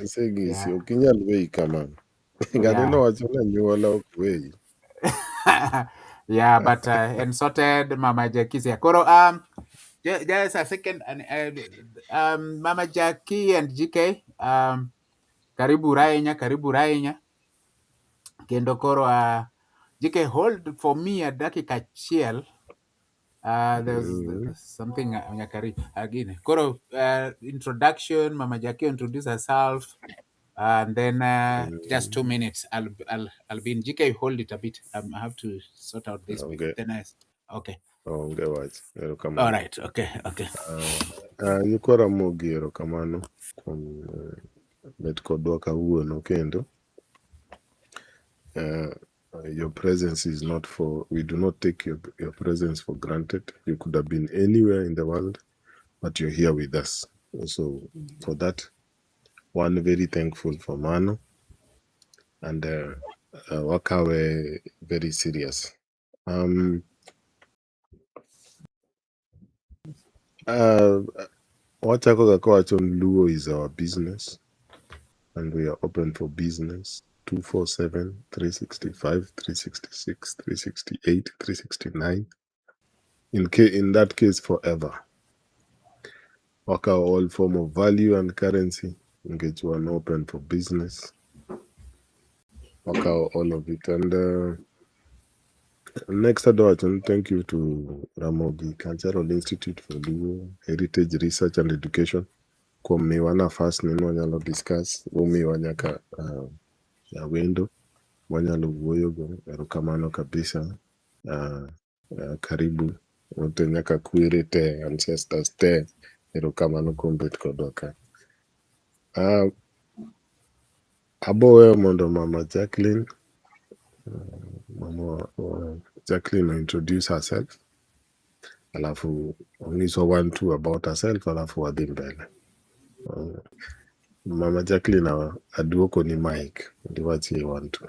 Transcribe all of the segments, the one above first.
Asegisi Yeah. ok inyal weyi kamano. Ng'ane wacho ni anyuola ok weyi. Yeah, but and sorted Mama Jackie's here. Koro, just a second, Mama Jackie and GK, karibu rainya. Kendo koro, GK, hold for me a dakika achiel. There's something nyakari again. Koro, introduction, Mama Jackie introduce herself, and then just 2 minutes. I'll be in. GK, hold it a bit. I have to sort out this bit. Then okay. Onge wach. Erokamano. All right. Okay. Nyikwa Ramogi erokamano kuom bet kodwa kawuono kendo. Your presence is not for, we do not take your presence for granted. You could have been anywhere in the world, but you're here with us. So for that, one very thankful for Mano, and Wakawe very serious. Wachako Kakawachon Luo is our business, and we are open for business 247, 365, 366, 368, 369. In that case, forever. Waka all form of value and currency. Engage one open for business. Waka all of it. And next adoption, thank you to Ramogi Cultural Institute for Luo Heritage Research and Education. Kwa miwana first nino wanyalo discuss. Umi wanyaka ya wendo. Wanyalo wuoyogo. Erokamano kabisa. Karibu. Wote nyaka kwere te, ancestors te. Erokamano kuom bet kodwa ka. Abowe mondo Mama Jacklyne. Mama Jacklyne will introduce herself. Alafu ong'iswa 1-2 about herself. Alafu wadhi mbele. Mama Jacklyne aduoko ni mic. Ndiwachi 1-2.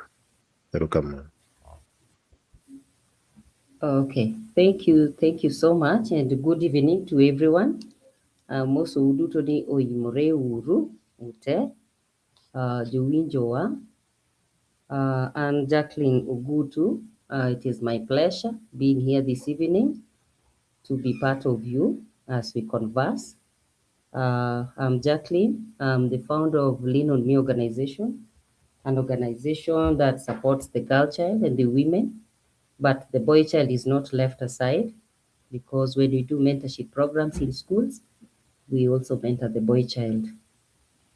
Erokamano. Okay, thank you so much, and good evening to everyone. Moso uduto ni oyimore uru ute jowinjowa. I'm Jacklyne Ogutu. It is my pleasure being here this evening to be part of you as we converse. I'm Jacklyne. I'm the founder of Lean on Me organization, an organization that supports the girl child and the women, but the boy child is not left aside, because when we do mentorship programs in schools, we also mentor the boy child,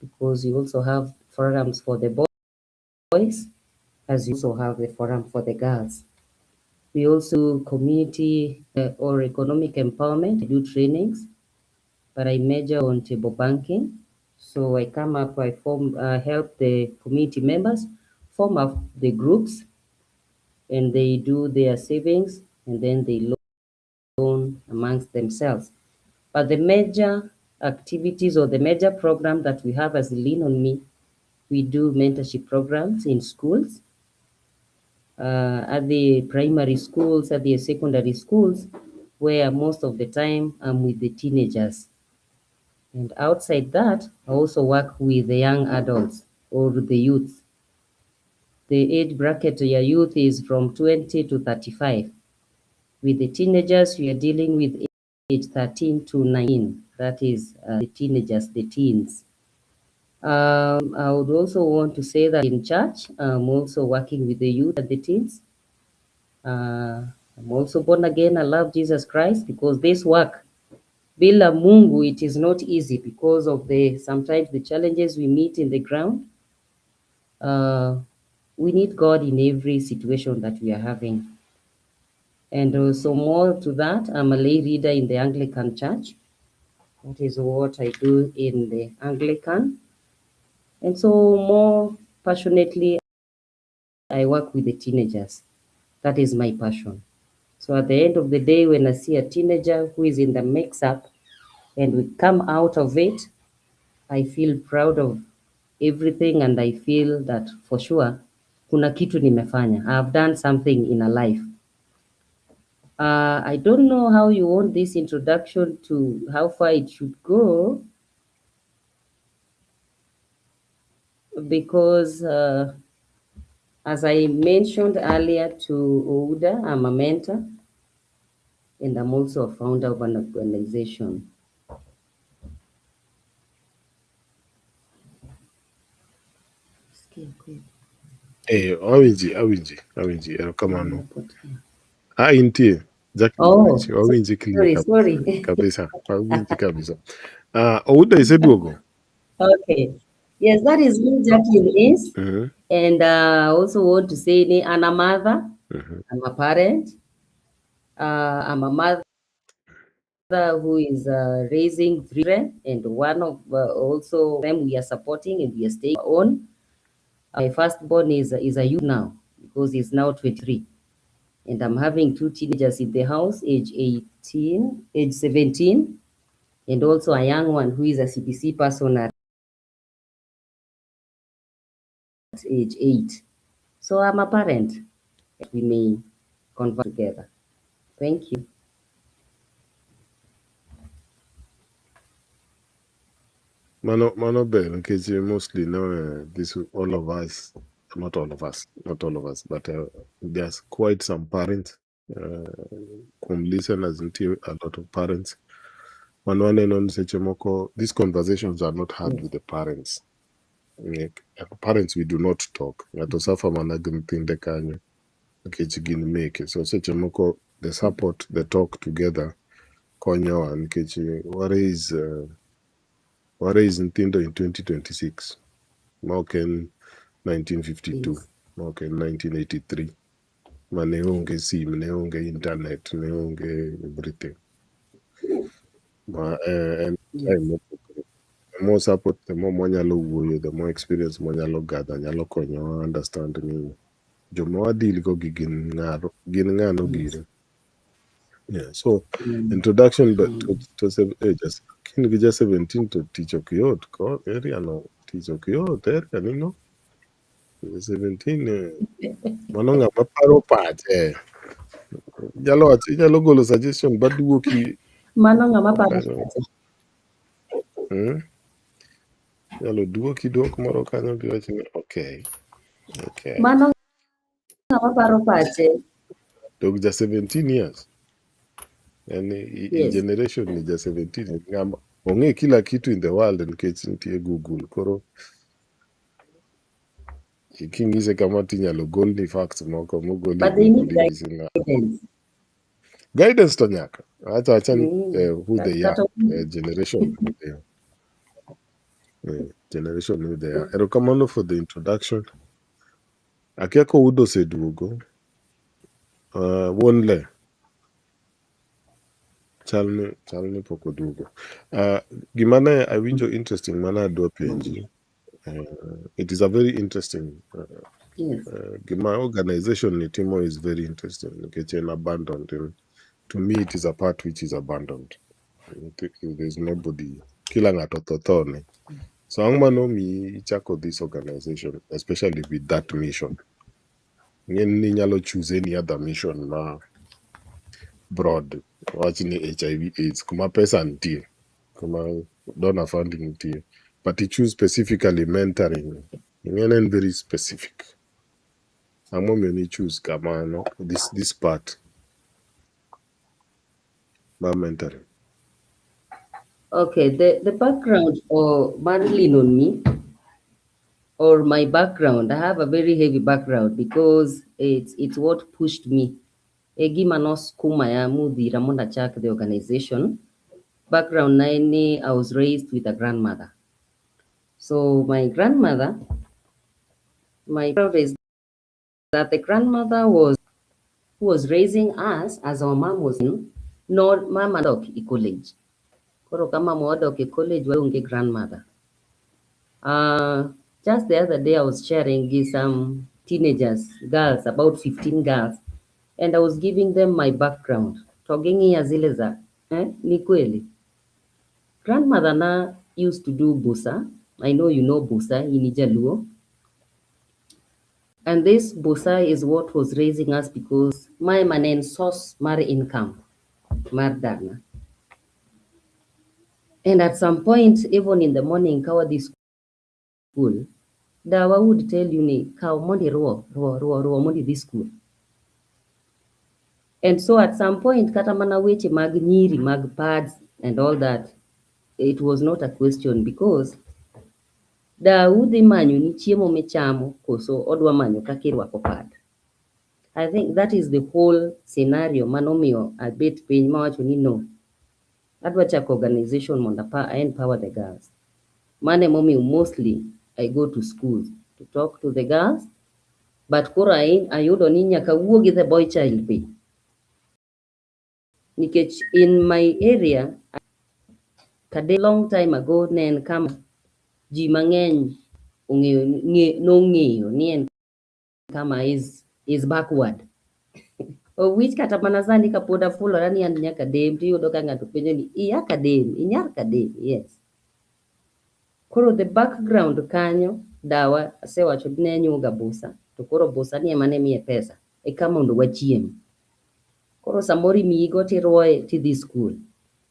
because you also have forums for the boys, as you also have the forum for the girls. We also do community or economic empowerment. I do trainings, but I major on table banking. So I come up, I help the community members form up the groups, and they do their savings, and then they loan amongst themselves. But the major activities or the major program that we have as Lean on Me, we do mentorship programs in schools, at the primary schools, at the secondary schools, where most of the time I'm with the teenagers. And outside that, I also work with the young adults or the youth. The age bracket of your youth is from 20 to 35. With the teenagers, we are dealing with age 13 to 19. That is the teenagers, the teens. I would also want to say that in church, I'm also working with the youth and the teens. I'm also born again. I love Jesus Christ, because this work, bila Mungu, it is not easy because of sometimes the challenges we meet in the ground. We need God in every situation that we are having. And also more to that, I'm a lay reader in the Anglican Church. That is what I do in the Anglican. And so more passionately, I work with the teenagers. That is my passion. So at the end of the day, when I see a teenager who is in the mix-up and we come out of it, I feel proud of everything, and I feel that for sure, kuna kitu nimefanya. I have done something in a life. I don't know how you want this introduction to how far it should go. because as I mentioned earlier to Ouda, I'm a mentor and I'm also a founder of an organization. Awinji, erokamano. Intie, Oh, awinji clear sorry. kabisa, awinji kabisa. Ouda iseduogo? Okay. Yes, that is who Jacklyne is. Mm-hmm. And I also want to say I'm a mother, Mm-hmm. I'm a parent, I'm a mother who is raising 3 children, and one of also them we are supporting and we are staying on. My firstborn is a youth now because he's now 23. And I'm having 2 teenagers in the house, age 18, age 17, and also a young one who is a CBC person at age 8. So I'm a parent. We may converse together. Thank you. Mano ber, because mostly this all of us, not all of us, but there's quite some parents. From listeners until a lot of parents. These conversations are not had with the parents. Parents, we do not talk. Make so the support, the talk together. What is Ntindo in 2026? Moken 1952, Yes. Moken 1983. Maneonge sim, neonge internet, neonge everything. And Yes. the more support, the more monyalo wuoyo, the more experience monyalo gather, nyalo konyo understand ni joma deal go gi gin ng'ano Yes. gire. Yeah, so introduction, but to just kin gi just 17 to teach okiyot ko area no teach okiyot area nino 17 mano ng'ama paro pache inyalo golo suggestion baduoki Mano ng'ama paro inyalo duok moro kanyo giwacho ni okay. Mano ng'ama paro pache. Dog ja 17 years and Yes. generation ni ja 17 ng'ama ong'e kila kitu in the world nikech nitie Google koro king'ise kama tinyalo golni facts moko mogol But they need Google guidance. guidance to nyaka acha who they are Kata generation who they are. Generation who they are. Erokamano for the introduction. Akia ko Udo oseduogo. Wuon le chalni pok oduogo. Gimane awinjo interesting mana adwa penji. It is a very interesting yes. my organization Nitimo is very interesting nikech en abandoned. To me it is a part which is abandoned. There's nobody. Kila ng'ato thothone. So ang manomi ichako this organization, especially with that mission. Ng'en ni nyalo choose any other mission ma broad. Wach ni HIV AIDS. Kuma pesa nitie. Kuma donor funding nitie. But he choose specifically mentoring. Ng'en en very specific. Ang momiyo ni choose kamano this part ma mentoring. Okay, the background or Madeline on me, or my background, I have a very heavy background because it's what pushed me. Egima no skuma ya mudhira mondo achak the organization. Background nine, I was raised with a grandmother. So my grandmother, my proud is that the grandmother who was raising us as our mom was in, no mama dok e college. Koro kama mama dok e college waonge grandmother. Just the other day I was sharing with some teenagers, girls, about 15 girls, and I was giving them my background. Togengi ya zile za, ni kweli. Grandmother na used to do busa. I know you know busa in Ijaluo. And this busa is what was raising us because my main source, my income, mar dana. And at some point, even in the morning, kawa this school, Dawa would tell you ni kaw mondi ruo mondi this school. And so at some point, kata mana weche mag nyiri, mag pads and all that, it was not a question because dau dhi manyo ni chiemo michamo koso odwa manyo kaka irwako pad. I think that is the whole scenario manomiyo abet piny mawacho ni no. Adwa chako organization mondo I empower the girls. Mane momiyo mostly I go to schools to talk to the girls, but koro ayudo ni nyaka wuo gi the boy child be. Nikech in my area, kade long time ago ne en kama ji mang'eny nong'eyo ni en kama is backward. Of which kata mana sani kapod afulora ni an nyaka dem, tiyudo ka ng'ato penjo ni iya kadem, inyar kadem, yes. Koro the background kanyo, dawa asewacho ni ne nyuoga busa, to koro busa ni ema ne miye pesa, eka mondo wachiem. Koro samoro imiyigo tiruoye tidhi school.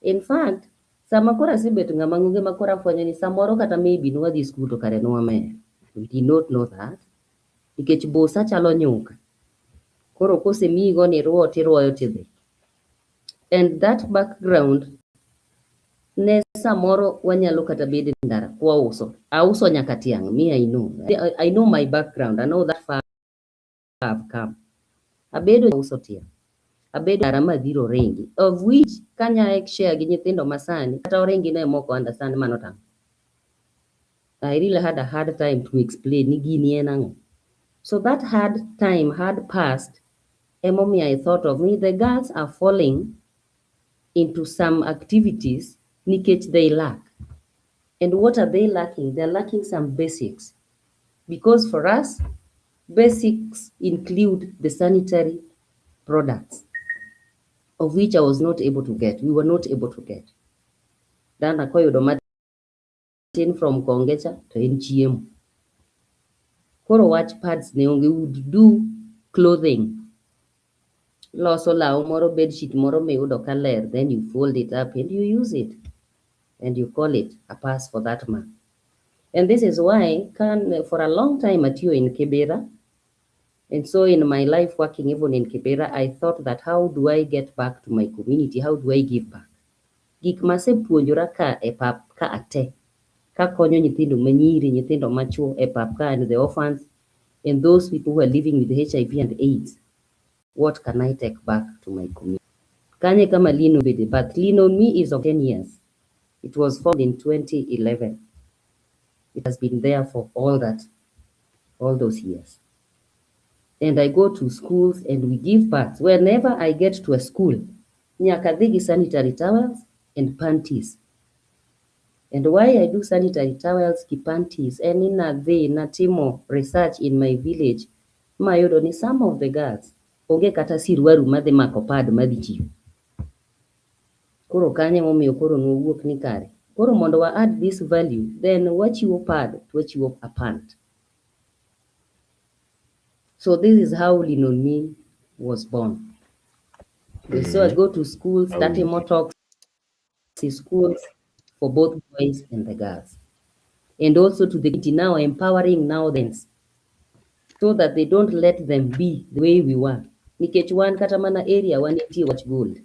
In fact, sama koro asebet ng'ama ng'onge ma koro afwenyo ni samoro kata maybe nwadhi school to kare nwamer. We did not know that. Nikech busa chalo nyuka. Koro kosemiyigo ni ruo tiruoyo tidhi. And that background, ne samoro wanyalo kata bede ndara kwa uso. Auso nyaka tiang', me I know. I know my background. I know that far I've come. Abedo uso tiang'. Abedo ndara madhiro rengi. Of which, kanya share gi nyithindo masani, kata orengi ne moko understand manotang'. I really had a hard time to explain ni gini en ang'o. So that hard time had passed. Emomi, I thought of me, the girls are falling into some activities nikech they lack. And what are they lacking? They're lacking some basics. Because for us, basics include the sanitary products, of which I was not able to get. We were not able to get. Dana koyudo matin from kongecha to en chiemo. Koro wach pads ne onge, would do clothing. Loso lao moro, bedsheet moro miyudo ka ler, then you fold it up and you use it. And you call it a pass for that man. And this is why for a long time atiyo in Kibera. And so in my life working even in Kibera, I thought that how do I get back to my community? How do I give back? Gik masepuonjora ka e pap ka ate. Ka konyo nyithindo manyiri, nyithindo machuo e pap ka and the orphans, and those people who are living with HIV and AIDS. What can I take back to my community? Kanye kama Lean Bede, but Lean on Me is of 10 years. It was formed in 2011. It has been there for all those years. And I go to schools and we give pads. Whenever I get to a school, nyakadhigi sanitary towels and panties. And why I do sanitary towels ki panties, and in natimo research in my village, mayudo ni some of the girls onge kata sirwaru madhi mako pad madhi chiwo. Koro kanye momiyo koro nwuok ni kare. Koro mondo wa add this value, then wachiwo pad to wachiwo a pant. So this is how Lean on Me was born. So I go to schools, more talks, schools for both boys and the girls. And also to the community now, empowering now them, so that they don't let them be the way we were. Nikech wan kata mana area wanitie watch gold,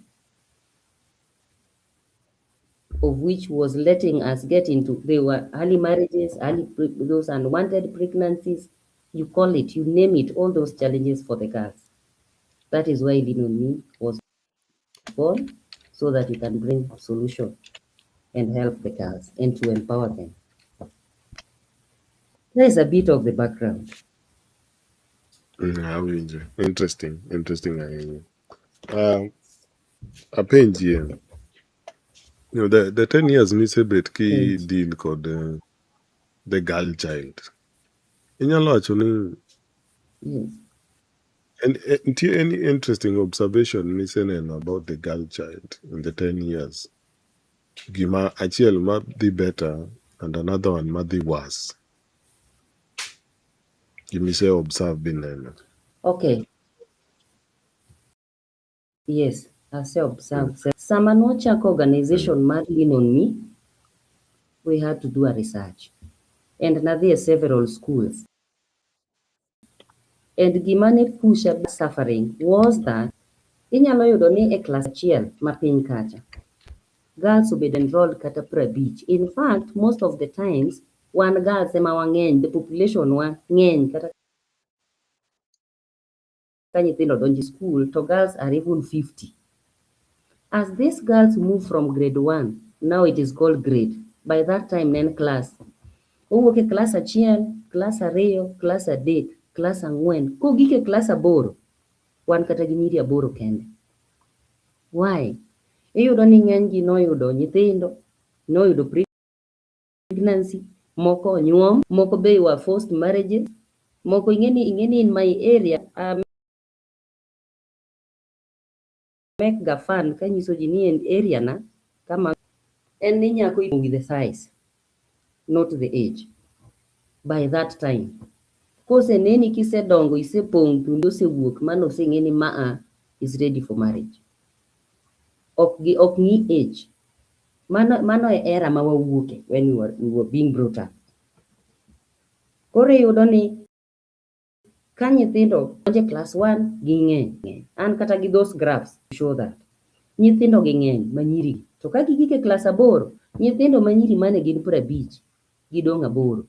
of which was letting us get into, they were early marriages, those unwanted pregnancies, you call it, you name it, all those challenges for the girls. That is why Lean on Me was born, so that we can bring a solution and help the girls and to empower them. That is a bit of the background. Interesting. Apenji, the 10 years me say bet ki deal called the girl child. Inyalo actually. Yes. And any interesting observation listening about the girl child in the 10 years? Gima achiel might be better and another one might be worse. Give me say observe bin. Okay. Yes, I say observe. Sama nochako organization mar Lean on Me, we had to do a research. and now there are several schools. And gima ne pusha suffering was that inyalo yudo ni e klas achiel ma piny kacha, girls obedo enrolled kata 50. In fact, most of the times, wan girls ema wang'eny, the population wa ng'eny kata ka nyithindo donjo school, to girls are even 50. As these girls move from grade 1, now it is called grade. By that time, then class. Owuok e klas achiel, klas ariyo, klas adek, klas ang'wen, kogik e klas aboro, wan kata gi nyiri aboro kende. Why? Iyudo ni ng'eny ji noyudo nyithindo, noyudo pregnancy, moko onyuom, moko be were forced marriages, moko ing'eni in my area, make ga fun kanyiso ji ni en area na kama en ni nyako with the size, not the age. By that time, koseneni kisedongo, isepong' thundi osewuok, mano oseng'eni maa is ready for marriage. Ok ng'i age. Mano e era ma wawuoke when we were being brought up. Koro iyudo ni ka nyithindo donjo e class 1 gi ng'eny. An kata gi those graphs show that nyithindo gi ng'eny manyiri, to ka gigik e class 8, nyithindo manyiri mane gin 50 gidong' 8.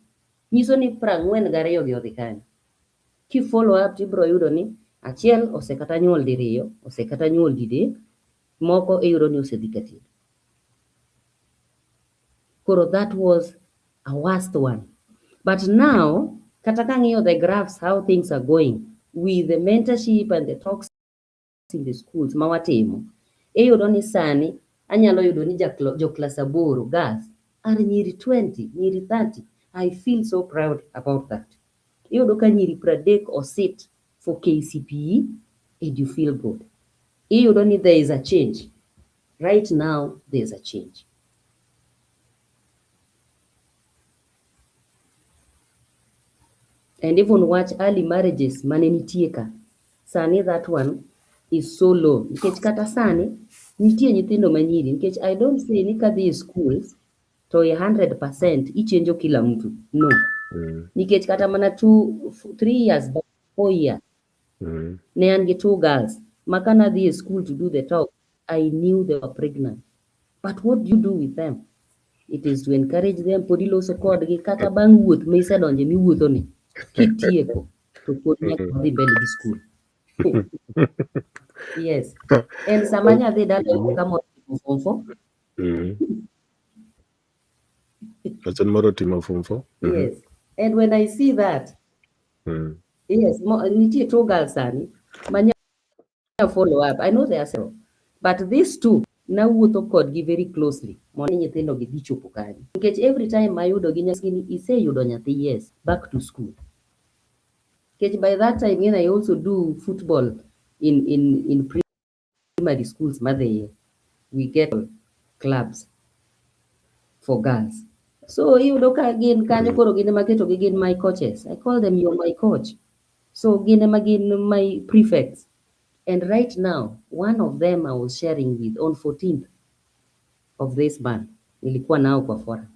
Nyiso ni 42 gi odhi kanyo. Ki follow up tibro yudo ni achiel osekata nyuol diriyo, osekata nyuol didek, moko iyudo ni osedhi katiyo. Koro that was a worst one. But now, kata kang'iyo the graphs, how things are going with the mentorship and the talks in the schools mawatimo, iyudo ni sani anyalo yudo ni jo class 8 girls are nyiri 20, nyiri 30. I feel so proud about that. Iyudo ka nyiri 30 osit for KCPE and you feel good. Iyudo ni there is a change. Right now, there is a change. And even watch early marriages mane nitie ka. Sani that one is so low. Nikech kata sani, nitie nyithindo manyiri. Nikech I don't say ni kadhi schools to 100% ichenjo kila mtu. No. Nikech kata mana 3 years, 4 years, ne an gi 2 girls. Makana dhi school to do the talk, I knew they were pregnant. But what do you do with them? It is to encourage them, pod iloso kodgi, kata bang' wuoth ma isedonje miwuotho ni. Kitieko, to pod nyaka dhi mbele gi school. Yes. And sama nyathi dala kama form 4. Achon moro timo form 4? Yes. And when I see that, yes, nitie 2 girls sani, manya follow up. I know they are several, but these 2 nawuotho kodgi very closely mondo nyithindo gi dhi chopo kanyo. Nikech every time mayudo gi nyasgini iseyudo nyathi, yes, back to school. Because by that time, I also do football in primary schools. We get clubs for girls. So you look again, kanyo koro gine maketo gin my coaches. I call them, you're my coach. So gine my prefects. And right now, one of them I was sharing with on 14th of this month. Nilikuwa nao kwa fora.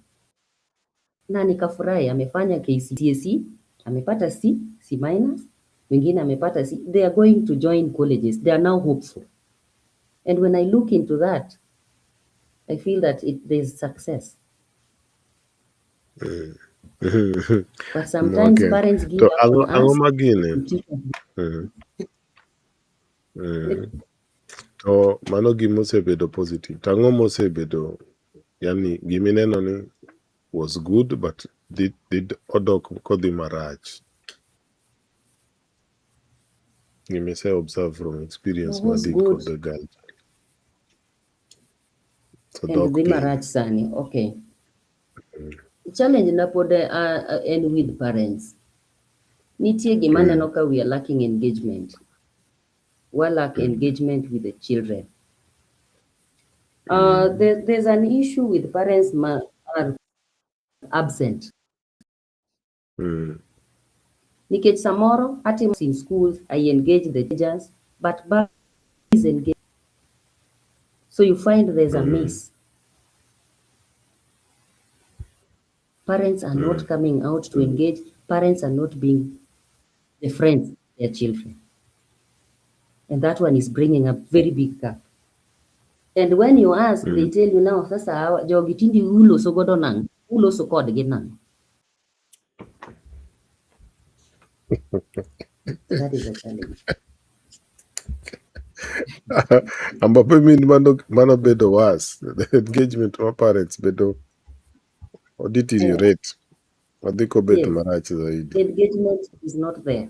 Na nikafurahi, amefanya KCSE, amepata C minus, wengine amepata C. They are going to join colleges. They are now hopeful. And when I look into that, I feel that there's success. But sometimes parents give up on us. To mano gima osebedo positive. Tang'o mosebedo, yani gimineno ni was good, but did odok kodhi marach. Gimise observe from experience was did good. Kod the girl. So And the marach sani, okay. Challenge na pod and with parents. Nitie gima neno ka we are lacking engagement. We lack engagement with the children. There's an issue with parents are absent. Nikech samoro atimo in schools, I engage the teachers, but is engaged. So you find there's a miss. Parents are not coming out to engage. Parents are not being the friends of their children. And that one is bringing a very big gap. And when you ask, they tell you now, sasa jogi tindi uloso godo nang, uloso kodgi nang. So that is a challenge. ambapo mimi mano bedo was the engagement of parents bedo deteriorate wadhiko bedo Yes, marach zaidi. engagement is not there.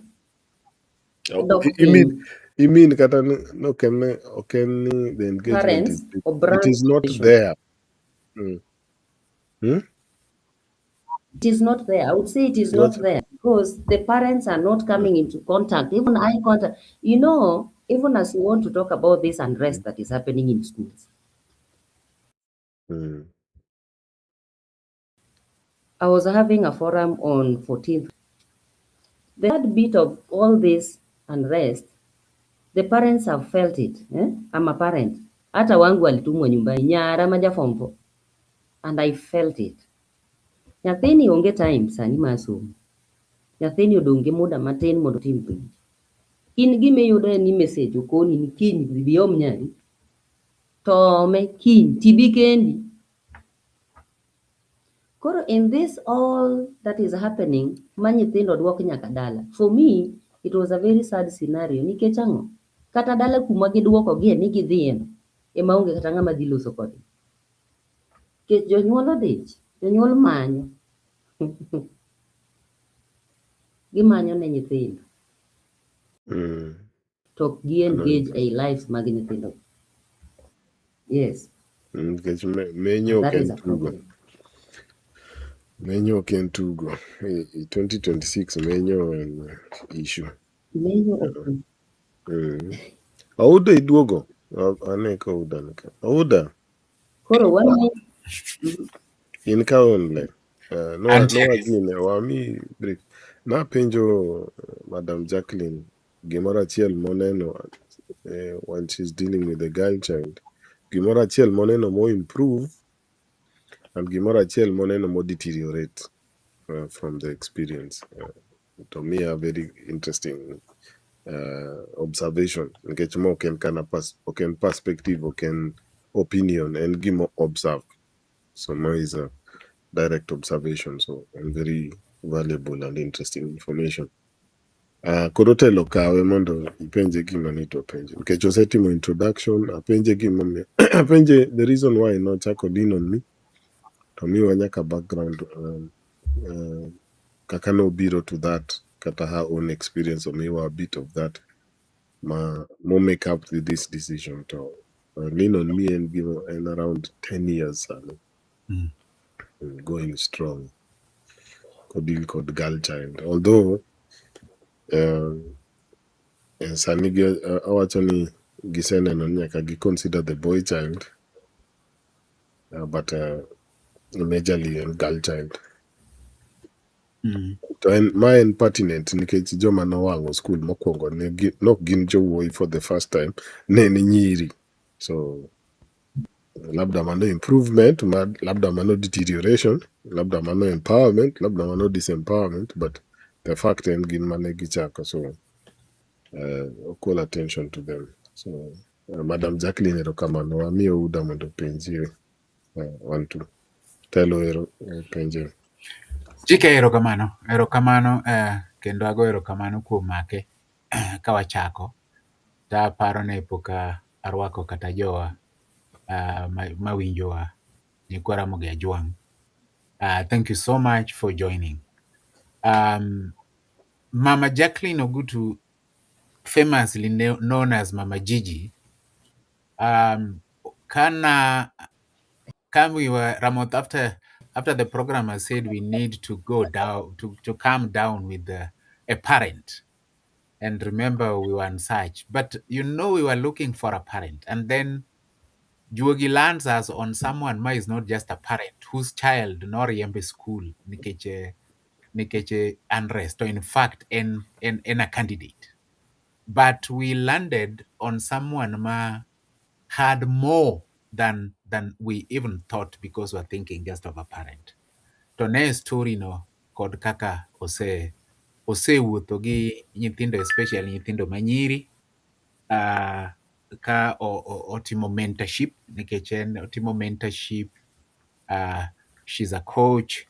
You mean kata no can the engagement Parents or brand it is not situation. there. It is not there. I would say it is not there because the parents are not coming into contact, even eye contact. You know, even as you want to talk about this unrest that is happening in schools. I was having a forum on 14th. The third bit of all this unrest, the parents have felt it. I'm a parent. Hata wangu alitumwa nyumbani nyara maja form 4. And I felt it. Nyathini onge time sani ma somo. Nyathini odonge muda matin mondo tim penj. In gima iyudo ni message okoni ni kiny bi om nyari. Tome kiny tibi kendi. Koro in this all that is happening, ma nyithindo dwok nyaka dala. For me, it was a very sad scenario. Nikech ang'o? Kata dala kuma gidwokogie ni gidhiye no, ema onge kata ng'ama dhi loso kodgi. Nikech jonyuol odich, jonyuol manyo. Gimanyo ne nyithindo. To ok gi engage ei lives mag nyithindo. Yes. Nikech menyo That ok is en a tugo. problem. Menyo ok en tugo. 2026 menyo en issue. Menyo ok. Auda iduogo. Ane ka Auda nika. Auda. Koro wan In ka onle. No wagine wami brief. Napenjo Madam Jacklyne gimoro achiel moneno when she's dealing with the girl child. Gimoro achiel moneno mo improve and gimoro achiel moneno mo deteriorate from the experience. To me a very interesting observation. Nikech mo ok en kana ok en perspective, ok en opinion, en gimo observe. So mo is a direct observation, so and very valuable and interesting information. Koro telo kawe mondo ipenje gima nito penje. Nikech osetimo introduction, apenje gima apenje the reason why nochako lean on me. To miwa nyaka background kaka nobiro to that, kata her own experience omiwa a bit of that mo make up with this decision to lean on me and give and around 10 years going strong deal called girl child, although sani awacho ni giseneno nyaka gi consider the boy child, but majorly a girl child. To ma en pertinent nikech joma nowang'o school mokwongo nok gin jowuoyi for the first time, ne ni nyiri. So labda mano improvement, labda mano deterioration, labda mano empowerment, labda mano disempowerment, but the fact en gin mane gichako. So call attention to them. So Madam Jacklyne erokamano, wamiyo Uda mondo penjie want to telo penje. Chike erokamano kendo ago erokamano kuom make kawachako. Taparo ne poka arwako kata jowa mawinjowa ni kwa Ramogi Ajwang'. Thank you so much for joining. Mama Jacklyne Ogutu, famously known as Mama Gigi, we were Ramoth after the program, I said we need to go down to come down with a parent. And remember, we were in search, but we were looking for a parent. And then Juogi lands us on someone who is not just a parent, whose child nor yembe school nikeche unrest, or in fact, in a candidate. But we landed on someone who had more than we even thought, because we're thinking just of a parent. to ne story no kod kaka osewuotho gi nyithindo, especially nyithindo manyiri, ka otimo mentorship, nikech otimo mentorship. She's a coach,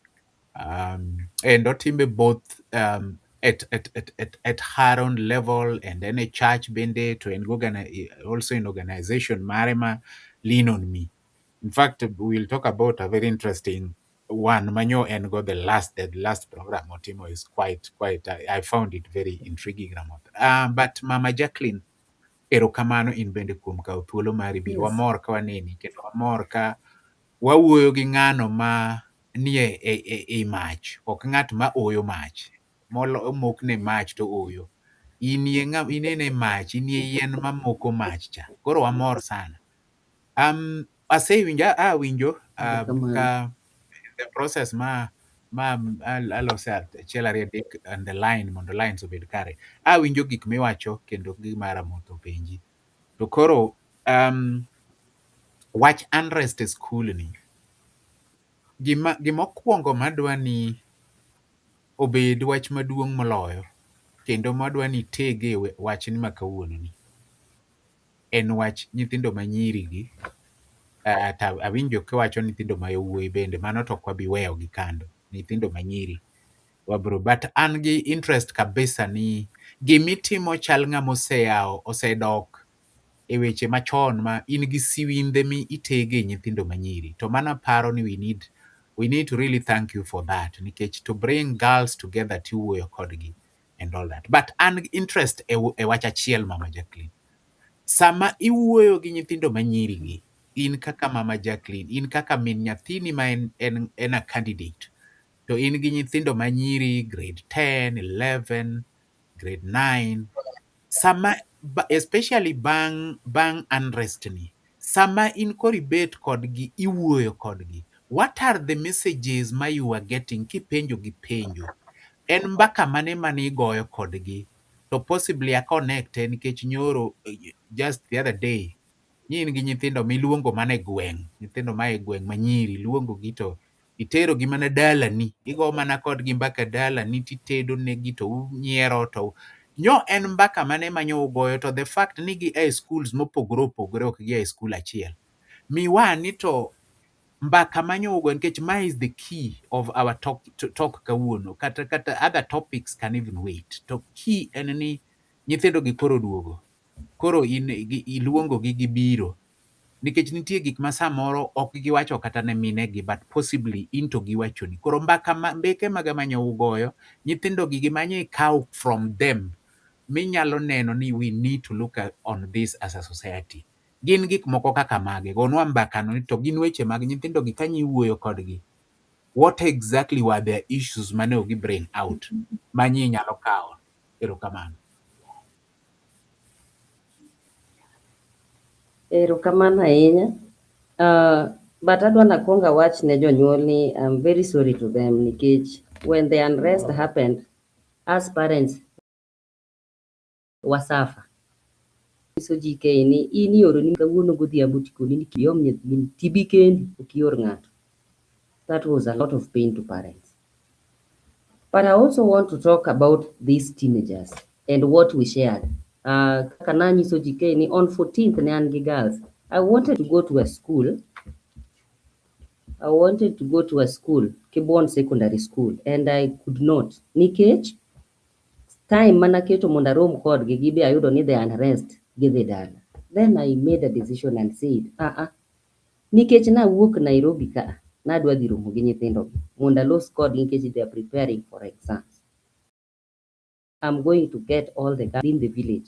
and otime both at her own level, and then a church bende to also in organization marema lean on me. In fact, we'll talk about a very interesting one. Manyo and go the last program Otimo is quite. I found it very intriguing. But Mama Jacklyne, erokamano in bende kuom kawo thuolo mari biro. Yes. Wamor ka waneni kendo wamor ka wawuoyo gi ng'ano ma nie e mach, ok ng'at ma oyo mach, mokne mach to oyo. Inene mach, inie yien ma moko mach cha. Koro wamor sana. Awinjo ka the process alose achiel ariyo adek and the line mondo lines obed kare. Awinjo gik miwacho kendo gimara moto penji. To koro wach Unrest e skul ni, gimokwongo madwa ni obed wach maduong' moloyo kendo madwa ni tege wach ni ma kawuono ni en wach nyithindo manyiri gi. Awinjo kiwacho nyithindo ma yawuoyi bende, mano to ok wabi weyo gi kando. Nyithindo manyiri wabro, but an gi interest kabisa ni gimitimo chal ng'ama osedok e weche machon ma in gi siwindhe mi itege nyithindo manyiri. To mana paro ni we need to really thank you for that, nikech to bring girls together tiwuoyo kodgi and all that. But an gi interest e wach achiel, Mama Jacklyne. Sama iwuoyo gi nyithindo manyiri gi, in kaka Mama Jacklyne, in kaka min nyathini ma en a candidate, to in gi nyithindo manyiri grade 10, 11, grade 9, sama especially bang Unrest ni, sama in koribet kodgi, iwuoyo kodgi, what are the messages ma you are getting kipenjo gi penjo? En mbaka mane igoyo kodgi? To possibly a connect, nikech nyoro just the other day in gi nyithindo miluongo mana e gweng', nyithindo ma e gweng' manyiri, luongo gi to itero gi mana dalani, igo mana kodgi mbaka dalani, titedo negi to unyiero to en mbaka mane manyo ugoyo. To the fact ni gi e schools mopogore opogore, ok gi e school achiel, miwa ni to mbaka manyo ugoyo, nikech ma is the key of our talk kawuono. Kata other topics can even wait. To key en ni nyithindo gi koro duogo, koro iluongo gi gibiro, nikech nitie gik ma samoro ok giwacho kata ne minegi, but possibly into giwachoni. Koro mbeke maga manyo ugoyo, nyithindo gi gimanyo ikaw from them, minyalo neno ni we need to look on this as a society. Gin gik moko kaka mage, gonwa mbakano ni to gin weche mag nyithindo gi kanyi wuoyo kodgi. What exactly were their issues mane ogi bring out manyi nyalo kawo? Erokamano. Erokamano ahinya. But adwa nakwongo awach ne jonyuol ni I'm very sorry to them, nikech when the unrest happened, as parents wasafa. So GK ni in ioro ni kawuono godhiambo tikoni ni kiom nyathini tibi kendi okior ng'ato. That was a lot of pain to parents. But I also want to talk about these teenagers and what we shared. Kanani so GK ni on 14th ni an gi girls. I wanted to go to a school, Kibon Secondary School, and I could not. Nikech time manaketo mondo arom kodgi gibe ayudo ni the unrest gidhi dala. Then I made a decision and said, nikech nawuok Nairobi ka, nadwa dhi romo gi nyithindo mondo alos kodgi nikech they are preparing for exams. I'm going to get all the girls in the village.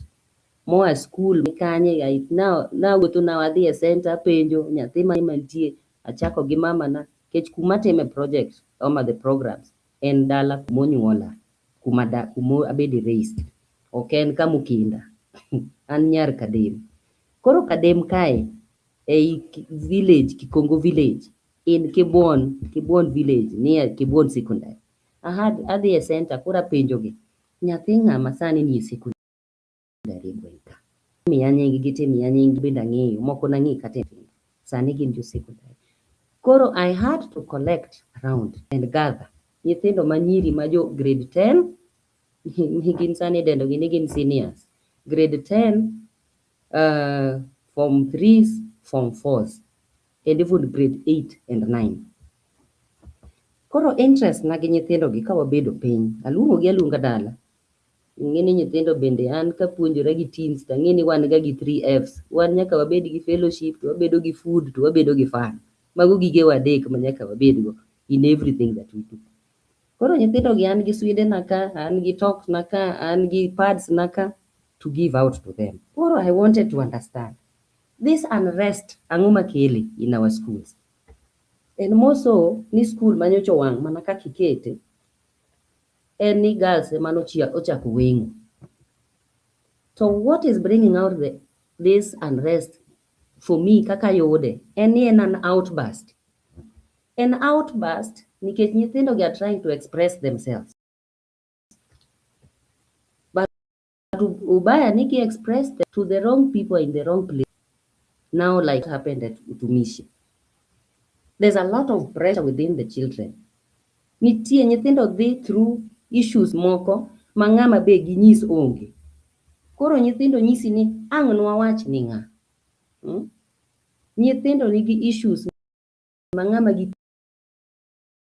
Moa school kanye now wuotho na wadhi e center penjo nyathi mantie, achako gi mama na kech kuma time project oma the programs en dala kumonyuola, kuma abedi raised, ok en kamukinda. An nyar Kadem. Koro Kadem kae ei village, Kikongo village, in Kibon village, near Kibon Secondary. Adhi e center kora penjo gi, nyathi ng'ama sani ni secondary gweng' ka. Miya nying gite, miya nying bende ang'eyo, moko nang'i kata sani gin jo secondary. Koro I had to collect around and gather nyithindo manyiri ma jo grade 10 gin sani dendo gi ni gin seniors, grade 10, form 3s, form 4s, and even grade 8 and 9. Koro interest na gi nyithindo gi ka wabedo piny, aluongo gi alunga dala. Ing'eni nyithindo bende an kapuonjora gi teens to ang'eni wan ga gi 3Fs. Wan nyaka wabed gi fellowship, to wabedo gi food, to wabedo gi fun. Mago gige wadek ma nyaka wabedgo in everything that we do. Koro nyithindo gi an gi swide na ka, an gi talk na ka, an gi pads na ka to give out to them. Koro I wanted to understand this unrest ang'o makele in our schools. And moso ni school manyocho wang' mana kaka ikete en ni girls emane ochako weng'o. So what is bringing out this unrest for me kaka yude en ni en an outburst. An outburst nikech nyithindo gi are trying to express themselves. But ubaya niki express them to the wrong people in the wrong place. Now like happened at Utumishi. There's a lot of pressure within the children. Nitie nyithindo dhi through issues moko ma ng'ama be ginyis onge. Koro nyithindo nyisi ni ang' nwawach ni ng'a. Nyithindo nigi issues ma ng'ama gi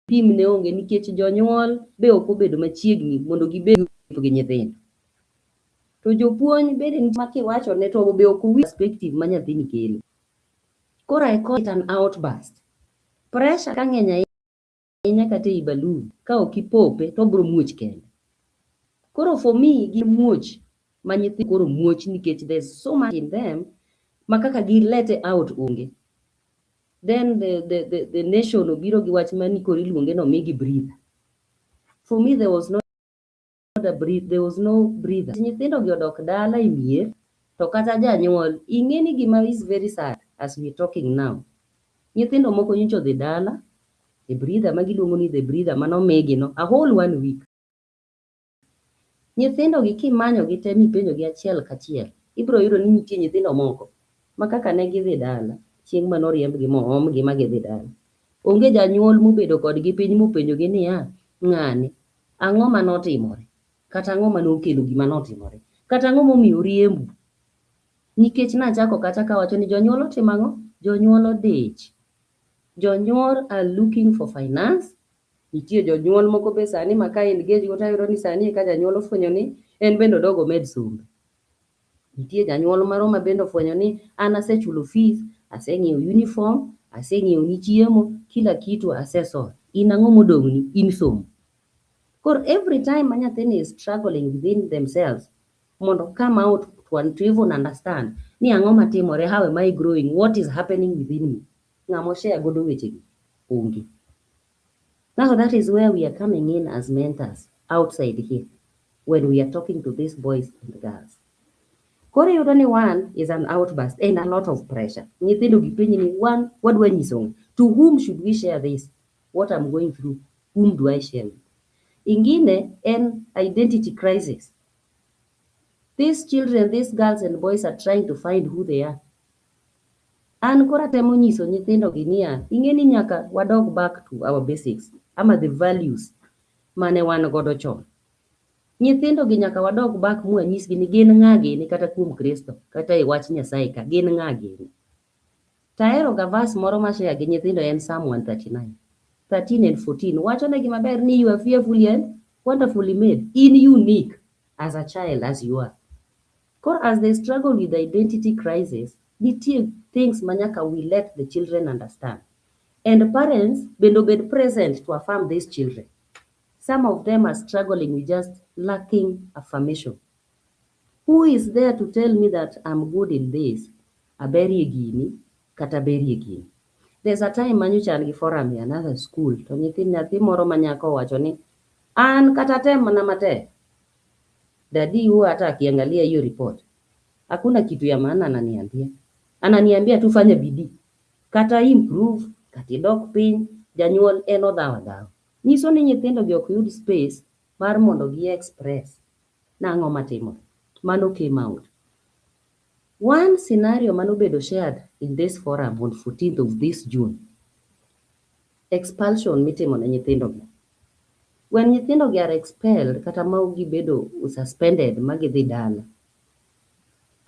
pim ne onge nikech jonyuol be ok obedo machiegni mondo gibed gi nyithindo. To jopuonj bende ma kiwacho ne to be ok owinj perspective ma nyathini kelo. Koro I call it an outburst. Pressure ka ng'eny ahinya kata ei balloon ka ok ipope to biro muoch kende. Koro for me gi muoch ma nyithindo koro muoch nikech there's so much in them ma kaka gi let out onge. Then the nation obiro gi wach mani koro iluonge no migi breather. For me there was no breather. Nyithindo gi odok dala e mier to kata janyuol ing'eni gima is very sad as we talking now. Nyithindo moko nyocha odhi dala e breather ma giluongo ni the breather mano migi no a whole 1 week. Nyithindo gi kimanyo gi te mipenjo gi achiel kachiel ibiro yudo ni nitie nyithindo moko ma kaka ne gidhi dala chieng' mano riemb gi moom gi ma gidhi dala. Onge janyuol mobedo kodgi piny mopenjo gi niya ng'ani ang'o manotimore kata ang'o manokelo gima notimore kata ang'o momiyo riembu. Nikech nachako kata kawacho ni jonyuol otimo ang'o, jonyuol odich. Jonyuol are looking for finance. Nitie jonyuol moko be sani ma ka engage go tayudo ni sani ka janyuol ofwenyo ni en bende odogo med sombe. Nitie janyuol maro ma bende ofwenyo ni an asechulo fees, aseng'iewo uniform, aseng'iewo ni chiemo, kila kitu asesort. In ang'o modong'ni? In somo. Koro every time ma nyathini is struggling within themselves mondo come out to even understand ni ang'o matimore, how am I growing, what is happening within me. Ng'amo share godo wechegi onge. Now that is where we are coming in as mentors outside here when we are talking to these boys and girls. Koro yudo ni one is an outburst and a lot of pressure. Nyithindo gipenji ni one, what do I need? To whom should we share this? What I'm going through, whom do I share with? Ingine an identity crisis. These children, these girls and boys are trying to find who they are. An kora temo nyiso nyithindo gi niya, ing'eni nyaka wadog back to our basics ama the values mane wan godo chon. Nyithindo gi nyaka wadog back mwanyisgi ni gin ng'a gini kata kuom Kristo kata e wach Nyasaye ka gin ng'a gini. Taero ga verse moro ma share gi nyithindo en Psalm 139, 13 and 14 wacho negi maber ni you are fearfully and wonderfully made, in unique as a child as you are. Kor as they struggle with the identity crisis, nitie things manyaka we let the children understand. And parents bendo bed present to affirm these children. Some of them are struggling with just lacking affirmation. Who is there to tell me that I'm good in this? Aberie gini, kata berie gini. There's a time manyocha an gi forum in another school, to nyathi moro manyako wacho ni, an kata tem na matek. Dadi huwa hata akiangalia hiyo report, hakuna kitu ya maana ananiambia. Ananiambia tu fanya bidii. Kata improve, kata dok piny, janyuol en odhaw. Nyiso ni nyithindo gi ok yud space mar mondo gi express nang'o matimo. Mano came out. One scenario mano bedo shared in this forum on 14th of this June. expulsion mitimo ne nyithindogi. When nyithindogi are expelled kata ma gibedo suspended ma gidhi dala,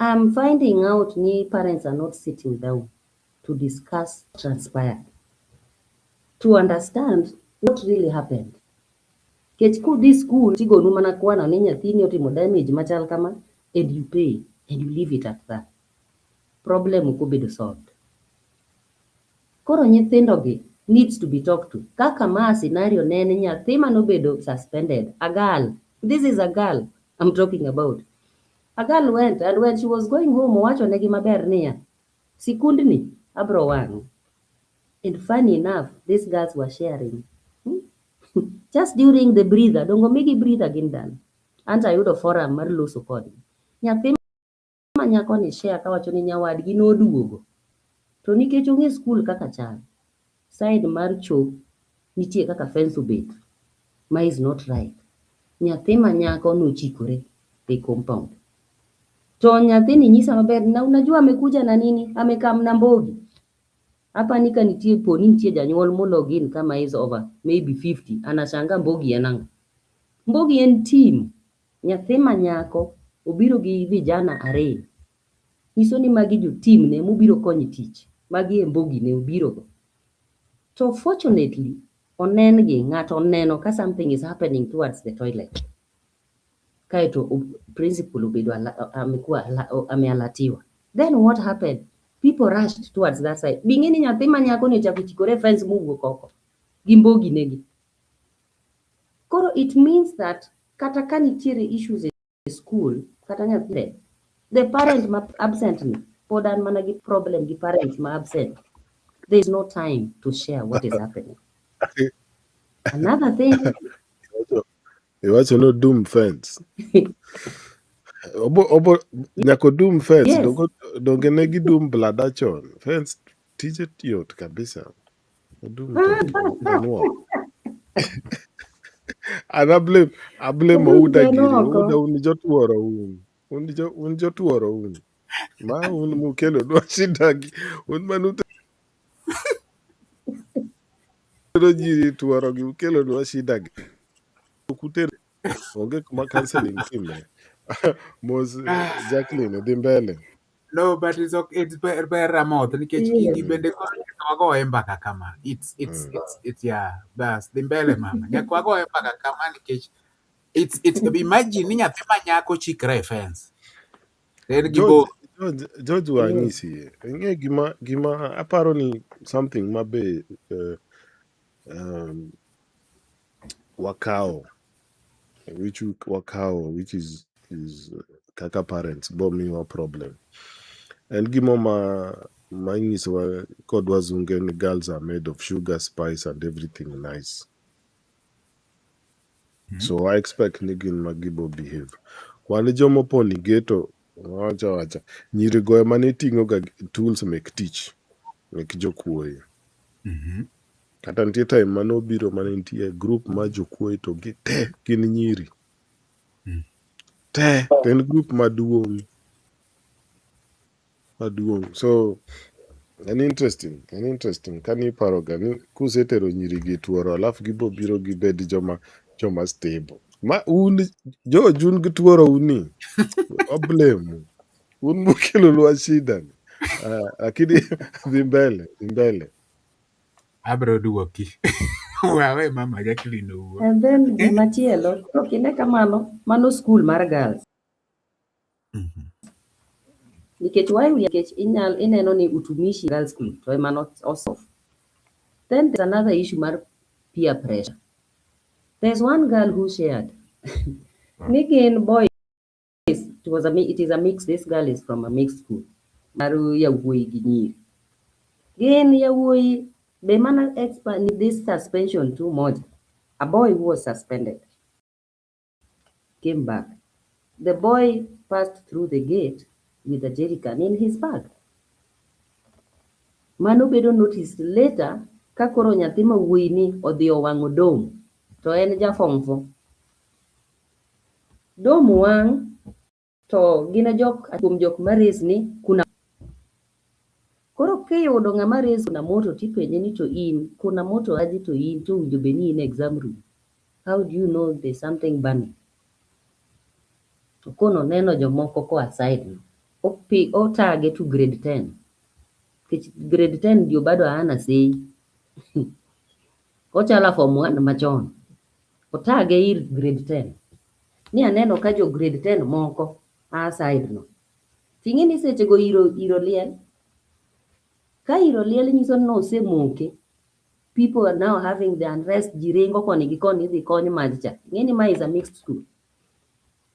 I'm finding out ni parents are not sitting down to discuss what transpired, to understand what really happened. Kech kudhi school tigonu mana kwano ni nyathini otimo damage machal kama, and you pay and you leave it at that. Problem ok obedo solved. Koro nyithindogi needs to be talked to. Kaka ma scenario ne en nyathi manobedo suspended, a girl. This is a girl I'm talking about. A girl went, and when she was going home, owacho negi maber niya, sikundni abro wang'. And funny enough, these girls were sharing. Just during the breather, dongo migi breather gin dala. Anta ayudo forum mar loso kodgi. Nyathi ma nyako ni share kawacho ni nyawadgi noduogo. To nikech ong'e skul kaka chal, side mar cho nitie kaka fence obet, ma is not right. Nyathi ma nyako nochikore e compound. To nyathini nyisa maber, na unajua amekuja na nini? Amekam na Mbogi. Hapa nika nitie poni nitie janyuol mologin kama is over maybe 50. Anashanga Mbogi en ang'o? Mbogi en team. Nyathi ma nyako obiro gi vijana ariyo. Nyiso ni magi jo team ne mobiro konyo tich. Magi e Mbogi ne obiro go. So fortunately, onen gi ng'ato oneno ka something is happening towards the toilet. Kaito principal obedo amealatiwa. Then what happened? People rushed towards that side. Bing'eni nyathi ma nyako ni ochako chikore fence mowuok oko gi Mbogi negi. Koro it means that kata ka nitiere issues e school, kata nyathi, the parent ma absent ni, pod an mana gi problem gi parents ma absent. There is no time to share what is happening. Another thing, Iwacho no doom fence. Obo nyako doom fence, yes, donge negi doom blada chon. Fence tije yot kabisa. Doom to januo. And I blame Ouda Giri. Ouda un jotuoro un. Un jotuoro un. Ma un mukelo dwa shidagi. Un manute jiri tuoro gi ukelo dwa shidagi. Kutere onge kuma counseling time. Mos Jacklyne dhi mbele. No, but it's ber Ramoth nikech gigi bende wagoye mbaka kama. It's yeah, bas dhi mbele mama. Nyaka wagoye mbaka kama nikech it's imagine ni nyathi ma nyako chikre e fence. Then gibo George wang'isi. Ng'e gima aparo ni something mabe wakao, which is kaka parents bo miwa problem. And gimo ma inyisowa kod wazunge ni girls are made of sugar, spice and everything nice. So I expect ni gin magibo behave. Wan jomo poni geto wacha nyiri goyo mane ting'o ga tools mek tich mek jokuoye. Kata nitie time manobiro mane nitie group ma jokuoye to te gin nyiri. Te en group maduong'. So an interesting kani paroga ni kusetero nyiri gi tuoro alafu gibo biro gibed joma stable. Ma un jun gi tuoro uni. Oblemu. Un mukelo lwa shida. Lakini dhi mbele. abro duoki. Wawe mama Jacklyne owuo. And then gimachielo, kinde kamano, mano school mar girls. Nikech ineno ni utumishi girls school to ema not also. Then there's another issue mar peer pressure. There's one girl who shared. Nigin boys, it is a mix. This girl is from a mixed school. Maru yawuoyi gi nyiri. Gin yawuoyi be mana expert in this suspension too much. A boy who was suspended came back. The boy passed through the gate with a jerrycan in his bag. Mano bedo noticed later ka koro nyathi ma wuoyi ni odhi owang'o dom to en jafomfo. Dom wang' to gina kuom jok mares ni kuna. Koro kiyudo ng'ama reso na moto tipenje ni to in kuna moto aje to in to winjo be ni in exam room. How do you know there's something burning? To kono neno jomoko koa side no. Otage to grade 10. Grade 10 ndio bado hana sei. Ochala form 1 machon. Otage ir grade 10. Ni aneno ka jo grade 10 moko a side no. Ting'e ni seche go iro liel. Ka iro liel nyiso no osemoke. People are now having the unrest, jirengo koni gi koni dhi kony maj cha. Ng'eni ma is a mixed school.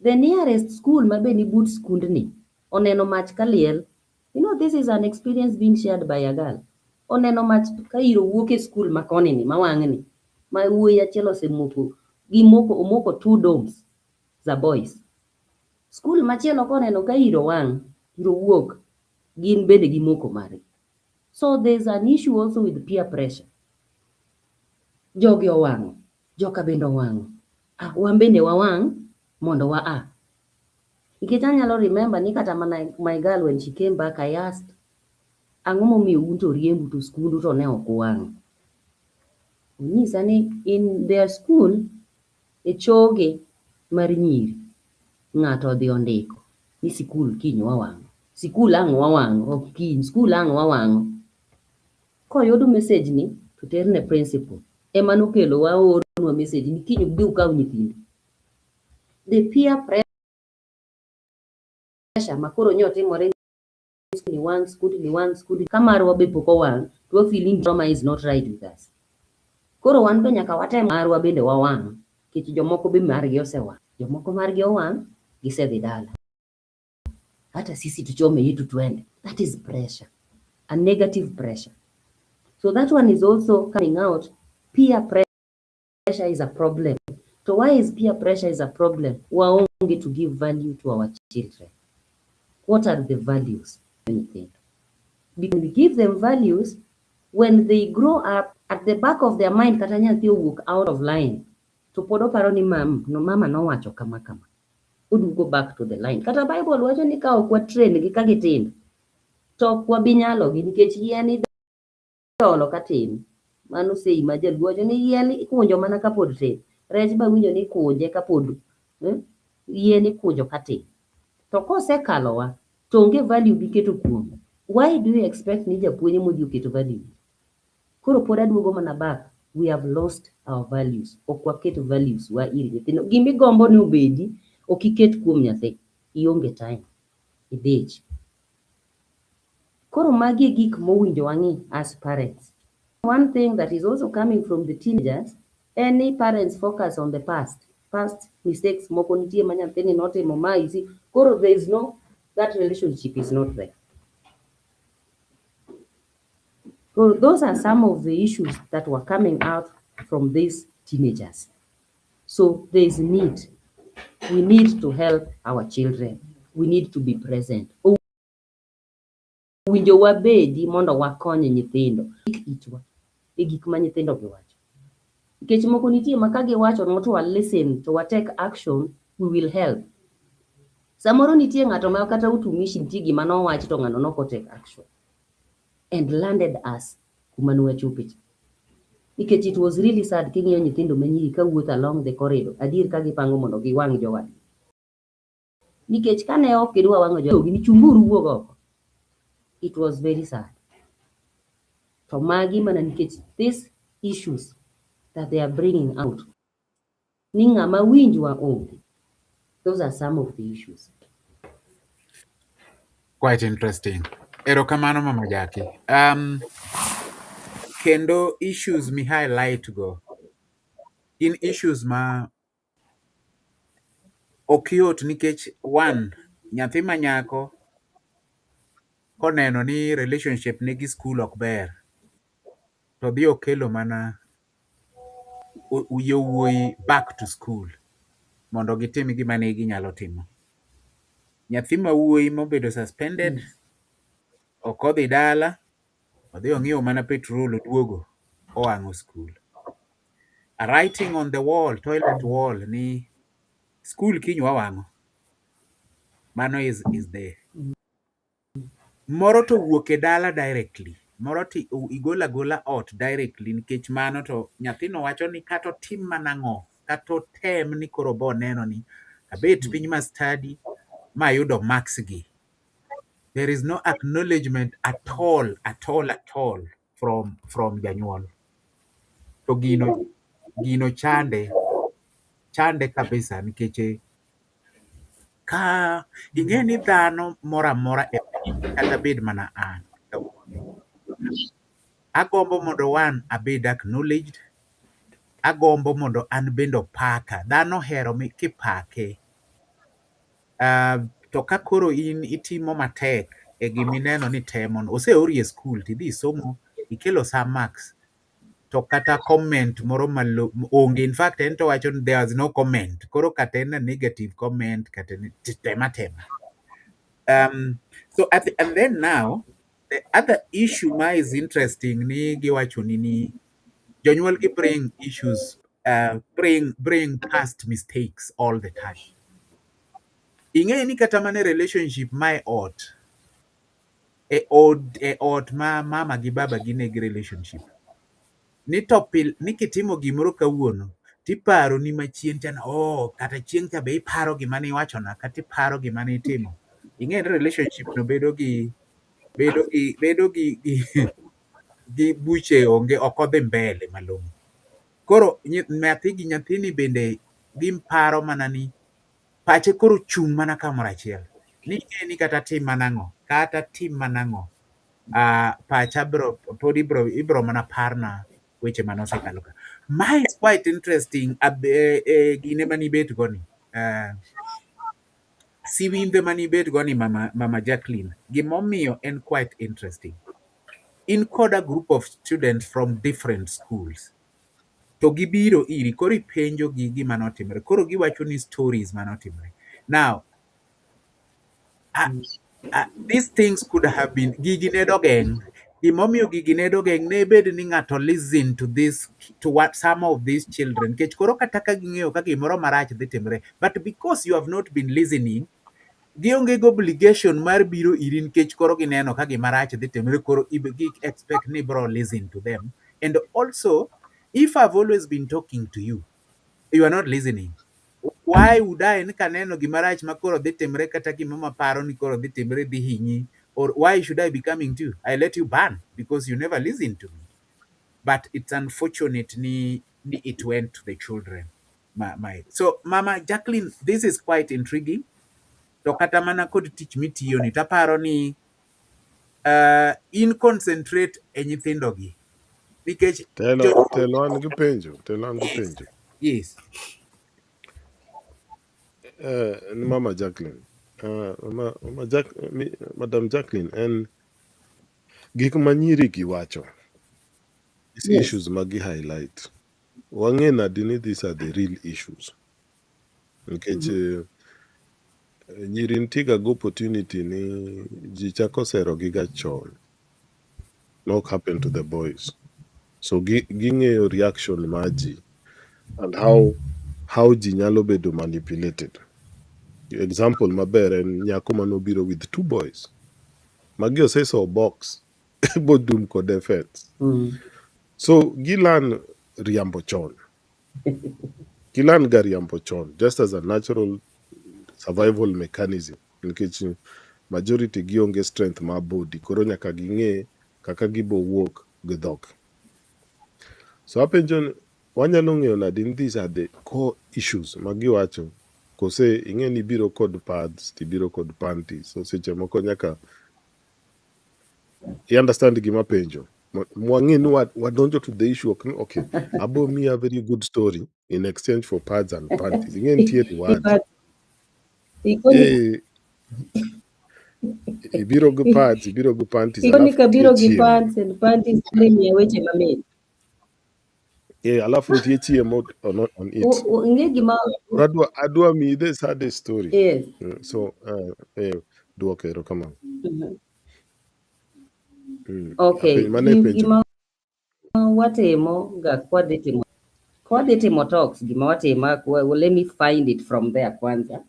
The nearest school mabe ni but skundni oneno mach kaliel. You know, this is an experience being shared by a girl. Oneno mach ka iro wuok e school ma koni ni, ma wang' ni. Ma wuoyi achiel osemoko. Omoko 2 domes za boys. School machielo koneno ka iro wang', iro wuok, gin bende gimoko mare. So there's an issue also with peer pressure. Jogi owang', joka bende owang'. Wan bende wawang' mondo wa Nikech anyalo remember ni kata mana my girl when she came back, I asked, ang'o momiyo un to riembu to skundu to ne ok uwang'? Onyisa ni in their school, e choge mar nyiri, ng'ato odhi ondiko ni sikul kiny wawang'. Sikul ang' wawang', ok kiny, sikul ang' wawang'. Koyudo message ni to ter ne principal. Ema nokelo waornwa message ni kiny udhi ukaw nyithindu. The peer pressure makoro nyotimore ni wang' skund kamarwa be pok owang', to feeling trauma is not right with us. Koro wan be nyaka watem marwa bende wawang', kech jomoko be margi osewang'. Jomoko margi owang', gisedhi dala. Hata sisi tuchome yetu twende. That is pressure, a negative pressure. So that one is also coming out. Peer pressure is a problem. So why is peer pressure is a problem? Waonge to give value to our children. What are the values? Anything. Because we give them values, when they grow up, at the back of their mind, kata nyathi owuok out of line. To pod oparo ni mama nowacho kama kama. Would go back to the line. Kata Bible wacho ni ka ok watrain gi ka gitindo, to ok wabi nyalogi nikech yien idolo katin. Mano sei ma jaluo wacho ni yien ikunjo mana kapod tin. Rech ba winjo ni kunje kapod yien ikunjo katin. To kosekalowa, to onge value biketo kuome. Why do you expect ni japuonj modhi oketo value? Koro pod aduogo mana back. We have lost our values. Ok waketo values wa iri nyithindo. Gimigombo ni obedi, ok iket kuom nyathi. Ionge time. Idich. Koro magi e gik mowinjo wang'i as parents. One thing that is also coming from the teenagers, any parents focus on the past mistakes moko nitie ma nyathini notimo ma isi. Koro there is no, that relationship is not there. So those are some of the issues that were coming out from these teenagers. So there is need. We need to help our children. We need to be present. Winjo wabedi mondo wakony nyithindo. Itwa e gik ma nyithindo giwacho. Nikech moko nitie ma ka giwacho no to listen to take action, we will help. Samoro nitie ng'ato ma kata utumishi nitie gima nowach to ng'ano noko take action and landed us kuma nwachope. Because it was really sad king'iyo nyithindo manyiri ka wuotho along the corridor, adir ka gipango mondo giwang' jowadgi. Nikech kane ok gidwa wang'o jowadgi ni chunguru wuog oko. It was very sad. To magi mana nikech these issues that they are bringing out. Ni ng'ama winjwa onge. Those are some of the issues. Quite interesting. Erokamano Mama Jackie. Kendo issues mi highlight go. In issues ma ok yot nikech one, nyathi ma nyako koneno ni relationship ne gi school ok ber, to dhi okelo mana yowuoyi back to school mondo gitim gima ne ginyalo timo. Nyathi ma wuoyi mobedo suspended, ok odhi dala, odhi ong'iewo mana petrol oduogo, owang'o school. A writing on the wall, toilet wall, ni school kiny wawang'o. Mano is there. Moro to wuok e dala directly, moro igola gola ot directly nikech mano to nyathino wacho ni kato tim manang'o kato tem ni koro bo neno ni abet piny ma study ma yudo marks gi. There is no acknowledgement at all from janyuol. To gino chande kabisa nikech ka ing'e ni dhano moro amora e piny kata bed mana an agombo mondo wan abed acknowledged, agombo mondo an bende opaka. Dhano hero kipake. To ka koro in itimo matek e gimineno ni temono, oseori e skul tidhi isomo, ikelo some marks, to kata comment moro malo onge. In fact en to wacho ni there was no comment, koro kata en a negative comment kata tema. So and then now the other issue ma is interesting ni giwacho ni jonyuol gi bring issues, bring past mistakes all the time. Ing'e ni kata mana relationship ma e ot ma mama gi baba gin e relationship ni ni kitimo gimoro kawuono tiparo ni machien chana, kata chieng' cha be iparo gima ni iwachona kata iparo gima ni itimo. Ing'e ni relationship no bedo gi gi buche onge, ok odhi mbele malong'o. Koro nyathi gi nyathini bende gimparo mana ni pache koro chung' mana kamoro achiel ni ing'e ni kata tim manang'o pacha pod ibro mana parna weche manosekalo ka. My is quite interesting. Gine manibet goni, siwimbe manibet goni mama Jacklyne, gimomiyo en quite interesting. In called a group of students from different schools. To gibiro iri, koro ipenjo gi gima notimre, koro giwacho ni stories manotimre. Now, these things could have been giginedo gang. Gimomiyo giginedo gang ne bed ni ng'ato listen to what some of these children, kech koro kata ka ging'eyo ka gimoro marach dhi timre, but because you have not been listening, gionge obligation mar biro iri nikech koro gineno ka gimarach dhi timre, koro gi expect ni bro listen to them. And also, if I've always been talking to you, you are not listening. Why would I kaneno gimarach makoro dhi timre kata gimama paro ni koro dhi timre dhi hinyi, or why should I be coming to you? I let you ban because you never listen to me. But it's unfortunate ni it went to the children. So Mama Jacklyne, this is quite intriguing. To kata mana kod tich mitiyo ni taparo ni in concentrate e nyithindo gi nikech telo an gi penjo. Yes. Mama Jacklyne, Madam Jacklyne, en gik manyiri giwacho, these Yes. issues magi highlight, wang'e nadi ni these are the real issues nikech nyiri ntiga go opportunity ni ji chako sero giga chon, not happen to the boys, so ging'eyo reaction ma ji and how ji nyalo bedo manipulated. Example maber en nyako manobiro with 2 boys magi oseso box bodum kod effects. So gilan riambo chon just as a natural survival mechanism nikech majority gionge strength ma body, koro nyaka ging'e kaka gibo wuok gi dhok. So apenjo, wanyalo ng'eyo nadi ni these are the core issues magiwacho, kose ing'e ni biro kod pads tibiro kod panties, so seche moko nyaka i understand gima penjo mwang'e ni wadonjo to the issue. Okay, abo mi a very good story in exchange for pads and panties. Ing'e nitie reward. Ibiro gi pads, ibiro gi panties, alafu kabiro gi pads and panties ni weche mamit. Alafu nitie chiemo on it. Ing'e gima adwa mi the sad story. Yes. So duoko erokamano. Okay, gima watimo ga kwadhi timo talks, gima watimo, well, let me find it from there kwanza.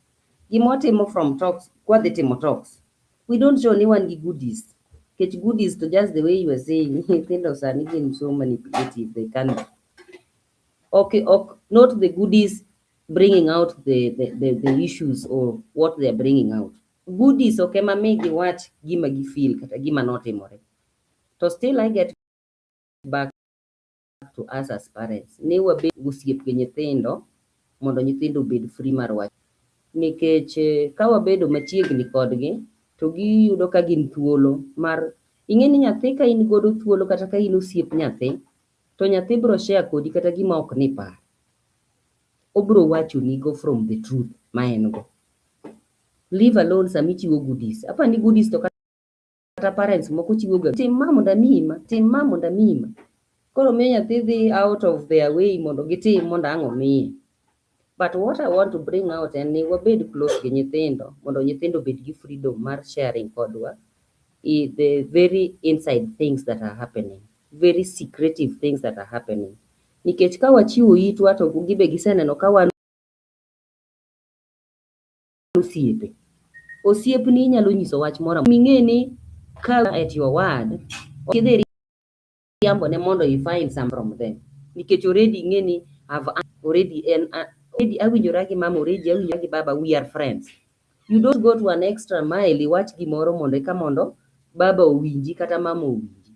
Gima watimo from talks, kwadhi timo talks, we don't show anyone gi goodies. Catch goodies to just the way you were saying. Nyithindo sani gin so manipulative, they can. Okay, not the goodies bringing out the issues or what they're bringing out. Goodies, okay, mami giwach gima gifeel kata gima notimore. So still I get back to us as parents. Ne wabed gosiep gi nyithindo mondo nyithindo obed free mar wach. Nikech ka wabedo machiegni kodgi to giyudo ka gin thuolo mar ing'eni nyathi ka in godo thuolo kata ka in osiep nyathi to nyathi bro share kodi kata gima ok ni par. Obro wachoni go from the truth ma en go. Leave alone sami chiwo goodies. Apa ni goodies to kata parents moko chiwo ga tim ma mondo amima, tim ma mondo amima. Koro miyo nyathi dhi out of their way mondo gitim mondo ang' omiye. But what I want to bring out and ni wabed close gi nyithindo mondo nyithindo bed gi freedom mar sharing kodwa the very inside things that are happening, very secretive things that are happening. Nikech ka wachiwo itwa to gibe giseneno ka wan osiepe. Osiepni inyalo nyiso wach moro ming'eni ka at your word kidhi riambo ne mondo you find some from them. Nikech already ing'eni have already awinjora gi mama already awinjora gi baba, we are friends. You don't go to an extra mile iwach gimoro mondo eka mondo baba owinji kata mama owinji.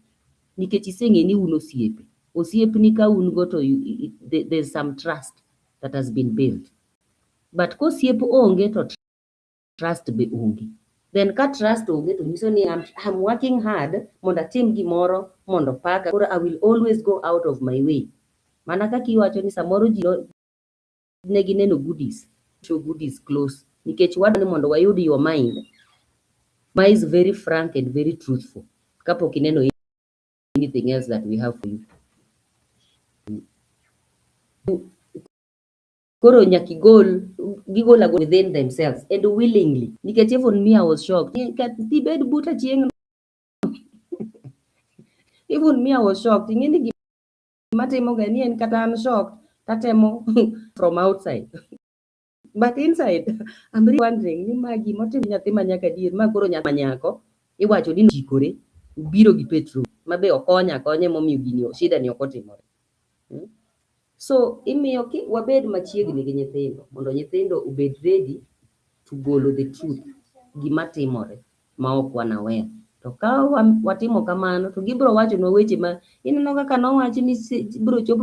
Nikech iseng'eni un osiepe. Osiepni ka un go to there's some trust that has been built. But kosiep onge to trust be onge. Then ka trust onge to nyiso ni I'm working hard mondo atim gimoro mondo paka or I will always go out of my way. Mana kaka iwacho ni samoro ji ne gineno goodies, show goodies close. Nikech wadwani mondo wayud your mind. Ma is very frank and very truthful. Kapok ineno anything else that we have for you. Koro nyaki gigola within themselves and willingly. Nikech even me I was shocked. Tibed buta chieng'. Even me I was shocked. Ing'eni gima timo ga ni en kata I'm shocked. Tatemo from outside. But inside, I'm really wondering, ni magi motimo nyathi manyaka dier, ma koro nyathi manyako, iwacho ni chikore, biro gi petrol, mabe okonya momiyo gini shida ni okotimore. So, imiyo wabed machiegni gi nyithindo, mondo nyithindo obed ready to golo the truth, gima timore, ma ok wanaware. To ka watimo kamano, to gibro wacho nwa weche ma, ineno kaka nowachi ni bro chopo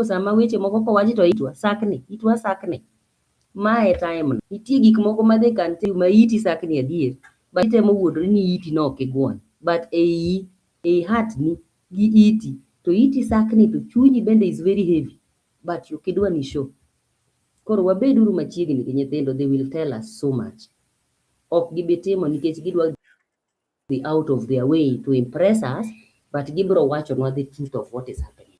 sama weche moko kowachi to itwa sakni. My time nitie gik moko ma they can tell ma iti sakni adier, but itemo wuodore ni iti no ok igwon, but ei heart ni gi iti to iti sakni to chunyi bende is very heavy, but yokidwa ni show. Koro wabeduru machiegni gi nyithindo, they will tell us so much. Ok gibitimo nikech gidwa be out of their way to impress us, but gibro wacho nwa the truth of what is happening.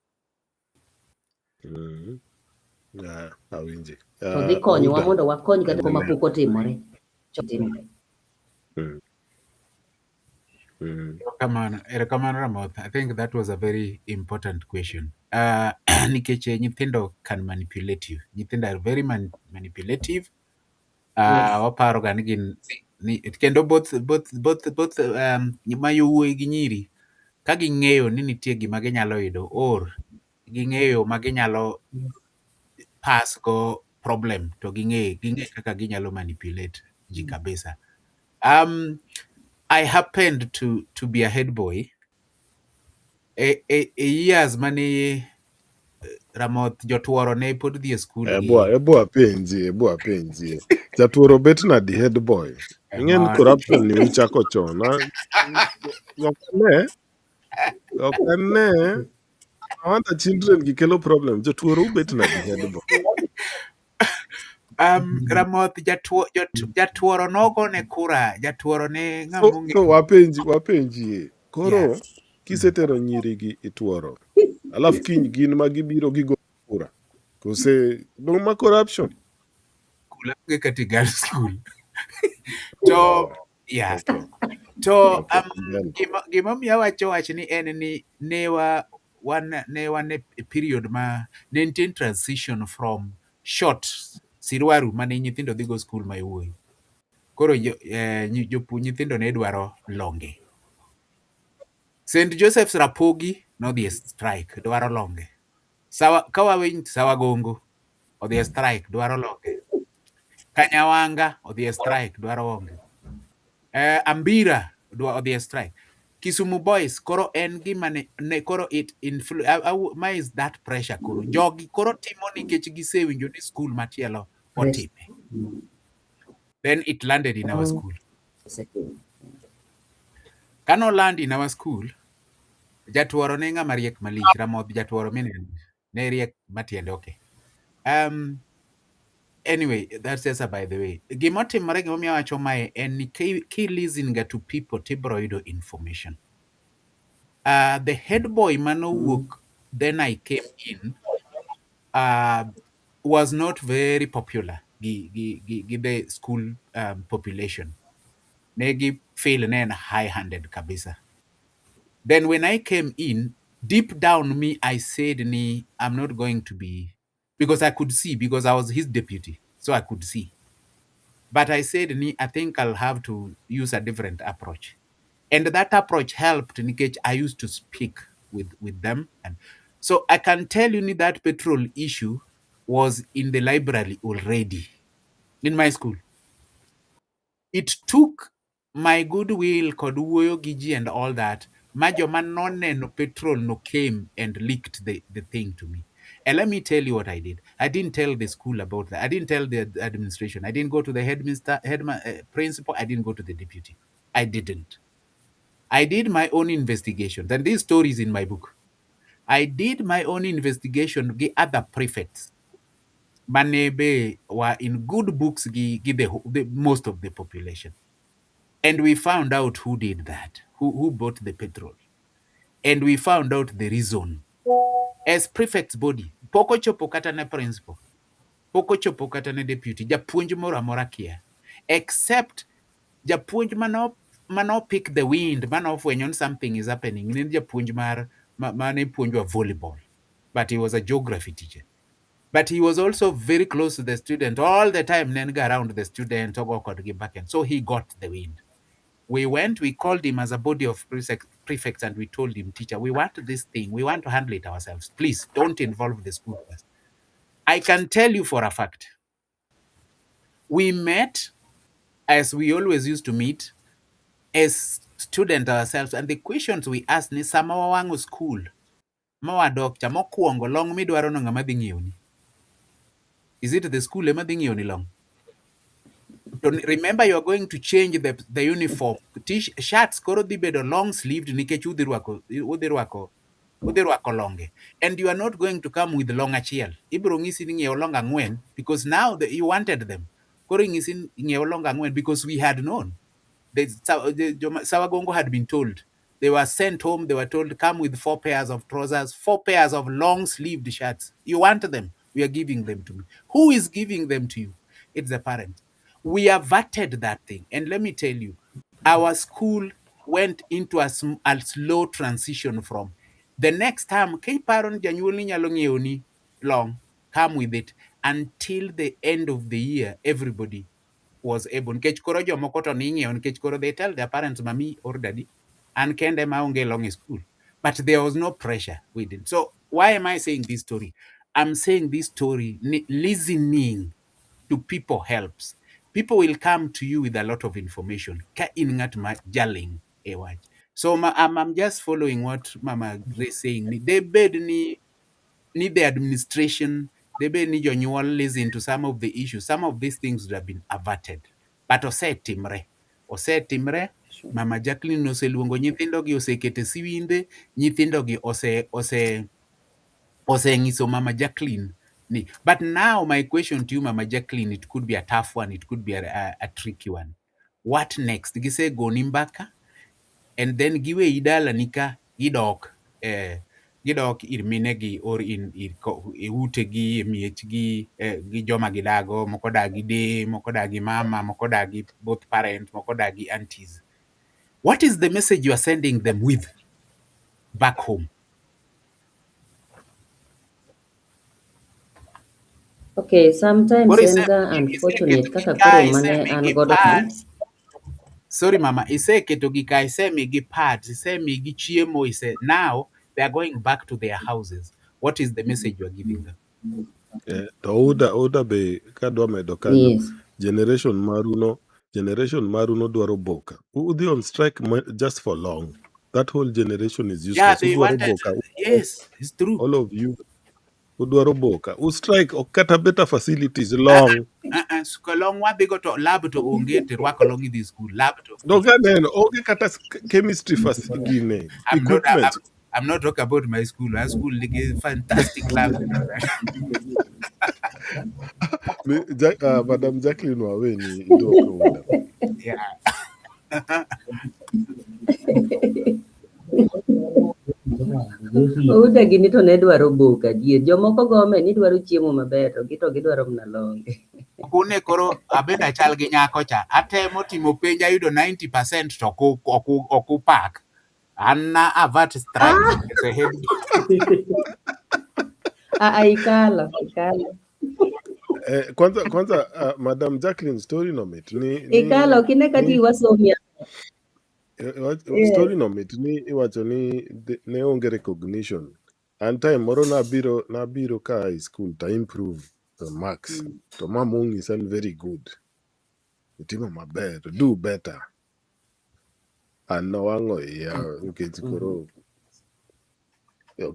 Awinji. To dhi konyowa mondo wakony kata koma pok otimore. Erokamano Ramoth. I think that was a very important question. Nikech nyithindo can manipulate you. Nyithindo are very manipulative. Waparo ga ni gin kendo both mayowuoyi gi nyiri ka ging'eyo ni nitie gima ginyalo yudo or ging'eyo ma ginyalo pass go problem to ging'e kaka ginyalo manipulate ji kabisa. I happened to be a head boy a years mane Ramoth jotuoro ne pod dhi e skul Ebwa penji. Jatuoro bet na di head boy. Ingen corruption ni uchako chona. Okane. I want the children gikelo problem. Jatuoro ubet na di head boy. Ramoth jatuoro nogo ne kura, jatuoro ne ng'amungi. So wapenji. Koro kisetero nyiri gi ituoro. Alafu kiny gin ma gibiro gigo kura. Kose dong ma corruption. Kula ge kati girls school. To yeah. Okay. To gima miya wach ni en ni ne wan e period ma ne nitie transition from short sirwaru mane nyithindo dhi go skul ma yowuoyi. Koro nyithindo ne dwaro longe. St. Joseph's Rapogi nodhi strike dwaro longe. Kawawiny Sawagongo odhi strike dwaro longe. Kanyawanga odhi strike dwaro onge. Ambira odhi strike. Kisumu Boys koro en gima ne koro it ma is that pressure koro jogi koro timo nikech gisewinjo ni school machielo Press. otime. Then it landed in our school. Second. Kano land in our school, jatuoro ne ng'ama riek malich, Ramoth jatuoro ne riek matiende okay. Anyway, that's just by the way. Gimotimore gimomiyo awacho mae en ni listen ga to people tibro yudo information. The head boy manowuok then I came in was not very popular gi the school population. Negi feel nen high-handed kabisa. Then when I came in, deep down me, I said, I'm not going to be, because I could see, because I was his deputy, so I could see. But I said, I think I'll have to use a different approach. And that approach helped, Nikech. I used to speak with them. And so I can tell you that petrol issue was in the library already, in my school. It took my goodwill, Koduwoyo Giji and all that. Majoma no petrol no came and leaked the thing to me. And let me tell you what I did. I didn't tell the school about that. I didn't tell the administration. I didn't go to the principal. I didn't go to the deputy. I didn't. I did my own investigation. And this story is in my book. I did my own investigation with other prefects. Manebe were in good books, the most of the population. And we found out who did that, who bought the petrol. And we found out the reason. As prefect's body, poko chopo kata ne principal, poko chopo kata ne deputy, japuonj moro amora kia, except japuonj mano pick the wind, mano when something is happening, ne japuonj mane puonjwa volleyball, but he was a geography teacher. But he was also very close to the student all the time, nenga around the student, so he got the wind. We called him as a body of prefects, and we told him, teacher, we want this thing. We want to handle it ourselves. Please don't involve the school first. I can tell you for a fact. We met, as we always used to meet, as students ourselves. And the questions we asked ni sama wawango school. Mawa doctor, mokuongo long midwaro no ngama dhi ng'iewoni. Is it the school ema dhi ng'iewoni long? Remember, you are going to change the uniform. Shirts koro dhi bedo long sleeved nikech udhi rwako longe. And you are not going to come with long achiel. Ibro ng'isi ni ng'iew long ang'wen because now you wanted them. Koro ng'isi ng'iew long ang'wen because we had known. Sawagongo had been told. They were sent home. They were told, come with 4 pairs of trousers, 4 pairs of long sleeved shirts. You want them. We are giving them to me. Who is giving them to you? It's the parent. We averted that thing. And let me tell you, our school went into a slow transition from the next time, long, come with it until the end of the year, everybody was able. They tell their parents, mommy or daddy, and can them long in school. But there was no pressure with it. So why am I saying this story? I'm saying this story, listening to people helps. People will come to you with a lot of information. So I'm just following what Mama Grace saying. They bed need the administration, they bed need your listen to some of the issues. Some of these things would have been averted. But Timre, Mama Jacklyne noseluongo nyithindo gi osekete siwinde, nyithindo gi oseng'iso Mama Jacklyne. But now my question to you, Mama Jacklyne, it could be a tough one, it could be a tricky one. What next? Gise goni mbaka, and then giwe idala nika gidok ir minegi or in utegi miechgi gi joma gidago, moko dagi de, moko dagi mama, moko dagi both parents, moko dagi aunties. What is the message you are sending them with back home? Okay, sometimes What is enga unfortunate kaka koro mane an godo. sorry mama, iseketo gi ka, isemigi pads, isemigi chiemo, now they are going back to their houses. What is the message you are giving them? To Oda be kadwa medo kanyo, Yes. generation maruno dwaro boka. Udhi on strike just for long. That whole generation is Yeah, useless. they Udwaro wanted, boka. yes, it's true. All of you udwaro boka. Strike okata better facilities long. Kolong wadhi go to lab to onge tirwako long idhi school, lab to Doga neno oge kata chemistry gine equipment. I'm not talking about my school. My school like fantastic lab. Madam Jacklyne Waweni iduok Oda. Yeah. Outa gini to ne dwaro boka dier. Jomoko gome ni dwaro chiemo maber to gidwaro mna longe. Kune koro abenda chal gi nyako cha. Atemo timo penj ayudo 90% to oku pack. Anna avert strike as a head. Ikalo. Kwanza Madam Jacklyne story no mit ni Ikalo kine kati wasomia. Story no mit ni iwacho ni ne onge recognition. And time moro nabiro ka high school to improve the marks. To mamung is very good. Itimo maber, do better. And no wango nikech koro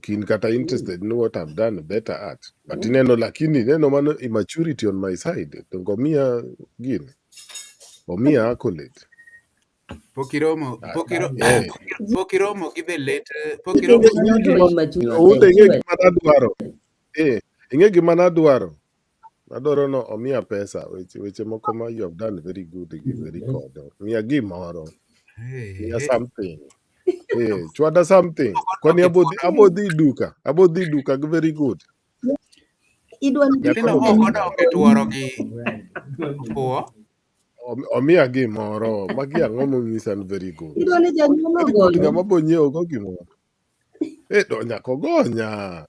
kin kata interested in what I've done better at. But neno mano immaturity on my side. To ngomia gini. Omia accolade. Pokiromo give a letter. Inge gima nadwaro. Adwaro no omiya pesa. Weche moko ma you have done very good. Very good. Miya gimoro. Miya something. Chwada something. Kwani abodhi duka. Abodhi duka very good. Omiya gimoro. Magi ang'o mong'isa very good. Ng'ama bonyiewo go gimoro. To nyako gonya.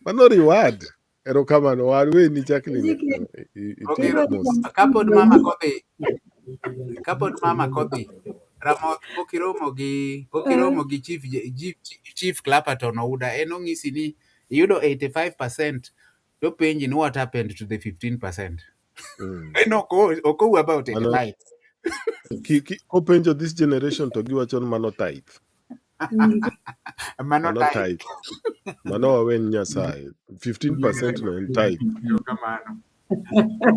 Mano reward. Erokamano warweni Jacklyne. Kapod mama kodhi. Ramoth pokiromo gi Chief Clapperton Ouda enong'isi ni iyudo 85%. To penji ni what happened to the 15%. Okow about it right. Kopenjo this generation to giwacho ni mano type. Mano type. Mano wawen Nyasaye. 15% no en type.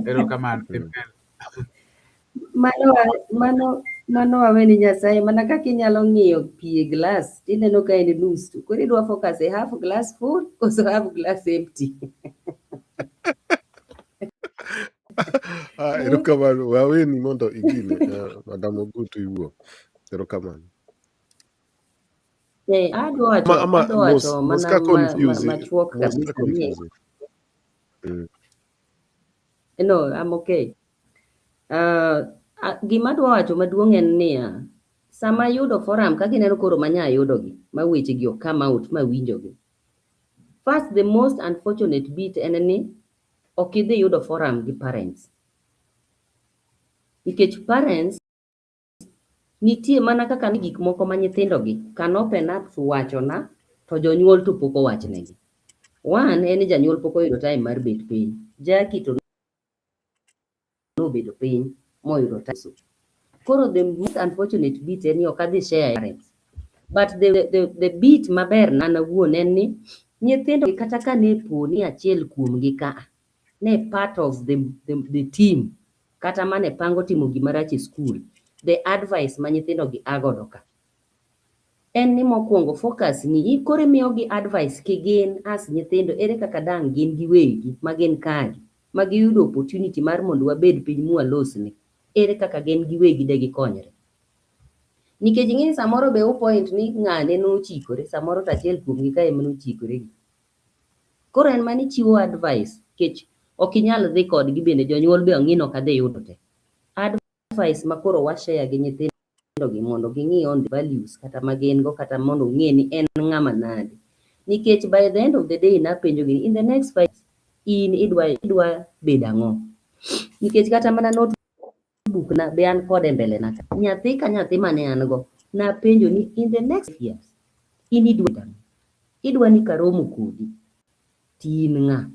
Erokamano. Mano waweni Nyasaye. Mana kaka inyalo ng'iyo pi e glass tineno ka en nus. Koro idwa focus e half glass full koso half glass empty. Erokamano. Waweni mondo igine. Madam Ogutu iwuo. Erokamano. Adwa wacho mana machuok kabisa. No, I'm okay. Gima adwa wacho maduong' en niya, sama yudo forum kaka ineno koro manya yudogi ma weche gi ok come out ma winjogi. First, the most unfortunate bit en ni ok idhi yudo forum gi parents. Nikech parents nitie mana kaka ni gik moko ma nyithindogi can open up to wachona to jonyuol to pok owachnegi. One en ni janyuol pok oyudo time mar bet piny. Jackie to nobedo piny moyudo time. Koro the most unfortunate bit en ni ok adhi share parents. But the bit maber na awuon en ni nyithindo kata ka ne po ni achiel kuomgi ka ne part of the team kata mane pango timo gimarach e school. The advice ma nyithindogi agodo ka en ni mokwongo focus ni kore miyogi advice kigin as nyithindo ere kaka dang' gin giwegi ma gin kagi ma giyudo opportunity mar mondo wabed piny mwalosni ere kaka gin giwegi de gikonyre. Nikech ing'eni samoro be upoint ni ng'ane nochikore samoro to achiel kuomgi ka ema nochikore. Koro en mani chiwo advice kech ok inyal dhi kodgi bende jonyuol be ong'ino ok adhi yudo te. Advice ma koro washare gi nyithindogi mondo ging'i on the values kata ma gin go kata mondo ng'e ni en ng'ama nade. Nikech by the end of the day napenjogi in the next 5 in idwa bedo ang'o. Nikech kata mana not book na be an kode mbele na nyathi ka nyathi mane an go na penjo ni in the next years in idwa ni karomo kodi tin ng'a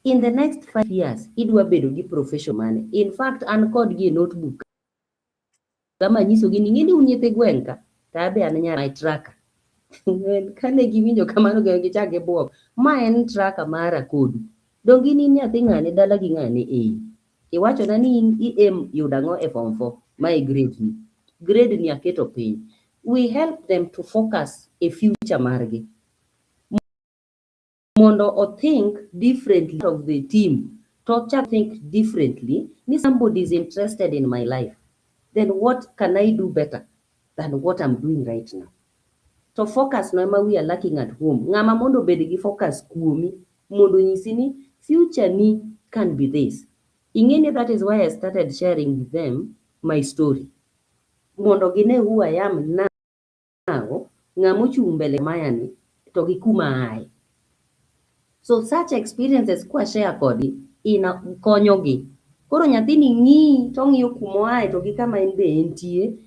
in the next 5 years idwa bedo gi profession mane. In fact an kod gi notebook kama nyiso gi ni ng'eni unyithi gweng' ka tabe an nya my tracker kane giwinjo kamano gichak gibuok ma en tracker mara kodu dongi ni nyathi ng'ane dala gi ng'ane iwacho na ni em yudo ang'o e form 4 ma e grade ni aketo piny. We help them to focus a future margi mondo o think differently of the team to think differently ni somebody is interested in my life, then what can I do better than what I'm doing right now? To focus no ema we are lacking at home. Ng'ama mondo bed gi focus kuomi mondo nyisi ni future ni can be this. Ingeni that is why I started sharing with them my story. Mondo gine who I am now, ng'ama ochung' mbele mayani to gi kuma aye. So such experiences kwa share kodi ina konyogi. Koro nyathini ng'i to ng'iyo kuma aye to gi kama en be entie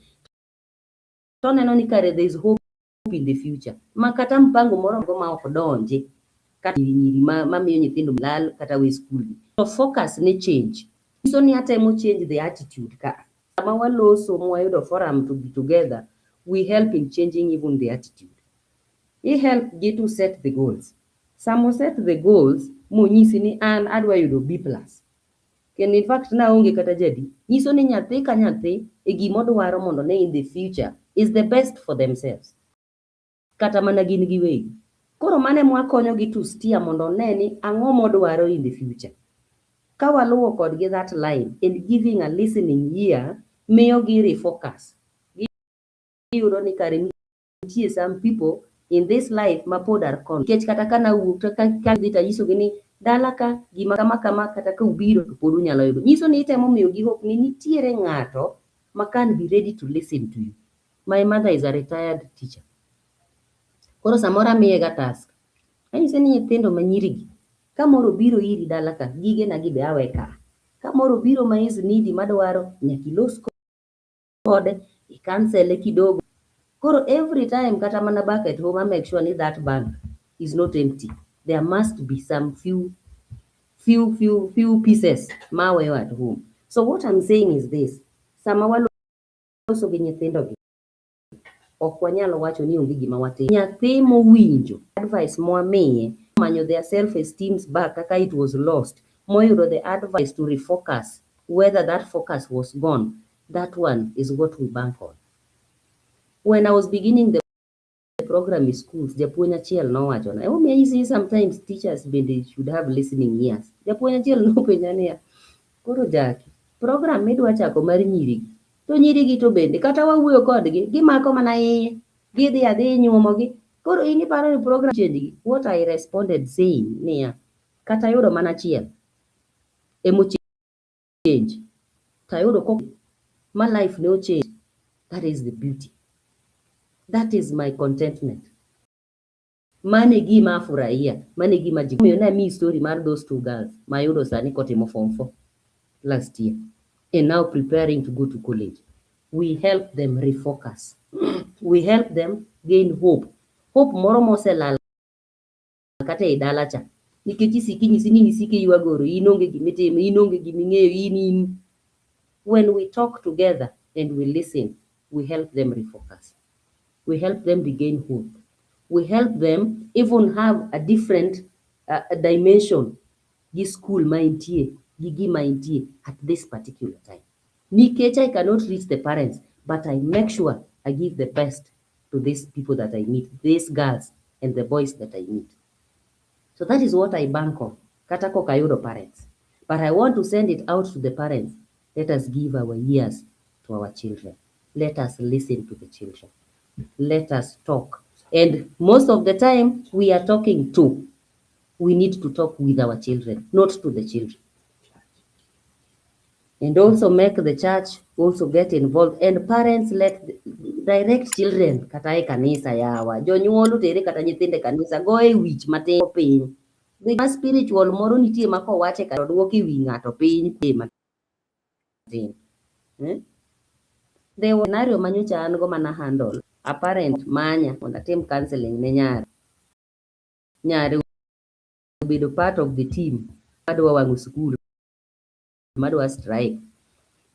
to neno ni kare there is hope in the future. Makata mpango moro ma ok donje kata nyiri ma miyo nyithindo lal kata we school. To focus ne change. So ni atemo change the attitude ka. Sama waloso mwayudo forum to be together, we help in changing even the attitude. We help you to set the goals. Some set the goals monyisi ni an adwa yudo B+. Ken in fact na onge kata jadi. Nyiso ni nyathi ka nyathi e gima odwaro mondo ne in the future is the best for themselves. Kata mana gin giwegi. Koro mane mwakonyo gi to steer mondo ne ni ang'o modwaro in the future. Ka waluwo kodgi that line and giving a listening ear miyo gi refocus. Giyudo ni kare nitie some people in this life ma pod are con. Kech kata kana wuok to ka dhi tanyiso gi ni dala ka gima kama kata ka ubiro to pod unyalo yudo. Nyiso ni itemo miyo gi hope ni nitiere ng'ato ma can be ready to listen to you. My mother is a retired teacher. Koro samoro amiye ga task. Anyise ni nyithindo manyirigi kamoro biro iri dala ka gige na gibe awe ka. Kamoro biro ma is needy madwaro nyaki los kode i-cancel kidogo. Koro every time kata mana back at home I make sure ni that bank is not empty. There must be some few pieces maweyo at home. So what I'm saying is this. Sama waloso gi nyithindo gi ok wanyalo wacho ni onge gima watimo. Nyathi mowinjo advice mwamiye manyo their self-esteem back kaka it was lost. Moyudo the advice to refocus whether that focus was gone. That one is what we bank on. When I was beginning the program in schools, Japuonj achiel nowacho na, you see sometimes teachers they should have listening ears. Japuonj achiel nopenja niya, koro Jackie, program midwa chako mar nyirigi, to nyirigi to bende kata wawuoyo kodgi, gimako mana iye, gidhi adhi nyuomogi. Koro in iparo ni program chendgi. What I responded saying niya, kata yudo mana achiel emo change. Tayudo ko my life no change. That is the beauty. That is my contentment. Mane gima afurahia, mane gima jikumiyo na mi story mar those two girls mayudo sani kotimo form 4 last year and now preparing to go to college. We help them refocus. We help them gain hope. Hope moro moselal kata e dala cha. Nikech isiki nyisi ni isiki yuagoro, inonge gimitimo, inonge giming'eyo, in. When we talk together and we listen, we help them refocus. We help them regain hope. We help them even have a different dimension. This school mindie, gigi mindie at this particular time. Nikech I cannot reach the parents, but I make sure I give the best to these people that I meet, these girls and the boys that I meet. So that is what I bank on. Katako kayudo parents. But I want to send it out to the parents. Let us give our ears to our children. Let us listen to the children. Let us talk. And most of the time we are talking to, we need to talk with our children, not to the children. And also make the church also get involved, and parents let direct children kata e kanisa yawa. Jonyuol tere kata nyithinde kanisa go e wich matin piny. The spiritual moro nitie ma kowache kata duoke wi ng'ato piny matin. There was scenario manyocha an go mana handle a parent manya mondo atim counseling ne nyare obedo part of the team madwa wang'o skul madwa strike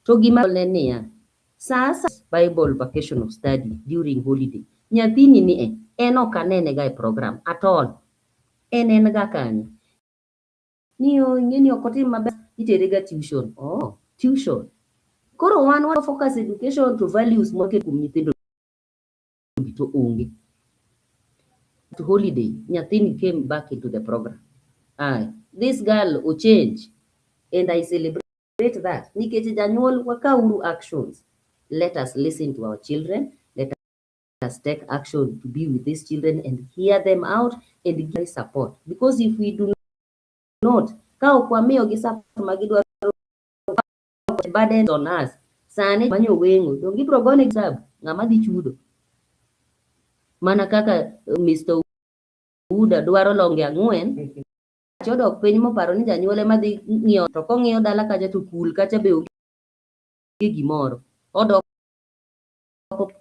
to gima ne niya sasa Bible vacation of study during holiday nyathini ni en ok anene ga e program at all en ga kanyo ni ing'eni ok otim maber itere ga tuition tuition koro wan wa focus education to values moket kuom nyithindo to onge to holiday nyathini came back into the program this girl will change and I celebrate that nikech janyuol wakauru actions. Let us listen to our children, let us take action to be with these children and hear them out and give support, because if we do not ka ok wamiyogi support magidwaro burden on us sani manyo weng'o dong ibiro gone hesabu ng'ama dhi chudo mana kaka Mr. Uda dwaro longe 4 chodok piny moparo ni janyuol ema dhi ng'iyo to kong'iyo dala kacha to kul kacha be onge gimoro odok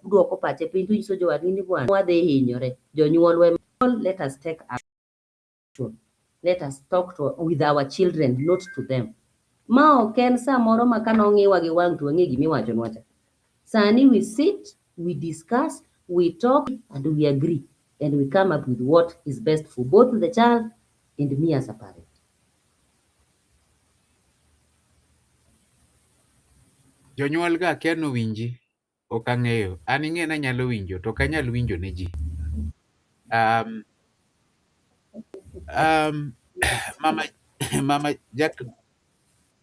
duoko pache piny to nyiso jowadu ni bwana wadhi hinyore jonyuol let us take action, let us talk with our children, not to them. Ma ok en samoro ma kanong'iwa gi wang' to wang'e gimiwachonwa cha. Sani we sit, we discuss, we talk and we agree and we come up with what is best for both the child and me as a parent. Jonyuol ga kia no winji ok ang'eyo, an ing'e na nyalo winjo to ok anyal winjo ne ji.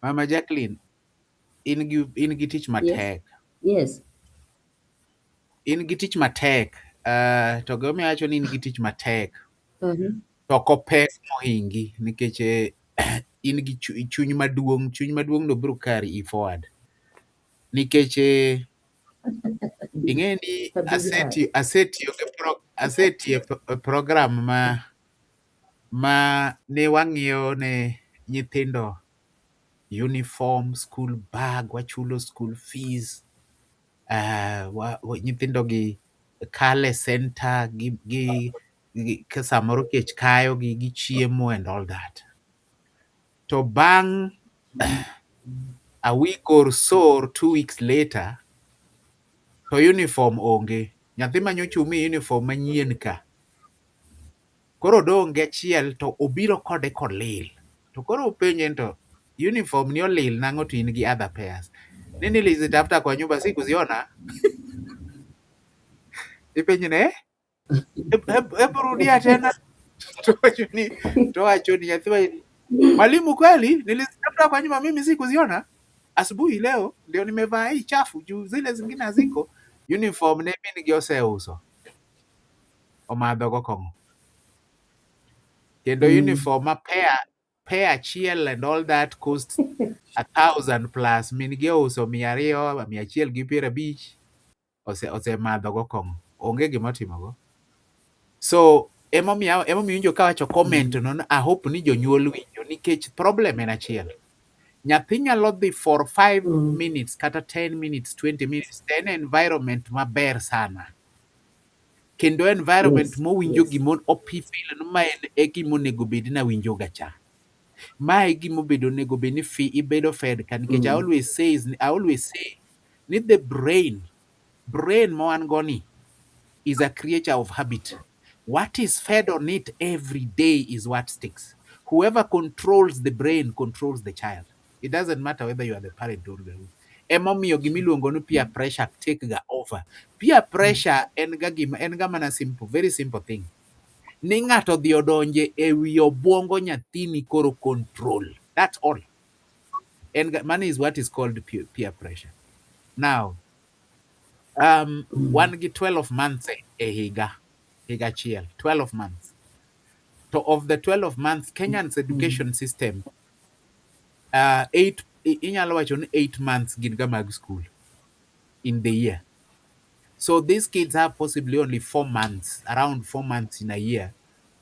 Mama Jacklyne, in gi tich matek. Yes. In gi tich matek. To gima wacho ni in gi tich matek. Mm-hmm. To ok opek mohingi nikech in gi chuny maduong' no biro kari forward. Nikech ing'e ni asetiyo program ma ne wang'iyo ne nyithindo uniform, school bag, wachulo school fees, nyithindo gi kale center gi samoro kech kayo gi chiemo and all that. To bang' a week or so or 2 weeks later to uniform onge. Nyathi manyocha omi uniform manyien ka koro dong' gi achiel to obiro kode kolil. To koro openje to uniform ni olil nang'o to in gi other pairs. Nini nilizitafuta kwa nyumba sikuziona. Ipenje ne hebu rudia tena. Toacho ni nyathi mwalimu, kweli nilizitafuta kwa nyumba mimi sikuziona. Asubuhi leo ndio nimevaa hii chafu juu zile zingine haziko. Uniform ne mimi ngioseuso omadho go kong'o. Kendo uniform ma pair achiel and all that cost 1,000 plus, min gi ouso 200, 150 osemadho go kong'o. Onge gima otimogo. So emomiyo winjo kawacho comment no, I hope ni jonyuol winjo nikech problem en achiel. Nyathi nyalo dhi for 5 minutes kata 10 minutes 20 minutes then environment maber sana. Kendo environment mowinjo gimon opifil no ma en e gimonego bed na winjo gacha. Ma e gimobedo nego bed ni ibedo fed ka nikech I always say ni the brain ma wan goni is a creature of habit. What is fed on it every day is what sticks. Whoever controls the brain controls the child. It doesn't matter whether you are the parent or the who. Emomiyo gimiluongo ni peer pressure take ga over. Peer pressure en ga mana simple, very simple thing. Ni ng'ato dhi odonje e wi obwongo nyathini koro control. That's all. Money is what is called peer pressure. Now, wan gi 12 months e higa achiel, 12 months. To of the 12 months, Kenyan's education system, inyalo wacho ni 8 months gin ga mag school in the year. So these kids have possibly only 4 months, around 4 months in a year,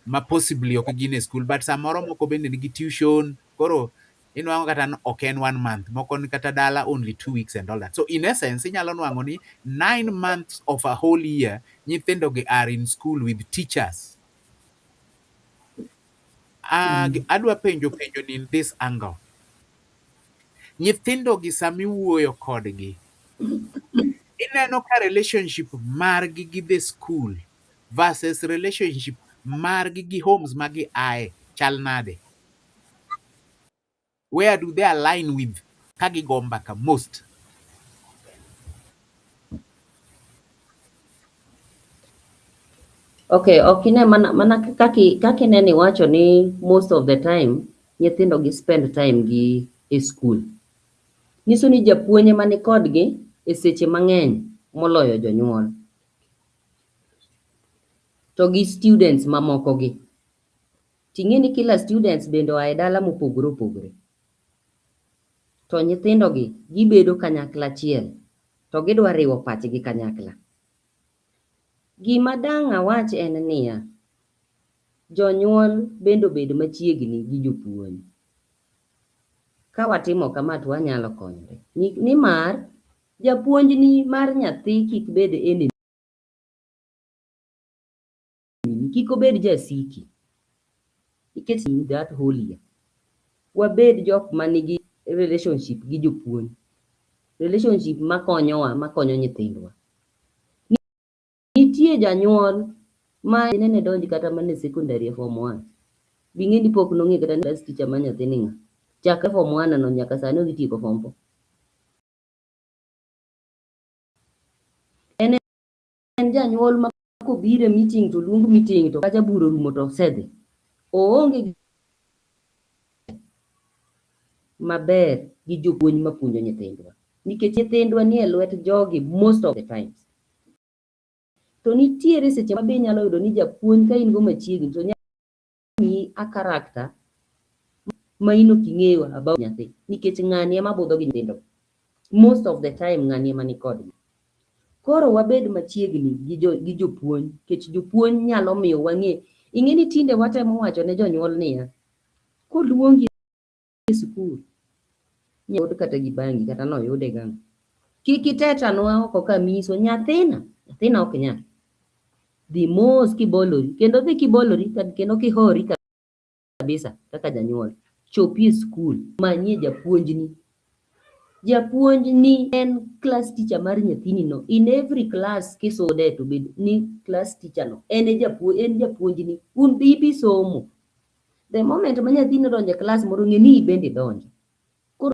ma possibly ok gin e school, but samoro moko bende nigi tuition. Koro inwango kata ok en 1 month, moko ni kata dala only 2 weeks and all that. So in essence, inyalo nwango ni 9 months of a whole year, nyithindo gi are in school with teachers. Adwa penjo ni in this angle. Nyithindo gi sami wuoyo kodgi, ineno ka relationship margi gi the school versus relationship margi gi homes magi ae chal nade? Where do they align with kagigo mbaka most? Okay, okine mana kaki neni wacho ni most of the time nyithindo gi spend time gi e school. Nyiso ni japuonj mani kodgi e seche mang'eny moloyo jonyuol. To gi students mamoko gi. Ting'e ni kila students bende oae dala mopogore opogore. To nyithindo gi gibedo kanyakla achiel. To gidwa riwo pachgi kanyakla. Gima dang' awach en niya, jonyuol bende obed machiegni gi jopuonj. Ka watimo kama to wanyalo konyore. Nimar japuonj ni mar nyathi kik bed enemy. Kik obed jasiki. Nikech in that whole year. Wabed jok manigi relationship gi jopuonj. Relationship makonyo nyithindwa. Nitie janyuol ma nene donji kata mana secondary form 1. Bing'e ni pok nong'e kata ni teacher ma nyathini ng'a. Chakre form 1 no nyaka sani odhi tieko form 4. En janyuol ma kobiro meeting to luong meeting to kaja buro rumo to sedhi. Oonge maber gi jopuonj mapuonjo nyithindwa. Nikech nyithindwa ni e lwet jogi most of the times. To nitiere seche mabe nyalo yudo ni japuonj ka in go machiegni to nyami a character ma ino king'eyo about nyathi. Nikech ng'ani ema budho gi nyithindo. Most of the time ng'ani ema ni kodgi. Koro wabed machiegni gi jopuonj. Nikech jopuonj nyalo miyo wang'e. Ing'e ni tinde watemo wacho ne jonyuol niya. Koluongi e skul. Nyod kata gi bangi kata noyude gang'. Kik itetanwa oko kamiso nyathina ok nyal. Dhi mos kibolori. Kendo dhi kibolori kendo kihori kabisa kaka janyuol. Chopi e skul. Manyie japuonjni. Japuonjni en class teacher mar nyathini no. In every class kisode to bed ni class teacher no. En japuonjni. Un bibi somo. The moment ma nyathini donjo class moro ng'e ni bende donjo. Koro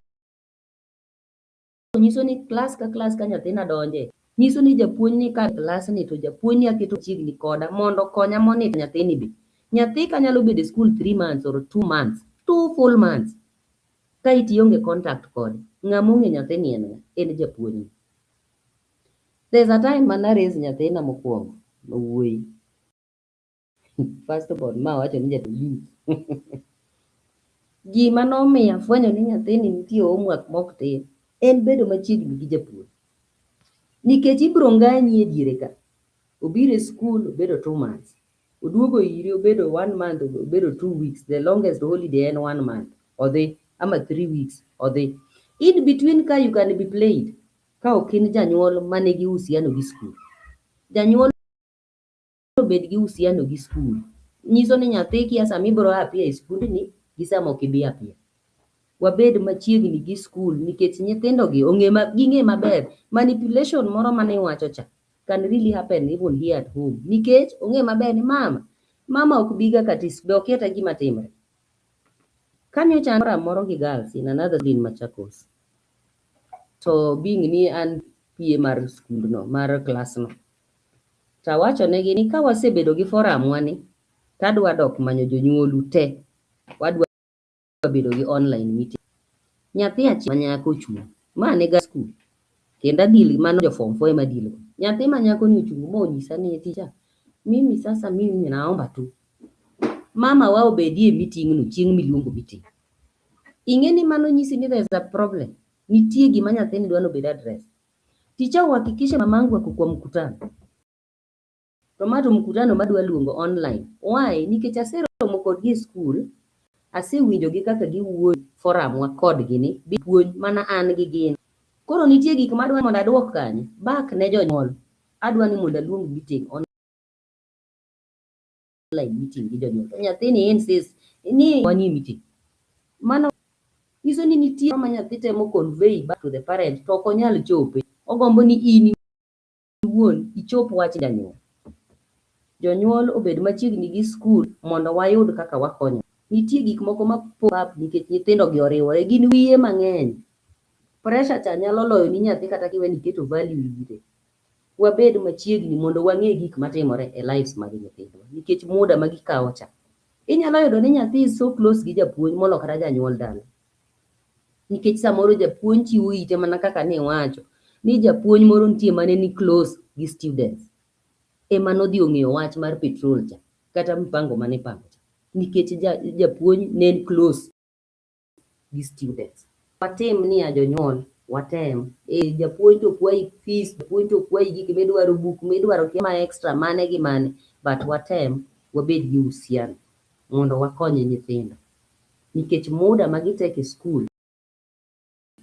nyiso ni class ka nyathina donje. Nyiso ni japuonj ni ka class ni to japuonj ni aketo chiegni koda mondo konya monitor nyathini be. Nyathi kanyalo bedo e school 3 months or 2 months. 2 full months. Ka itionge contact kode. Ng'among'e nyathini en japuonj. There's a time mana raise nyathina mokwongo. Mawuoyi. First of all, ma wacho ni jatuliu. Gima nomiyo afwenyo ni nyathini nitie homework mok tim. En bedo machiegni gi japuonj. Nikech ibiro ng'anyi e diere ka. Obiro e school, obedo 2 months. Oduogo iri, obedo 1 month, obedo 2 weeks. The longest holiday en 1 month. Odhi, ama 3 weeks. Odhi. In between ka you can be played. Ka okin janyuol manigi uhusiano gi school. Janyuol obed gi uhusiano gi school. Nyiso ni nyathi kia sami biro apia e school ni, gi sama ok ibi apia. Wabed machiegni gi school nikech nyithindo gi ging'e maber. Manipulation moro mane iwacho cha can really happen even here at home. Nikech ong'e maber ni mama ok biga katis be okieta gima timre. Kanyo chandra moro gi girls in another din Machakos. To being ni an pie mar school no, mar class no. Tawacho negi ni ka wasebedo gi forum wani, tadwa dok manyo jonyuolu te. Wadwa bedo gi online meeting. Nyathi achiel manyako chung'. Ma nega school. Kenda dili mano jo form 4 ema dili. Nyathi manyako ni ochung' mo nyisa ni teacher. Mimi naomba tu. Mama wa obedie meeting no chieng' miluongo meeting. Ing'e ni mano nyisi ni there's a problem. Nitie gima nyathini dwa no bed address. Teacher uhakikishe mamangu ako kwa mkutano. Tomato mkutano madwa luongo online. Why? Nikech aseromo kodgi e school. asewinjogi kaka giwuoyo forum wa kodgi ni puonj mana an gi gin. Koro nitie gik madwa mondo aduok kanyo back ne jonyuol. Adwa ni mondo aluong meeting online meeting gi jonyuol. To nyathini insist ni wani meeting. Mano nyiso ni nitie ma nyathi temo convey back to the parent to ok onyal chope. Ogombo ni in iwuon ichop wach janyuol. Jonyuol obed machiegni gi skul mondo wayud kaka wakonyo. Nitie gik moko ma pop up nikech nyithindogi oriwore gin wiye mang'eny. Pressure cha nyalo loyo ni nyathi kata kiwe ni keto value ire. Wabed machiegni mondo wang'e gik matimore e lives mag nyithindwa nikech muda ma gikawo cha. Inyalo yudo ni nyathi is so close gi japuonj molo kata janyuol dala. Nikech samoro japuonj chiwo ite mana kaka ni wacho ni japuonj moro nitie mane ni close gi students. Ema nodhi ong'eyo wach mar petrol cha kata mpango mane pango cha. Nikech japuonj ne close gi students. Watim ni jonyuol watem japuonj to kwayi fees, japuonj to kwayi gik midwaro, buk midwaro ma extra mane gi mane, but watem wabed gi uhusiano mondo wakony nyithindo. Nikech muda magiteke skul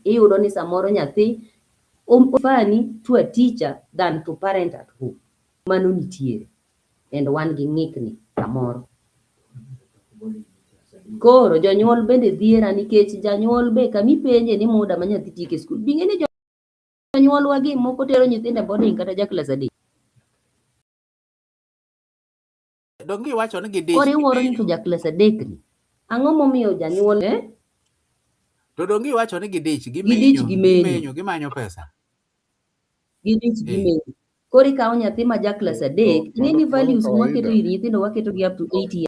iyudo ni samoro nyathi ofani to a teacher than to parent at home. Mano nitiere and wan gi ng'ikni samoro. Koro jonyuol bende dhiera nikech janyuol be kamipenje ni muda ma nyathi tieke skul. Bing'e ni jonyuol wagi moko tero nyithindo boarding kata jaklas 3. Dongi wacho ni gidich. Koro iwuoro ni to jaklas 3 ni. Ang'o momiyo janyuol To dongi wacho ni gidich gimenyo gimanyo pesa. Gidich gimenyo. Koro ikawo nyathi ma jaklas 3 ing'e ni values mwaketo ir nyithindo waketo gi up to 8 years.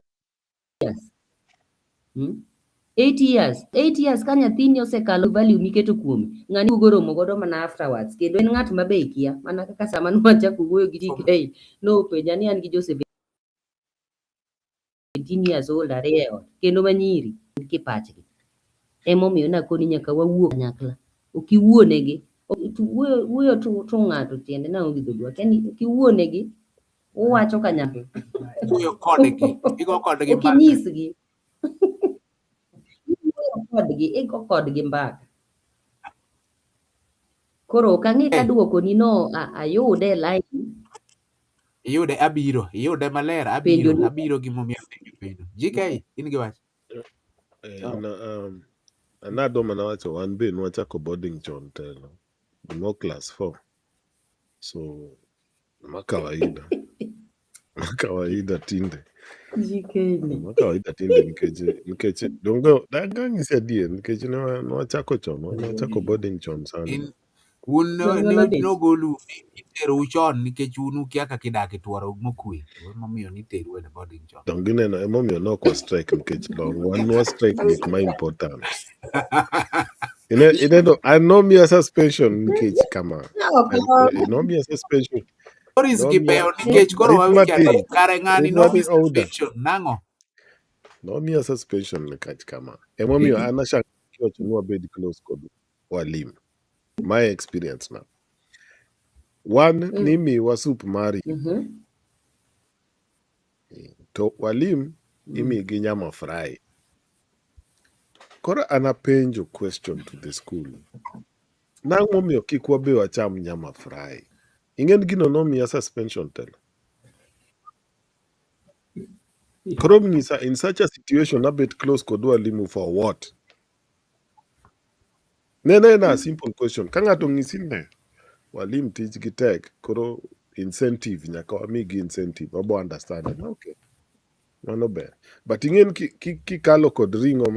8 years ka nyathini osekalo value miketo kuome, ng'ani ugo romo godo mana afterwards. Kendo en ng'at ma be kia mana kaka sama nwachako wuoyo gi TK no penja ni an gi Joseph 17 years old ariyo kendo manyiri kipachgi. Emomiyo nakoni nyaka wawuo kanyakla. Okiwuonegi wuoyo to ng'ato tiende na onge dhogwa. Kani okiwuonegi uwacho kanyakla. Wuoyo kodgi, igo kodgi mbaka. Okinyisgi. Igo kodgi mbaka. Koro okang'e ka duoko ni no ayude line. Iyude maler abiro gimomiyo penjo. GK in gi wach. Anado mana wacho wan be nwachako boarding chon telo. No class 4. So makawaida tinde. Makawaida tinde nikech dongo daga ng'isi adier nikech nwachako chon, nwachako boarding chon sana. Un nogolu itero chon nikech un ukia kaka idak e twaro mokwe. Emomiyo niteru e boarding chon. Dongi neno emomiyo nok wa strike nikech wan wa strike gik ma important. Ineno anomia suspension nikech kama. Anomia suspension. Boris gibeyo nikech koro wawinjo kare ng'ani no suspension nang'o. Nomia suspension nikech kama. Emomiyo an achako nwa bed close kod walimu. My experience now. One nimi wasup mari. To walim imi gi nyama fry. Koro anapenjo question to the school. Nang'o momiyo kik wabe wacham nyama fry? Ing'en gino nomiya suspension telo. Koro ng'isa in such a situation abet close kod walimu for what? Nena simple question. Ka ng'ato ng'isi ne walim tij gi tek koro incentive nyaka wamigi incentive wabo understand. Okay. Mano ber. But ing'en kikalo kod ring'o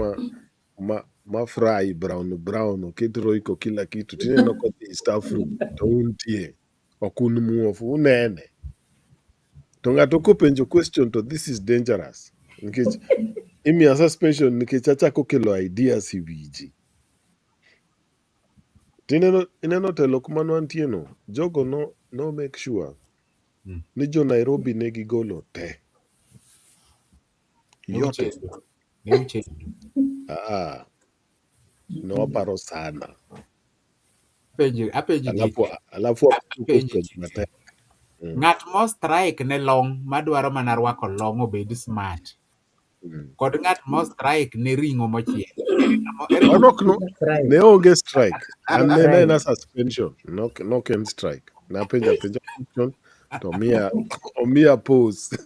ma fry brown oket roiko kila kitu tineno kod East Africa to untie okun muofu unene. To ng'ato kopenjo question to this is dangerous. Nikech imiya suspension nikech achako kelo ideas e wiji. Tineno telo kuma nwantie no jogo no make sure ni jo Nairobi ne gigolo te. Yote. No paro sana. Alafu ng'at mo strike ne long madwaro mana rwako long obed smart. kod ng'at mo strike ne ring'o mochiel. An ok no, Right. ne onge strike. An ne Right. na suspension. No ken strike. Napenja question to omiya pause.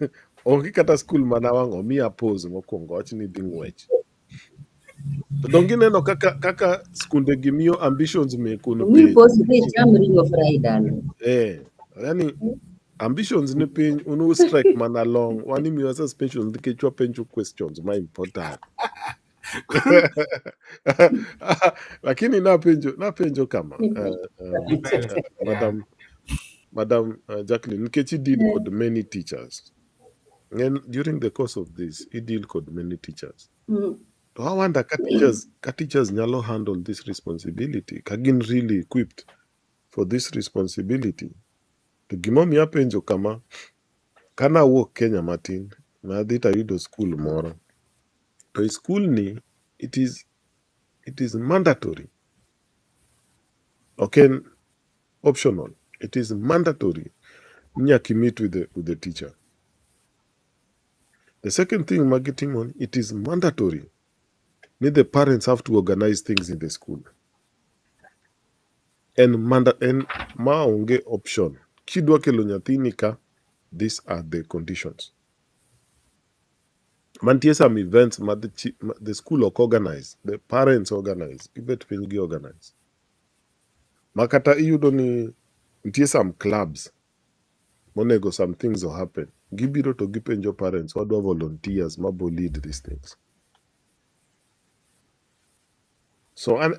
Onge kata skul mana wang' omiya pause mokwongo wach ni dhi ng'wech. To donge ineno kaka skunde gi miyo ambitions meku ni Mi piny. post ni cham ringo fried dalo. Yani ambitions ni piny unu strike mana long. Wani miyo suspensions nikech wapenjo questions ma important. Lakini napenjo kama Mbele. Yeah. Madam Jacklyne, nikech he deal kod many teachers. And during the course of this, he deal kod many teachers. To I wonder ka teachers nyalo handle this responsibility, ka gin really equipped for this responsibility. To gimomiyo apenjo kama, kana awuok Kenya matin, nadhi tayudo skul moro. To e skul ni, it is mandatory. Okay, optional. It is mandatory. Nyaki meet with the teacher. The second thing, marketing on, it is mandatory. The parents have to organize things in the school. And maonge option. Kidwa kelo nyathini ka, these are the conditions. Mantie some events the school ok organize, the parents organize, ibet piny gi organize. Makata iyudo ni nitie some clubs monego some things will happen. Gibiro to gipenjo parents, wadwa volunteers mabo lead these things. So I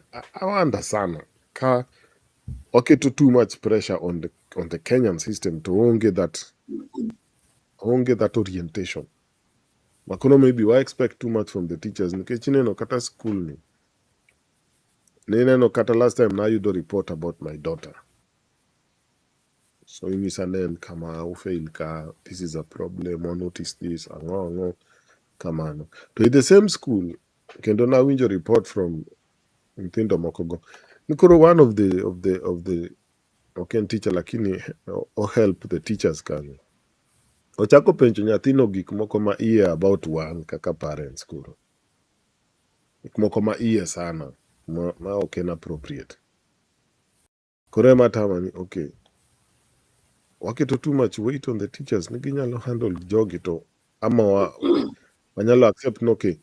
wonder sana ka waketo too much pressure on the Kenyan system to onge that orientation. Makono maybe why expect too much from the teachers? Nikech ineno kata school ni. Nineno kata last time na yudo report about my daughter. So inyisa nen kama ufail ka, this is a problem, or notice this, ango kamano. To in the same school, kendo na winjo report from nyithindo moko go. Nikoro one of the okay teacher lakini o help the teachers kanyo. Ochako penjo nyathino gik moko ma iye about wan kaka parents kuro. Gik moko ma iye sana ma ok inappropriate. Koro ema tama ni okay. Waketo too much weight on the teachers ni ginyalo handle jogi to ama wanyalo accept no okay.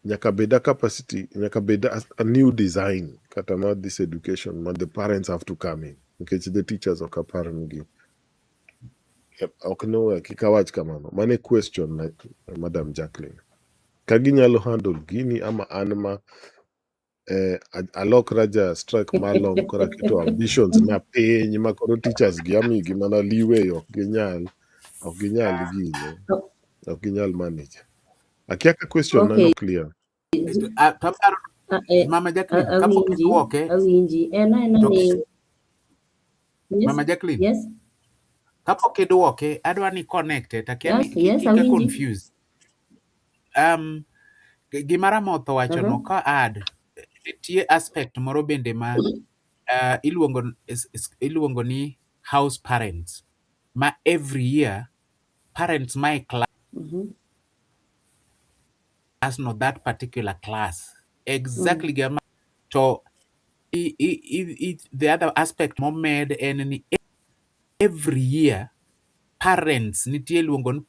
Nyaka beda capacity, nyaka beda a new design kata ma this education, ma the parents have to come in. Nikech the teachers ok apar nigi. Ok no kika wach kamano. Mane question na Madam Jacklyne. Ka ginyalo handle gini ama an ma alok raja strike malong kora keto ambitions na piny ma koro teachers gi amigi mana liwe ok ginyal gino. Ok ginyal manage. Akia ka question Okay. nano clear. Mama Jacklyne, kapok idwoke. Awinji. Ni. Yes. Mama Jacklyne. Yes. Kapok idwoke, adwa ni connected. Akia ni Yes, kika confused. Gimara motho wacho no ka add nitie aspect moro bende ma iluongo ni house parents ma every year parents my class no that particular class exactly gama to the other aspect momed en ni every year parents nitie luongo ni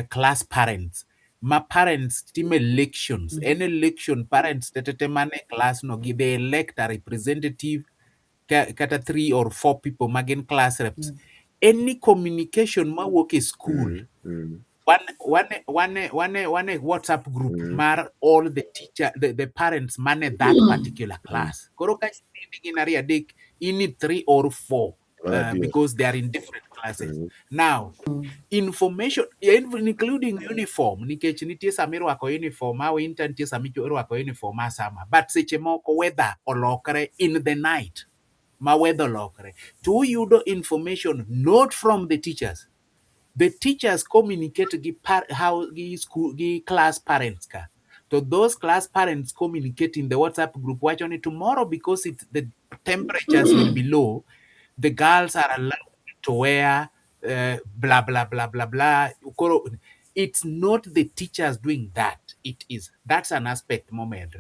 class parents ma parents time elections any election parents tetete mane class no give they elect a representative kata 3 or 4 people magin class reps any communication ma work in school one WhatsApp group mar all the teacher the parents manage that particular class koro ka ginari adek in 3 or 4 because they are in different classes now information including uniform nikech nitie sama irwako uniform ma winter nitie sama irwako uniform ma sama but seche moko weather olokre in the night ma weather olokre to yudo information not from the teachers. The teachers communicate school class parents ka. So those class parents communicate in the WhatsApp group wachoni tomorrow because the temperatures will be low, the girls are allowed to wear blah blah blah blah blah. it's not the teachers doing that. That's an aspect moment.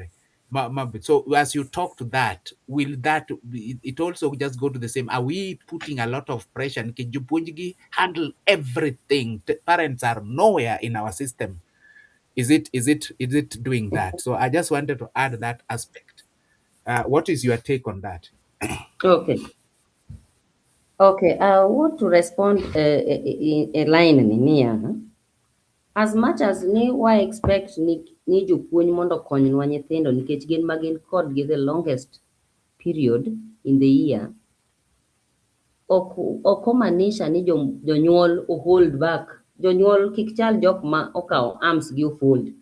So as you talk to that, will that it also just go to the same? Are we putting a lot of pressure? And can you handle everything? Parents are nowhere in our system. Is it doing that? So I just wanted to add that aspect. What is your take on that? Okay. Okay, I want to respond in a line in here. As much as ni wa expect ni jopuonj mondo okonywa nyithindo nikech gin magin kodgi the longest period in the year, ok maanisha ni jonyuol hold back. Jonyuol kik chal jok ma okawo arms gi ofold.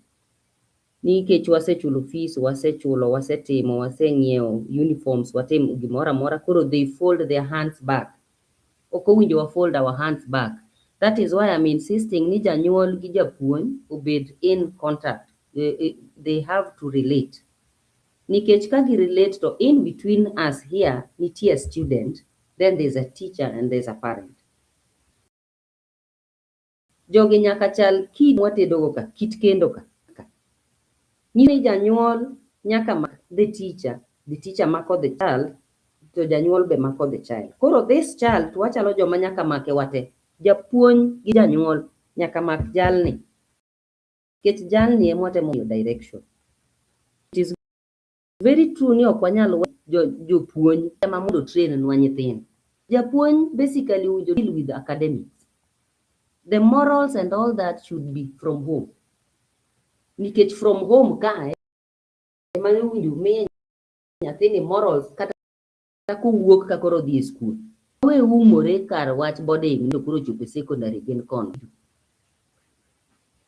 Nikech wasechulo fees, wasechulo, wasetimo, waseng'iewo uniforms, watimo gimoro amora, koro they fold their hands back. Ok owinjo wa fold our hands back. That is why I'm insisting ni janyuol gi japuonj obed in contact. They have to relate. Nikech ka gi relate to in between us here, nitie a student, then there's a teacher and there's a parent. Jogi nyaka chal kid mwatedogo ka, kit kendo ka. Ni janyuol nyaka the teacher mako the child, to janyuol be mako the child. Koro this child, wachalo joma nyaka make wate. Japuonj gi janyuol nyaka mak jalni. Ket jalni emotemo direction. It is very true ni ok wanyal jopuonj ema mondo train nwa nyithindo. Japuonj basically will deal with academics. The morals and all that should be from home. Nikech from home kae ema winjo miye nyathini morals kata kowuok ka koro dhi e school. We umore kar wach boarding no koro chopo secondary gin kono.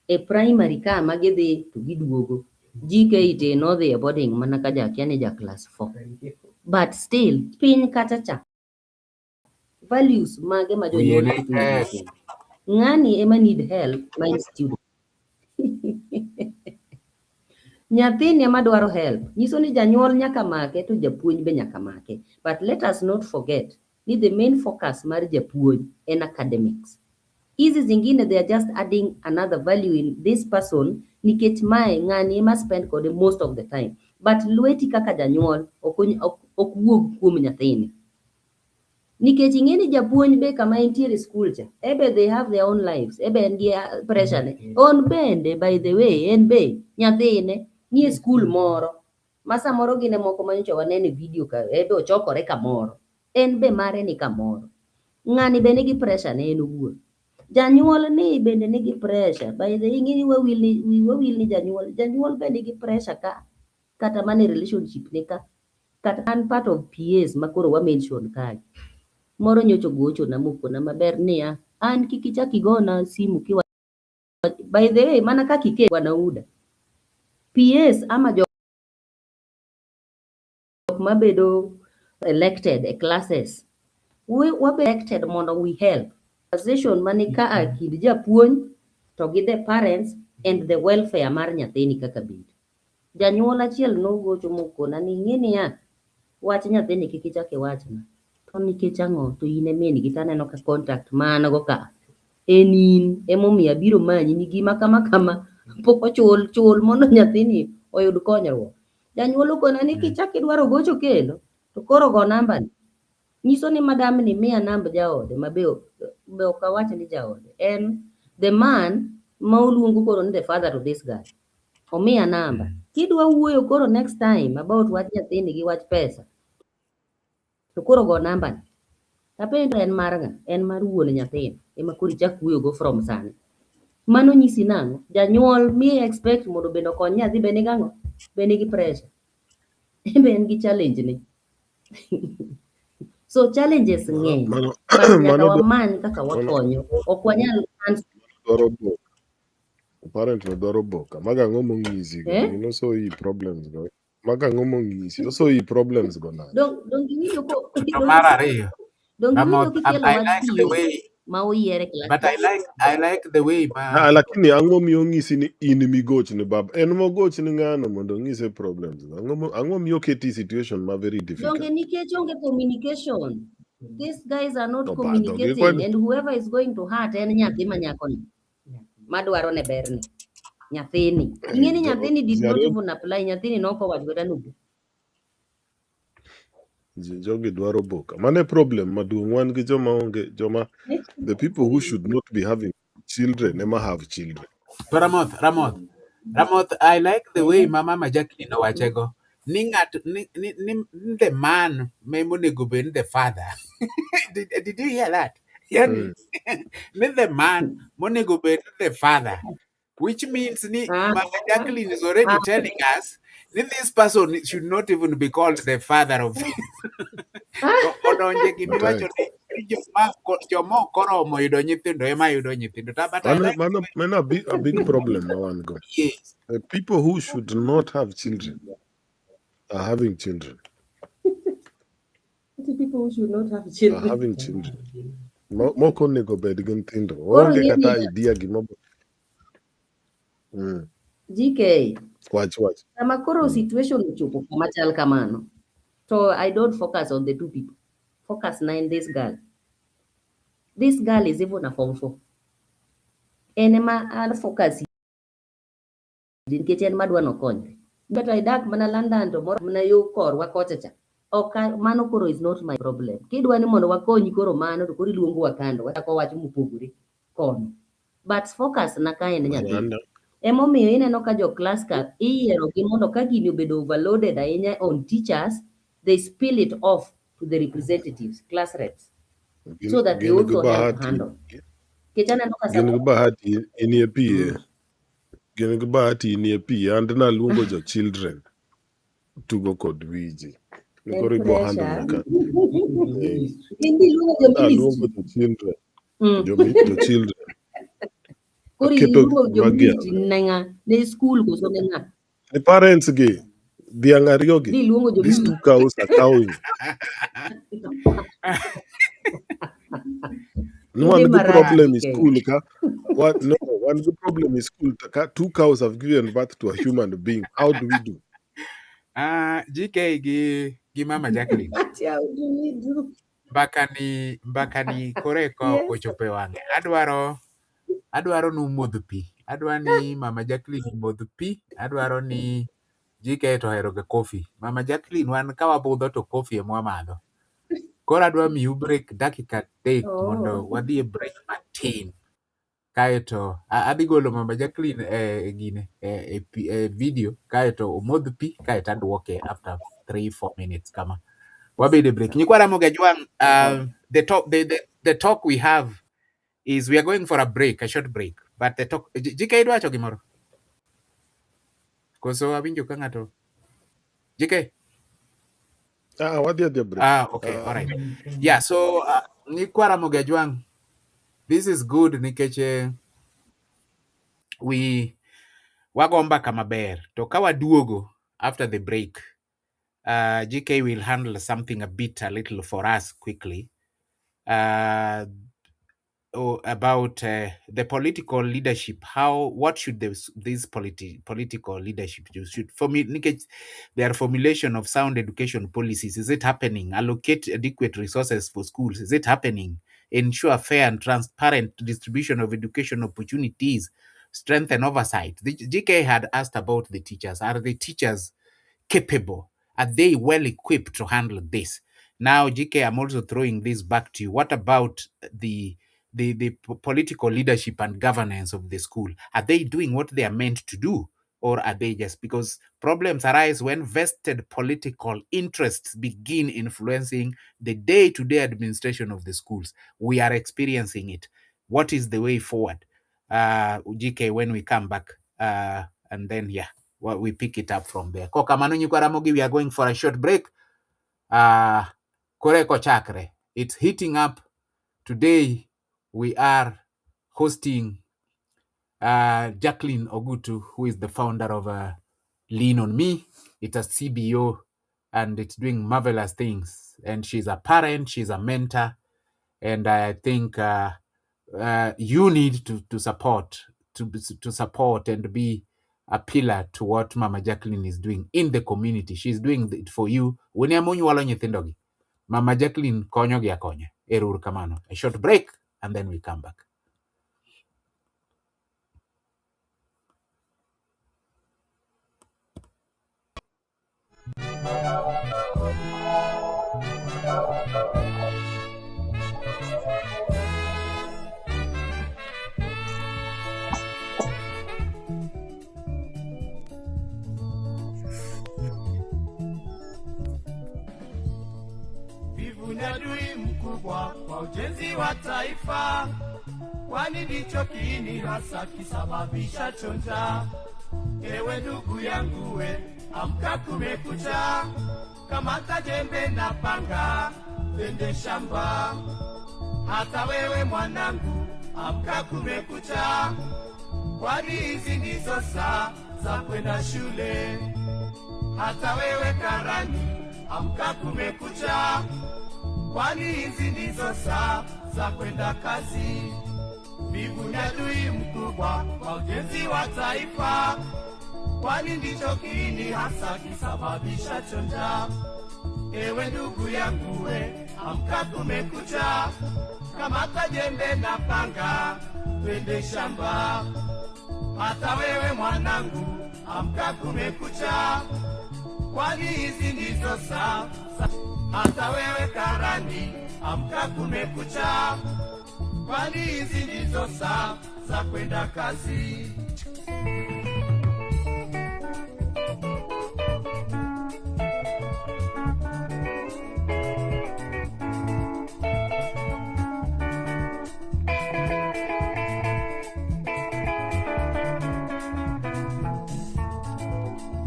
E primary ka ma gidhi to giduogo. GK no dhi e boarding mana ka jakia ni ja class 4. But still, piny kata cha. Values mage ma jonyuol keto ne nyithindo. Ng'ani ema need help, my student. Nyathini ema dwaro help. Nyiso ni janyuol nyaka make to japuonj be nyaka make. But let us not forget ni the main focus mar japuonj en academics. Hizi zingine they are just adding another value in this person nikech mae ng'ani ema spend kode most of the time. But lweti kaka janyuol ok wuog kuom nyathini. Nikech ing'eni japuonj be kama entiere school cha, ebe they have their own lives, ebe en gi pressure ne. On bende, by the way, en be nyathine nie school moro, ma samoro gine moko manyocha wanene video ka, ebe ochokore kamoro. En be mare ni kamoro. Ng'ani be nigi pressure ne en owuon. Janyuol ni bende nigi pressure. By the way, ing'eni wawil ni janyuol be nigi pressure ka, kata mane relationship ne ka, kata an part of PAs makoro wa mention kae. Moro nyocho gocho na mukona maber niya, an kik ichak igona simu kiwa. By the way, mana kaka ike wanauda. PS ama jok mabedo elected e classes. Wabe elected mondo we help. Position manika kind japuonj to gi the parents and the welfare mar nyathini kaka bed. Janyuol achiel no gocho mukona ni ng'eni ya, wach nyathini kik ichak iwachna. To nikech ang'o to in min gi taneno ka contact man go ka. En in emomiyo abiro manyi ni gima kama pok ochul mondo nyathini oyud konyruok. Janyuol okona ni kichak idwaro gocho kendo to koro go namba ni. Nyiso ni madam ni miya namba jaode mabe ok awach ni jaode. En the man ma oluongo koro ni the father to this guy. Omiya namba. Kidwa wuoyo koro next time about wach nyathini gi wach pesa. To koro go namba ni. Tapendo en mar ng'a? En mar wuon nyathini. Ema koro ichak wuoyo go from sani. Mano nyisi nang'o? Janyuol mi expect mondo bende okony nyathi bende gang'o? Bende gi pressure. Ben gi challenge ni. So challenges ng'eny. But nyaka wamany kaka wakonyo. Ok wanyal parent no dwaro boka. Maga ng'o mong'isi go. You know so i problems go. Maga ng'o mong'isi. So i problems go na. Don't give ko. Don't I like the way. But I like the way. Lakini ang'o miyo ng'isi ni in migoch ni bab. En mogoch ni ng'ano mondo ng'ise problems. Ang'o miyo keti situation ma very difficult. Don't nikech onge communication. These guys are not communicating, and whoever is going to hurt en nyathi ma nyako ni. madwaro ne berni. Nyathini. Ing'eni nyathini did not even apply. Nyathini nokowacho kata nugu. Jogi dwaro boka. Mane problem maduong' wan gi joma onge joma the people who should not be having children never have children. To Ramoth, I like the way Mama Majakini wachego. Ni the man may monego be the father. did you hear that? Yani, ni the man monego be the father. Which means Mama Jacqueline is already telling us that this person should not even be called the father of Odonje gimiwacho ni joma koromo yudo nyithindo ema yudo nyithindo. But I like a big problem one go. Yes. The people who should not have children are having children. The people who should not have children are having children. Moko nego bed gi nyithindo. Onge kata idea gimobo. GK. Watch. Sama koro situation ochopo kama chal kamano. So I don't focus on the two people. Focus na in this girl. This girl is even a form 4. Enema al focus nikech en madwa nokonyre. But I dak mana London to moro mana yo korwa kochacha. Okay, mano koro is not my problem. Kidwa ni mondo wakonyi koro mano to koro iluongo wakando wachako wach mopogore kono. But focus na ka en nyathi. Emomiyo ineno ka jo class ka iyiero gi mondo ka gini obedo overloaded ahinya on teachers, they spill it off to the representatives, class reps, so that they also help handle. Kichana no kasa. Gin bahati inie pie. Gin bahati inie pie and na luongo jo children to go kod wiji. Nikori go handle nyaka. Indi luongo jo ministry. Jo children. Jo children. Kori luongo jo ministry nenga ne school koso nenga. The parents gi dhiang' ariyo gi. These 2 cows are cowing. No one the problem is school ka. What? No, one the problem is school. 2 cows have given birth to a human being. How do we do? GK gi Mama Jacqueline. How do we do? Mbakani koreko ochope wange. Adwaro nu modho pi. Adwa ni Mama Jacqueline modh pi. Adwaro ni GK to hero ga coffee. Mama Jacqueline wan ka wabudho to coffee ema wamadho. Koro adwa miyu break dakika 3 mondo wadhi e break matin. Kaeto adhi golo Mama Jacqueline e video kaeto omodh pi kaeto aduoke after 3-4 minutes kama. Wabede break. Nyikwara Mogajwang, the talk we have is we are going for a short break. But the talk GK idwacho gimoro. Koso awinjo ka ng'ato. GK. Wadhi break. Okay, all right. Yeah, so Nyikwara Mogajwang, this is good nikech wagomba kama ber. To ka waduogo after the break, GK will handle something a little for us quickly. About the political leadership. What should this political leadership do? Their formulation of sound education policies, is it happening? Allocate adequate resources for schools, is it happening? Ensure fair and transparent distribution of education opportunities, strengthen oversight. The GK had asked about the teachers. Are the teachers capable? Are they well equipped to handle this? Now, GK, I'm also throwing this back to you. What about the political leadership and governance of the school? Are they doing what they are meant to do? Or are they just, because problems arise when vested political interests begin influencing the day-to-day administration of the schools? We are experiencing it. What is the way forward? GK, when we come back, and then, we pick it up from there. Kokamano Nyukwaramogi, we are going for a short break. Koreko Chakre, it's heating up. Today, we are hosting Jacklyne Ogutu, who is the founder of Lean on Me. It's a CBO, and it's doing marvelous things. And she's a parent, she's a mentor, and I think you need to support and be a pillar to what Mama Jacklyne is doing in the community. She's doing it for you. Mama Jacklyne konyo gi akonya. Erur kamano. A short break, and then we come back. Vivu ni adui mkubwa kwa ujenzi wa taifa, kwani ndicho kiini hasa kisababisha chonja. Ewe ndugu yangu we, amka kumekucha, kamata jembe na panga, twende shamba. Hata wewe mwanangu, amka kumekucha, kwani hizi ndizo saa za kwenda shule. Hata wewe karani, amka kumekucha, kwani hizi ndizo saa za kwenda kazi. Vivu ni adui mkubwa kwa ujenzi wa taifa, kwani ndicho kiini hasa kisababisha chonja. Ewe ndugu yangu we, amka kumekucha, kamata jembe na panga, twende shamba. Hata wewe mwanangu, amka kumekucha, kwani hizi ndizo saa. Hata wewe karani, amka kumekucha, kwani hizi ndizo saa za kwenda kazi.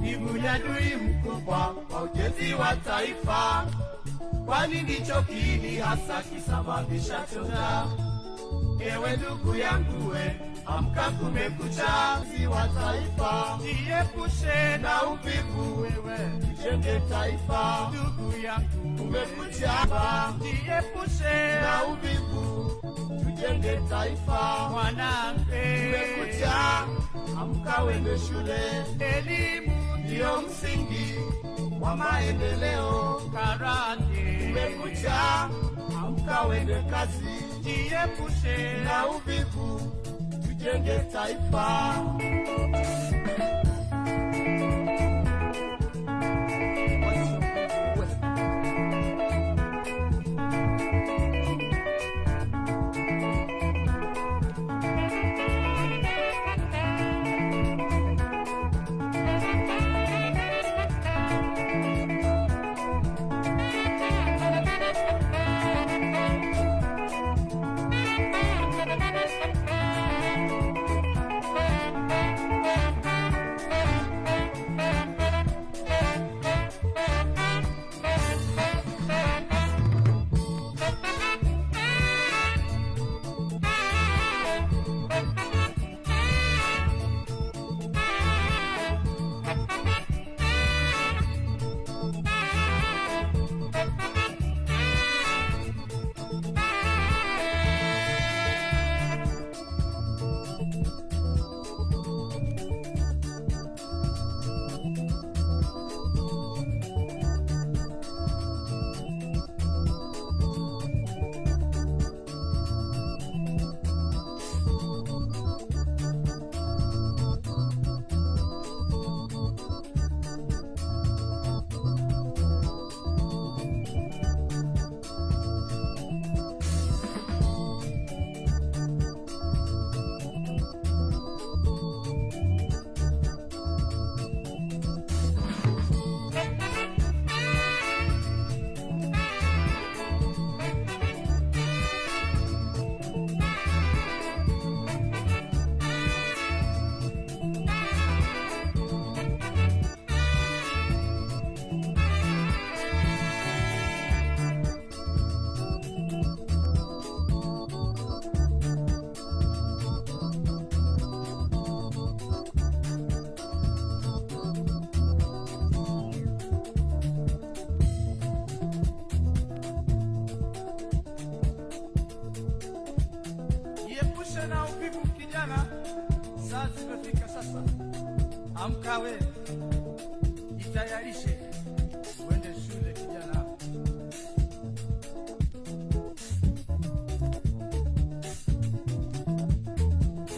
Vivu ni adui mkubwa kwa ujenzi wa taifa, kwani ndicho kiini hasa kisababisha chonja. Ewe ndugu yangu we, amka kumekucha, si wa taifa, jiepushe na uvivu wewe, tujenge taifa. Ndugu yangu kumekucha, jiepushe na uvivu, tujenge taifa. Mwanamke kumekucha, amka wende shule, elimu ndio msingi wa maendeleo. Karani kumekucha, amka wende kazi, jiepushe na uvivu, tujenge taifa. Amka we, jitayarishe uende shule kijana.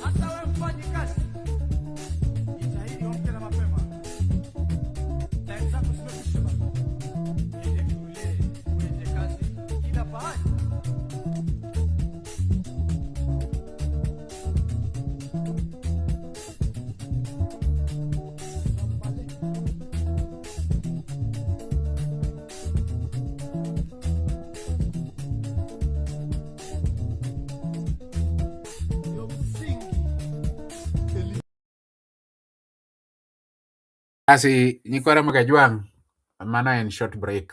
Hata we mfanyi kazi, jitahidi amke na mapema. Time zako zimekwisha baba. Asi nyikwara makajwang', mano en short break.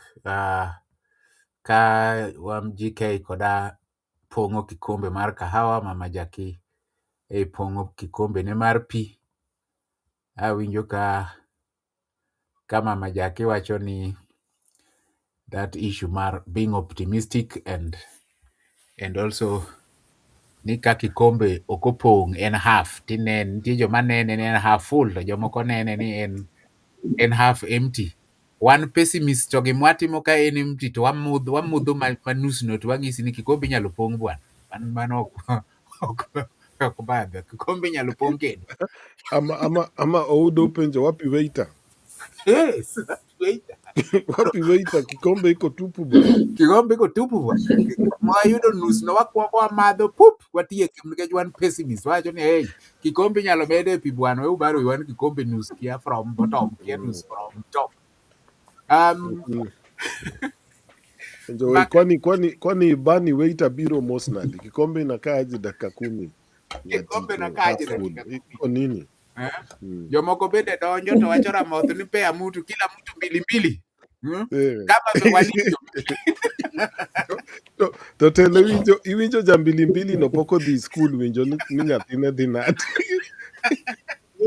Ka wam GK koda pong'o kikombe mar kahawa, Mama Jackie e pong'o kikombe ne mar pi. Awinjo ka Mama Jackie wacho ni that issue mar being optimistic and also ni ka kikombe ok opong' en half, nitie joma nene ni en half full to jomoko nene ni en half empty. Wan pessimist to gimwatimo ka en empty to wamudho manusno to wang'isi ni kikombe inyalo pong' bwana. Mano ok badha. Kikombe inyalo pong' kendo. ama oudo penjo wapi waiter? Yes, wait. Wapi waiter? Kikombe iko tupu bwana. Kikombe iko tupu bwana. Mwayudo nusno wakwako wamadho pup watieko nikech wan pessimist. Wacho ni hey, kikombe inyalo med e pi bwana, we ubaro wan kikombe nus kia from bottom kia nus from top. Penjo, kwani bani waiter biro mos nadi? Kikombe inakaa aje dakika 10? Kikombe inakaa aje dakika 10? Iko nini? Jomoko bende donjo to wacho Ramoth ni pea mtu kila mtu mbili. Kama walivyo. To tele iwinjo ja mbili no poko dhi skul winjo ni nyathine dhi nade.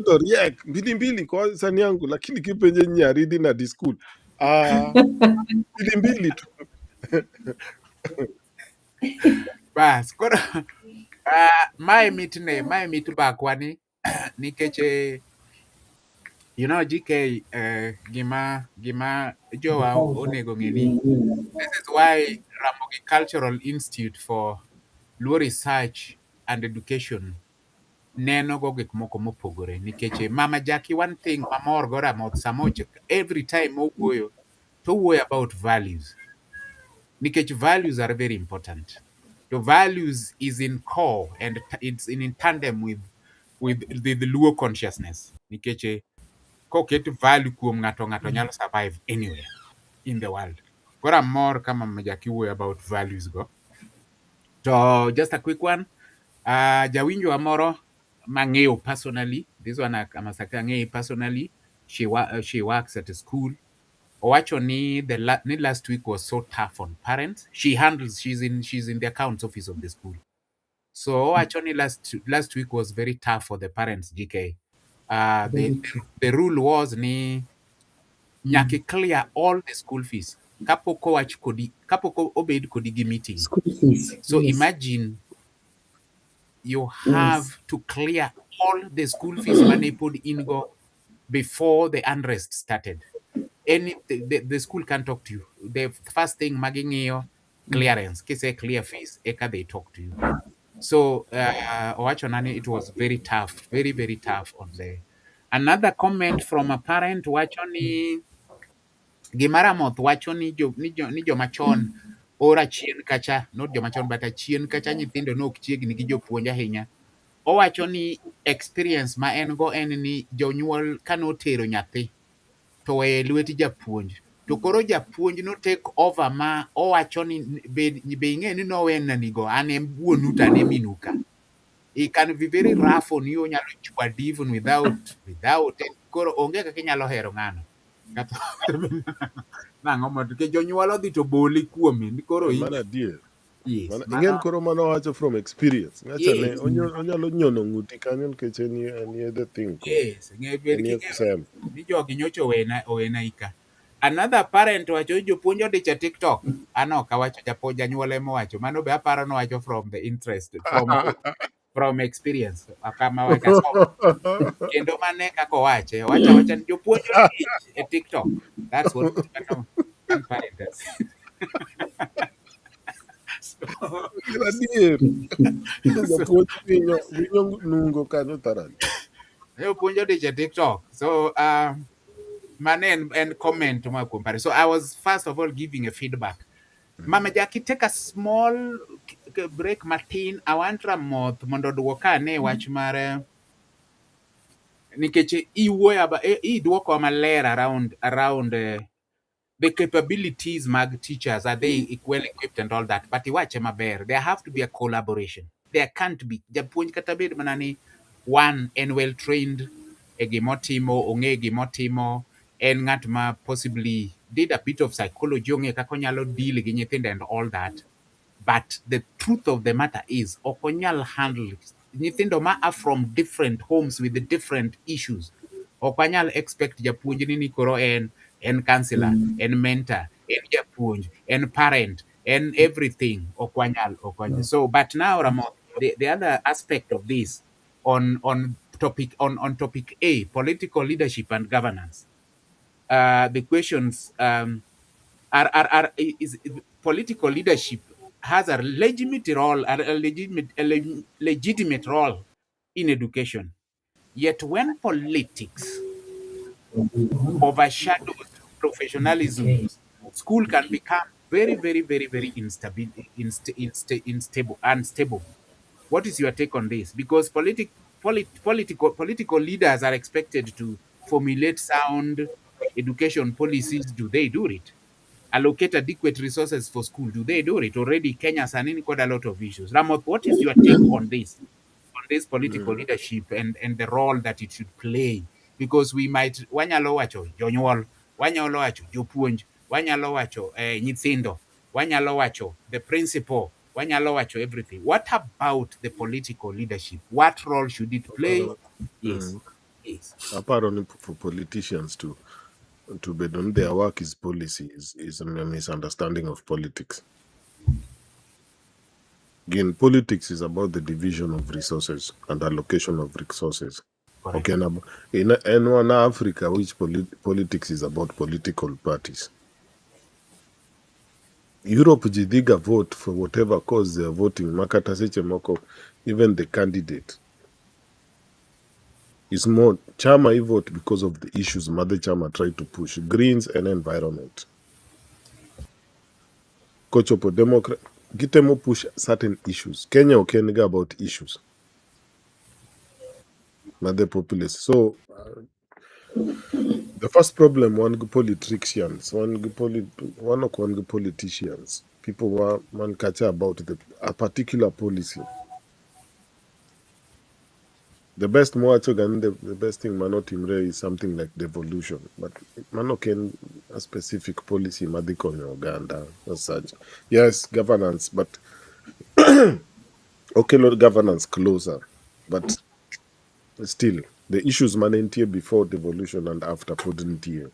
To riek mbili kwa sani yangu, lakini kipenje nyari dhi nadi skul. Mbili tu. Bas, koro mae mit bakwani nikech GK gima jowa onego ng'eni. This is why Ramogi Cultural Institute for Luo Research and Education neno go gik moko mopogore nikech Mama Jackie, one thing mamor go Ramoth samoche every time owuoyo to owuoyo about values, nikech values are very important. The values is in core and it's in tandem with the Luo consciousness, nikech koket value kuom ng'ato nyalo survive anywhere in the world. Kora more kama Mama Jackie wuoyo about values go. So just a quick one. Jawinjo amoro mang'eyo personally, this one Amasaka ng'eyo personally. She works at a school. Owacho ni last week was so tough on parents. She's in the accounts office of the school. So owacho ni last week was very tough for the parents, GK. The rule was ni nyaki clear all the school fees kapoko obed kodi gi meeting. School fees. So yes. imagine you have to clear all the school fees money put in go before the unrest started. The school can't talk to you. The first thing magingio clearance. Kise clear fees, eka they talk to you. So Owacho nani, it was very tough, very, very tough on there. Another comment from a parent, wacho ni Gimaramoth wacho ni jomachon ora chien kacha, not jomachon but chien kacha nyithindo no ok chiegni gi jopuonj ahinya. Owacho ni experience ma en go en ni jonyuol kanotero nyathi to weye lweti japuonj, to koro japuonj no take over ma owacho ni be ing'e ni nowenanigo an em wuonu to an em minuka. It can be very rough on you, nyalo chwadi even without koro onge kaka inyalo hero ng'ano. Nang'o mondo ke jonyuol odhi to boli kuome ni koro Mana dear. yes, Ingen koro mano wacho from experience. Ngacha ne onyalo nyono ng'uti kanyo nikech en the thing. Yes, ni jogi nyocha owena ika. Another parent wacho jopuonj odicha TikTok. Ano kawacho janyuol ema wacho, mano be aparo no wacho from the interest from experience. Akama wacho kendo mane kaka wache wacha ni jopuonj odich e TikTok. That's what one parent does. Jopuonj odich e TikTok. So mane and comment ma compare. So I was first of all giving a feedback. Mama Jackie, take a small break Martin. I want Ramoth mondo duoka ne wach mare nikech iduoko maler around the capabilities mag teachers. Are they well equipped and all that? But iwache maber, there have to be a collaboration. There can't be japuonj kata bed manani one and well trained gimotimo, ong'e gimotimo, en ng'at ma possibly did a bit of psychology, ong'e kaka onyalo deal gi nyithindo and all that. But the truth of the matter is, okonyal handle nyithindo ma are from different homes with different issues. Okanyal expect japuonj ni koro en counselor, en mentor, en japuonj, en parent, en everything. Okwanyal. So, but now, Ramo, the other aspect of this on topic A, political leadership and governance. The questions is political leadership has a legitimate role, legitimate role in education. Yet when politics overshadows professionalism, school can become very, very, very, very unstable. What is your take on this? Because political leaders are expected to formulate sound education policies. Do they do it? Allocate adequate resources for school. Do they do it? Already Kenya's and got a lot of issues. Ramoth, what is your take on this? On this political leadership and the role that it should play? Because we might wanyalo wacho jonyuol, wanyalo wacho jopuonj, wanyalo wacho nyithindo, wanyalo wacho the principal, wanyalo wacho everything. What about the political leadership? What role should it play? Yes. Yes. Apparently, for politicians to be done, their work is policy is a misunderstanding of politics. Again, politics is about the division of resources and allocation of resources. Correct. Okay, now in one Africa, which politics is about political parties. Europe jidiga vote for whatever cause they are voting. Makata seche moko, even the candidate is more Chama I vote because of the issues Mother Chama tried to push. Greens and environment. Kochopo Democrat Gitemo push certain issues. Kenya okeniga about issues. Mother populace. So the first problem one politicians, one politicians. People were man catch about a particular policy. The best moachogan the best thing manot imre is something like devolution. But manoken a specific policy madiko Uganda as such. Yes, governance, but okay, Lord, governance closer. But still the issues manentie before devolution and after podintie.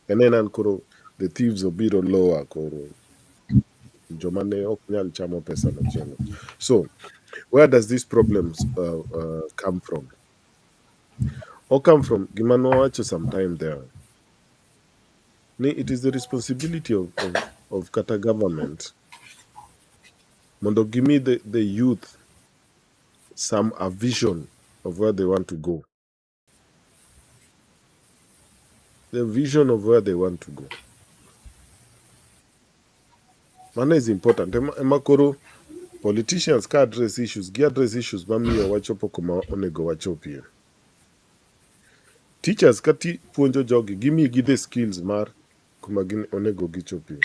And then ankoro the thieves obiro lower koro. Jomane oknyal chamo pesa machielo. So where does these problems come from? Or come from Gimano Wacho sometime there. It is the responsibility of Kata government. Mondo give me the youth a vision of where they want to go. The vision of where they want to go. Mana is important. Emakoro politicians can address issues. Gi address issues. Mami ya wachopo kuma onego wachopie. Teachers kati puonjo jogi. Give the skills mar kuma onego gichopie.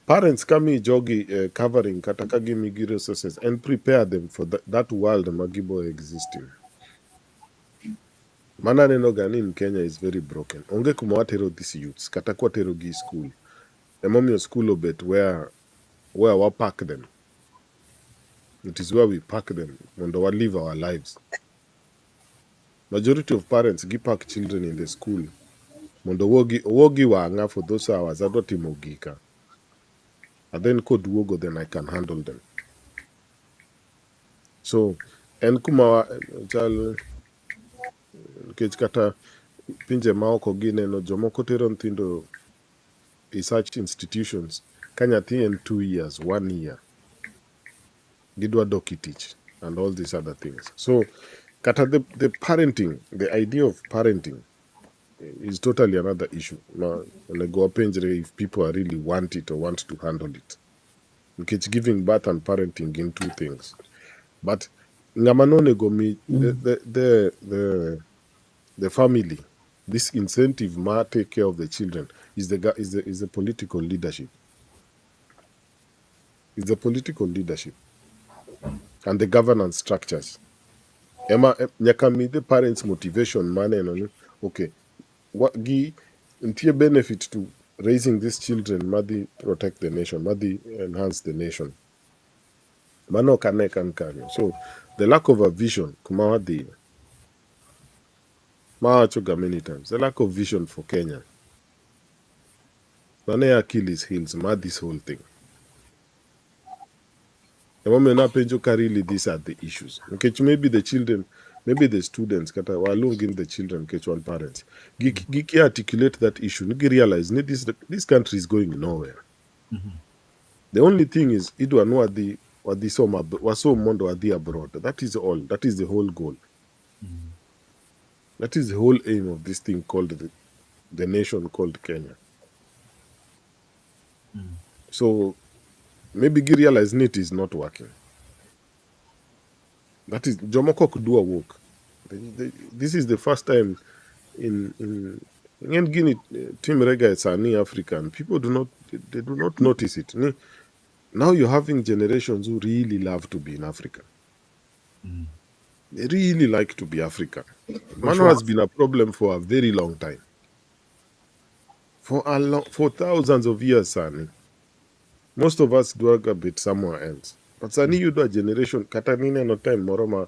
Parents kami jogi covering kataka give resources and prepare them for that world magibo existing. Mana neno gani in Kenya is very broken. Onge kuma watero these youths katakwa tero gi school. Emomi school obet where we park them. It is where we park them when we live our lives. Majority of parents give park children in the school. Mondo wogi wanga for those hours adotimogika. And then code wogo, then I can handle them. So, en kuma chal kata pinje maoko gine no jomoko tero nthindo research institutions kanyathi in 2 years, 1 year. Gidwa dokitich and all these other things. So, kata the parenting, the idea of parenting is totally another issue. Now, if people really want it or want to handle it. It's giving birth and parenting in two things. But ngamanone gomi the family, this incentive ma take care of the children is the political leadership. It's the political leadership and the governance structures. Emma nyakami the parents' motivation mane no Okay. What gi ntie benefit to raising these children, madi protect the nation, madi enhance the nation. Mano kane kan kanyo. So the lack of a vision, kumawadi, mawachoga many times, the lack of vision for Kenya. Nane Achilles heels, mad this whole thing. The moment I penjo really these are the issues. Okay, maybe the children, maybe the students, kata walungin the children, one parents. Giki articulate that issue. Niki realize this country is going nowhere. The only thing is idu anu wadi soma waso mondo wadi abroad. That is all. That is the whole goal. That is the whole aim of this thing called the nation called Kenya. So maybe he realize it is not working. That is Jomoko could do a work. This is the first time in Guinea, Team Rega is an African. People do not notice it. Now you're having generations who really love to be in Africa. They really like to be African. Mano has been a problem for a very long time. For thousands of years, Sani. Most of us do a bit somewhere else. But Sani, you do a generation, Katanine no time, Moroma,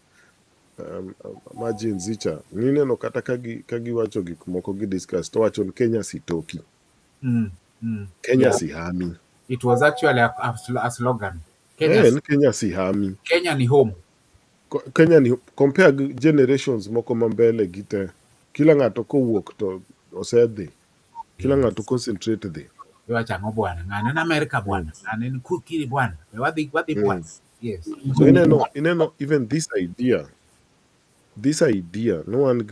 Majin Zicha, Nine no kata kagi wacho gikmoko gi discuss, to wachon Kenya sitoki. Kenya si hami. It was actually a slogan. Kenya si hami. Kenya ni home. Kenya ni compare generations moko mambele gite. Kila ngato ko wuok to osedhi. Kila ngato concentrate dhi. Wachango bwana. Ngane na America bwana. Ngane ni kukiri bwana. Wadi bwana. Yes. So ineno even this idea, no one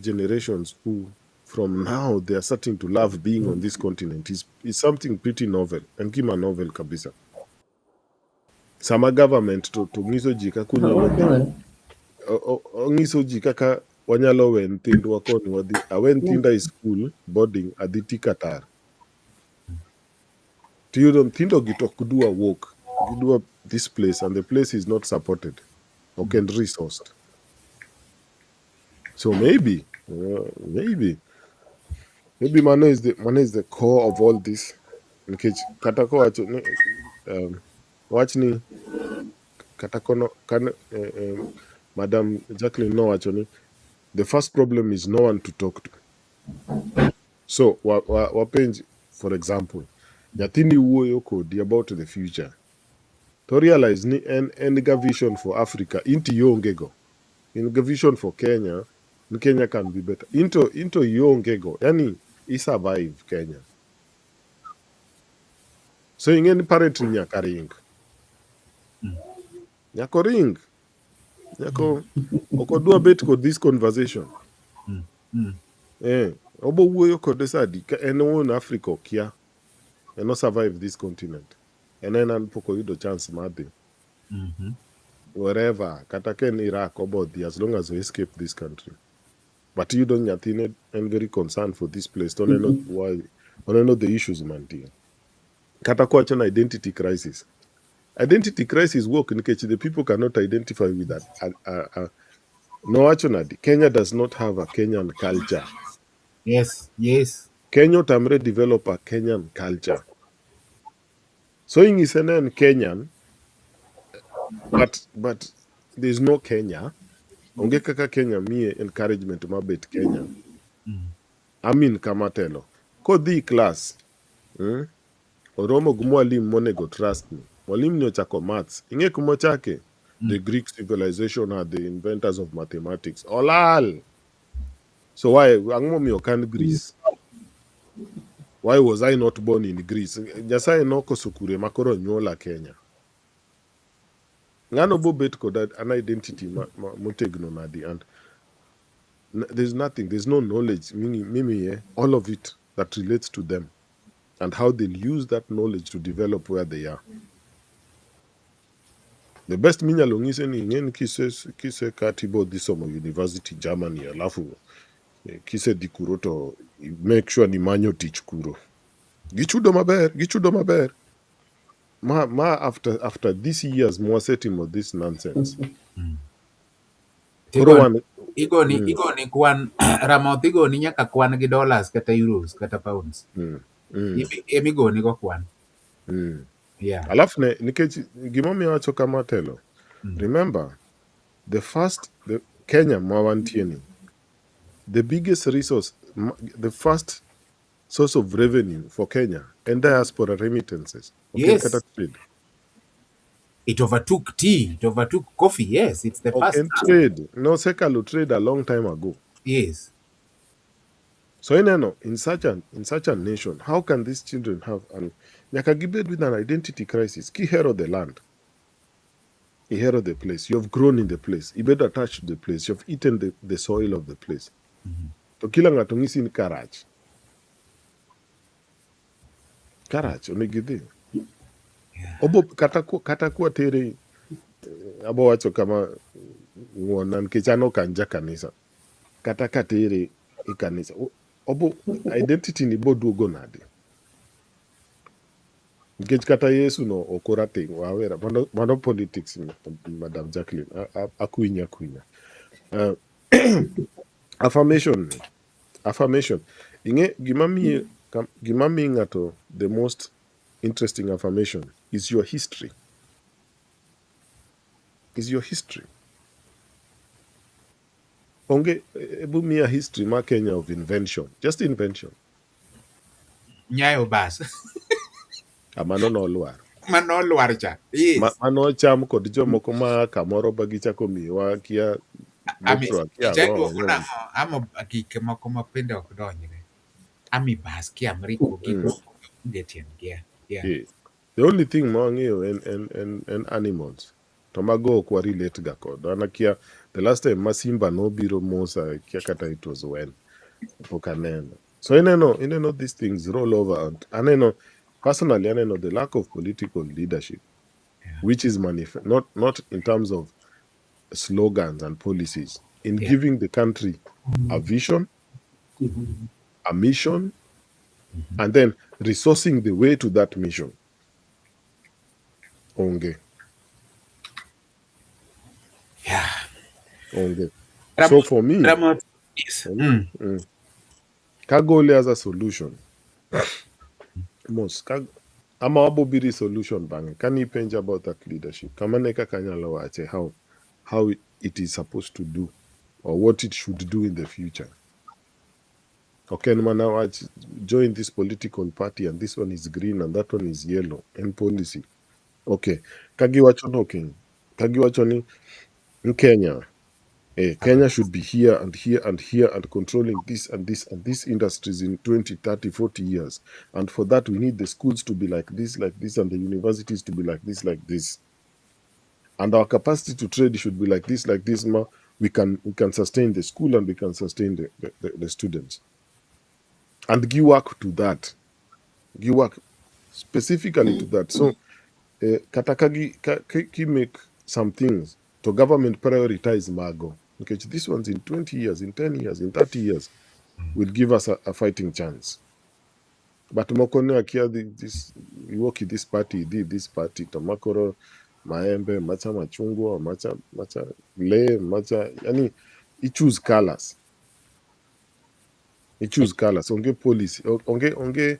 generations who from now they are starting to love being on this continent is something pretty novel. And kima novel kabisa. Sama government to ngiso ji kaka ngiso ji kaka wanyalo we nthindo wakoni wadi awe nthinda is school boarding aditi Qatar. To you don't think of it to do a work, you do this place and the place is not supported or can resourced. So maybe Mano is the core of all this. Katako watch ni Katakono Madam Jacklyne no actually. The first problem is no one to talk to. So wapenji, for example, Yatini Woyo Kodi about the future. To realize ni en vision for Africa into yongego. In vision for Kenya, Kenya can be better. Into yongego. Yani survive Kenya. So any parent nyakaring. Nyakoring. Okodua bet ko this conversation. Obo Woyo Kodesadi anyone in Africa kia. And not survive this continent. And then poko you the chance madi. Wherever, Kataken, Iraq, or as long as we escape this country. But you don't yatin and very concerned for this place. Don't know why. Don't know the issues, man. Katakwach an identity crisis. Identity crisis work in case the people cannot identify with that. No, actually, Kenya does not have a Kenyan culture. Yes. Kenya tamre develop a Kenyan culture. So in Isenen Kenyan, but there's no Kenya. Onge kaka Kenya me encouragement to mabet Kenya. Amin kamatelo. Kodi class. Oromo gumwalim monego trust me. Mwalim nyo chako maths. Inge kumo chake. The Greek civilization are the inventors of mathematics. Olal. So why angmo mi okan Greece? Why was I not born in Greece? Jasaye noko sukure makoro nyola Kenya. Ngano bo bet ko that an identity motegno nadi and there's nothing, there's no knowledge, mimi all of it that relates to them and how they'll use that knowledge to develop where they are. The best minya longise ni ngen kise katibo disomo University Germany alafu kise dikuroto make sure ni manyo teach kuro. Gichudo maber. Ma after these years more setting of this nonsense. igoni kwan Ramoth igoni nyaka kwan gi dollars kata euros kata pounds. Emigoni go kwan. Yeah. Alafu nikech gimomiyo wacho kama telo. Remember, the Kenya mwawantieni, the biggest resource, the first source of revenue for Kenya and diaspora remittances. Okay, Yes. kata trade. It overtook tea, it overtook coffee. Yes, it's the first. Okay, trade. No, Sekalo trade a long time ago. Yes. So in such a nation, how can these children have Nyakagibed with an identity crisis? Ki hero the land. You hero the place. You have grown in the place. You better attached to the place. You have eaten the soil of the place. To kila ngatongisi in Karach. Karach, onigidi. Obo katakuwa tere abo wacho kama nguonan kichano kanja kanisa. Kata katere i kanisa. Obo identity ni boduogo nade. Nikech kata Yesu no okora wawera. Mano politics Madam Jacklyne. Akuinya. Affirmation. Inge gimami ngato the most interesting affirmation is your history. Onge ebumia history ma Kenya of invention. Just invention. Nyayo bas. Amano no luar. Mano luar cha. Yes. Mano cham kod jomoko ma kamoro bagichako miwa kia doctor kia Kuna amo gike moko mapende ok donjre. Ami bas kia mriko giko getien gia. Yeah. The only thing mang'eyo en animals. To mago ok relate ga kod. Anakia the last time Masimba no biro Mosa kia kata it was when. Pokaneno. So ineno these things roll over and personally aneno the lack of political leadership, which is not in terms of slogans and policies, in giving the country a vision, a mission, and then resourcing the way to that mission. Onge. Yeah. Onge. So for me, Kagole as a solution. Most ama wabobiri solution bang. Can you pinch about that leadership? Kamaneka kanyalo wache how it is supposed to do or what it should do in the future. Okay, now join this political party and this one is green and that one is yellow and policy. Okay, kagiwachoni in Kenya. Kenya should be here and here and here and controlling this and this and these industries in 20, 30, 40 years. And for that, we need the schools to be like this, and the universities to be like this. And our capacity to trade should be like this. We can sustain the school and we can sustain the students. And give work to that. Give work specifically to that. So, Katakagi make some things to government prioritize Mago. Okay, this one's in 20 years, in 10 years, in 30 years will give us a fighting chance. But Mokone Akia, we work in this party, did this party, Tomakoro, Maembe, Macha Machungo, Macha Le, Macha, he choose colors. Onge policy, onge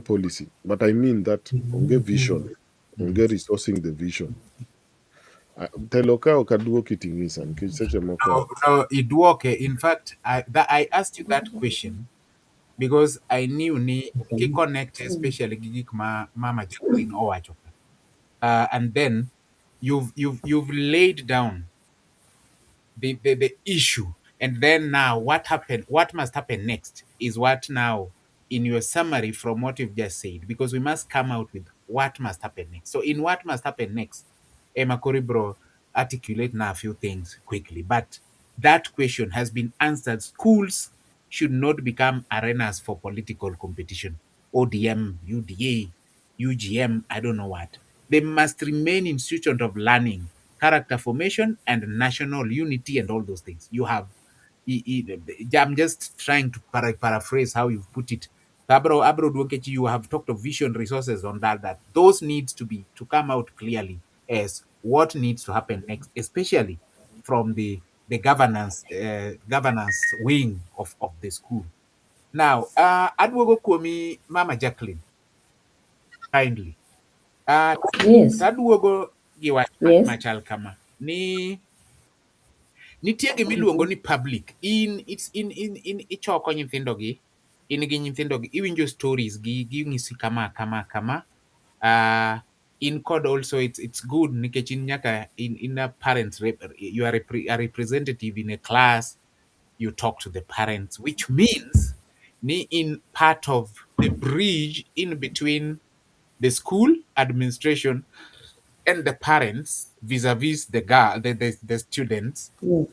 policy. But I mean that onge vision, onge resourcing the vision. Teloka okaduo kitingisa nkiseche moko. No, it work. In fact, I asked you that question because I knew ni connect especially gigik mama Jacklyne Owachoka. And then you've laid down the issue, and then now what must happen next is what now in your summary from what you've just said, because we must come out with what must happen next. So in what must happen next, Makori bro articulate now a few things quickly, but that question has been answered. Schools should not become arenas for political competition. ODM, UDA, UGM, I don't know what. They must remain institutions of learning, character formation, and national unity, and all those things. You have, I'm just trying to paraphrase how you've put it. Abro Dwokechi, you have talked of vision resources on that those needs to come out clearly as what needs to happen next, especially from the the governance wing of the school. Now, adwogo kuomi Mama Jacklyne, kindly. Yes. Tadwogo gi wach Yes. machal kama ni nitie gimiluongo ni public. In ichoko nyithindo gi, in gi nyithindo gi, iwinjo stories gi ng'isi kama. In code also it's good nikech in nyaka in a parents you are a representative in a class. You talk to the parents, which means ni in part of the bridge in between the school administration and the parents vis-a-vis the students. Yes.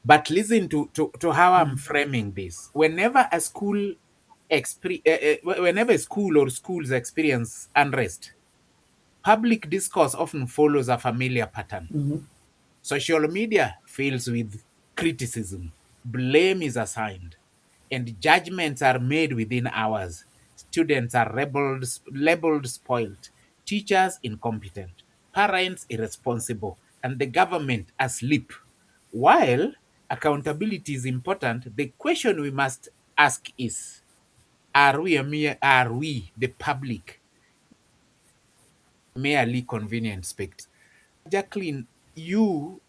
But listen to how I'm framing this. Whenever a school whenever a school or schools experience unrest, public discourse often follows a familiar pattern. Social media fills with criticism, blame is assigned, and judgments are made within hours. Students are labeled spoiled, teachers incompetent, parents irresponsible, and the government asleep. While accountability is important, the question we must ask is, are we, the public, merely convenient spectators? Jacklyne, you,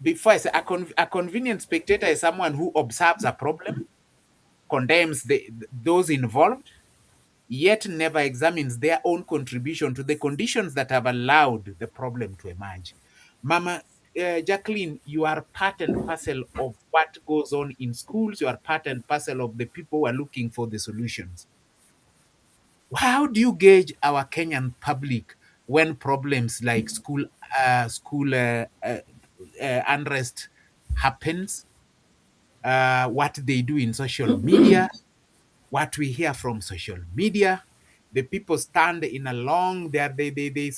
before I say a convenient spectator is someone who observes a problem, condemns those involved, yet never examines their own contribution to the conditions that have allowed the problem to emerge. Mama Jacklyne, you are part and parcel of what goes on in schools. You are part and parcel of the people who are looking for the solutions. How do you gauge our Kenyan public when problems like school unrest happens? What they do in social media, what we hear from social media, the people stand in a long they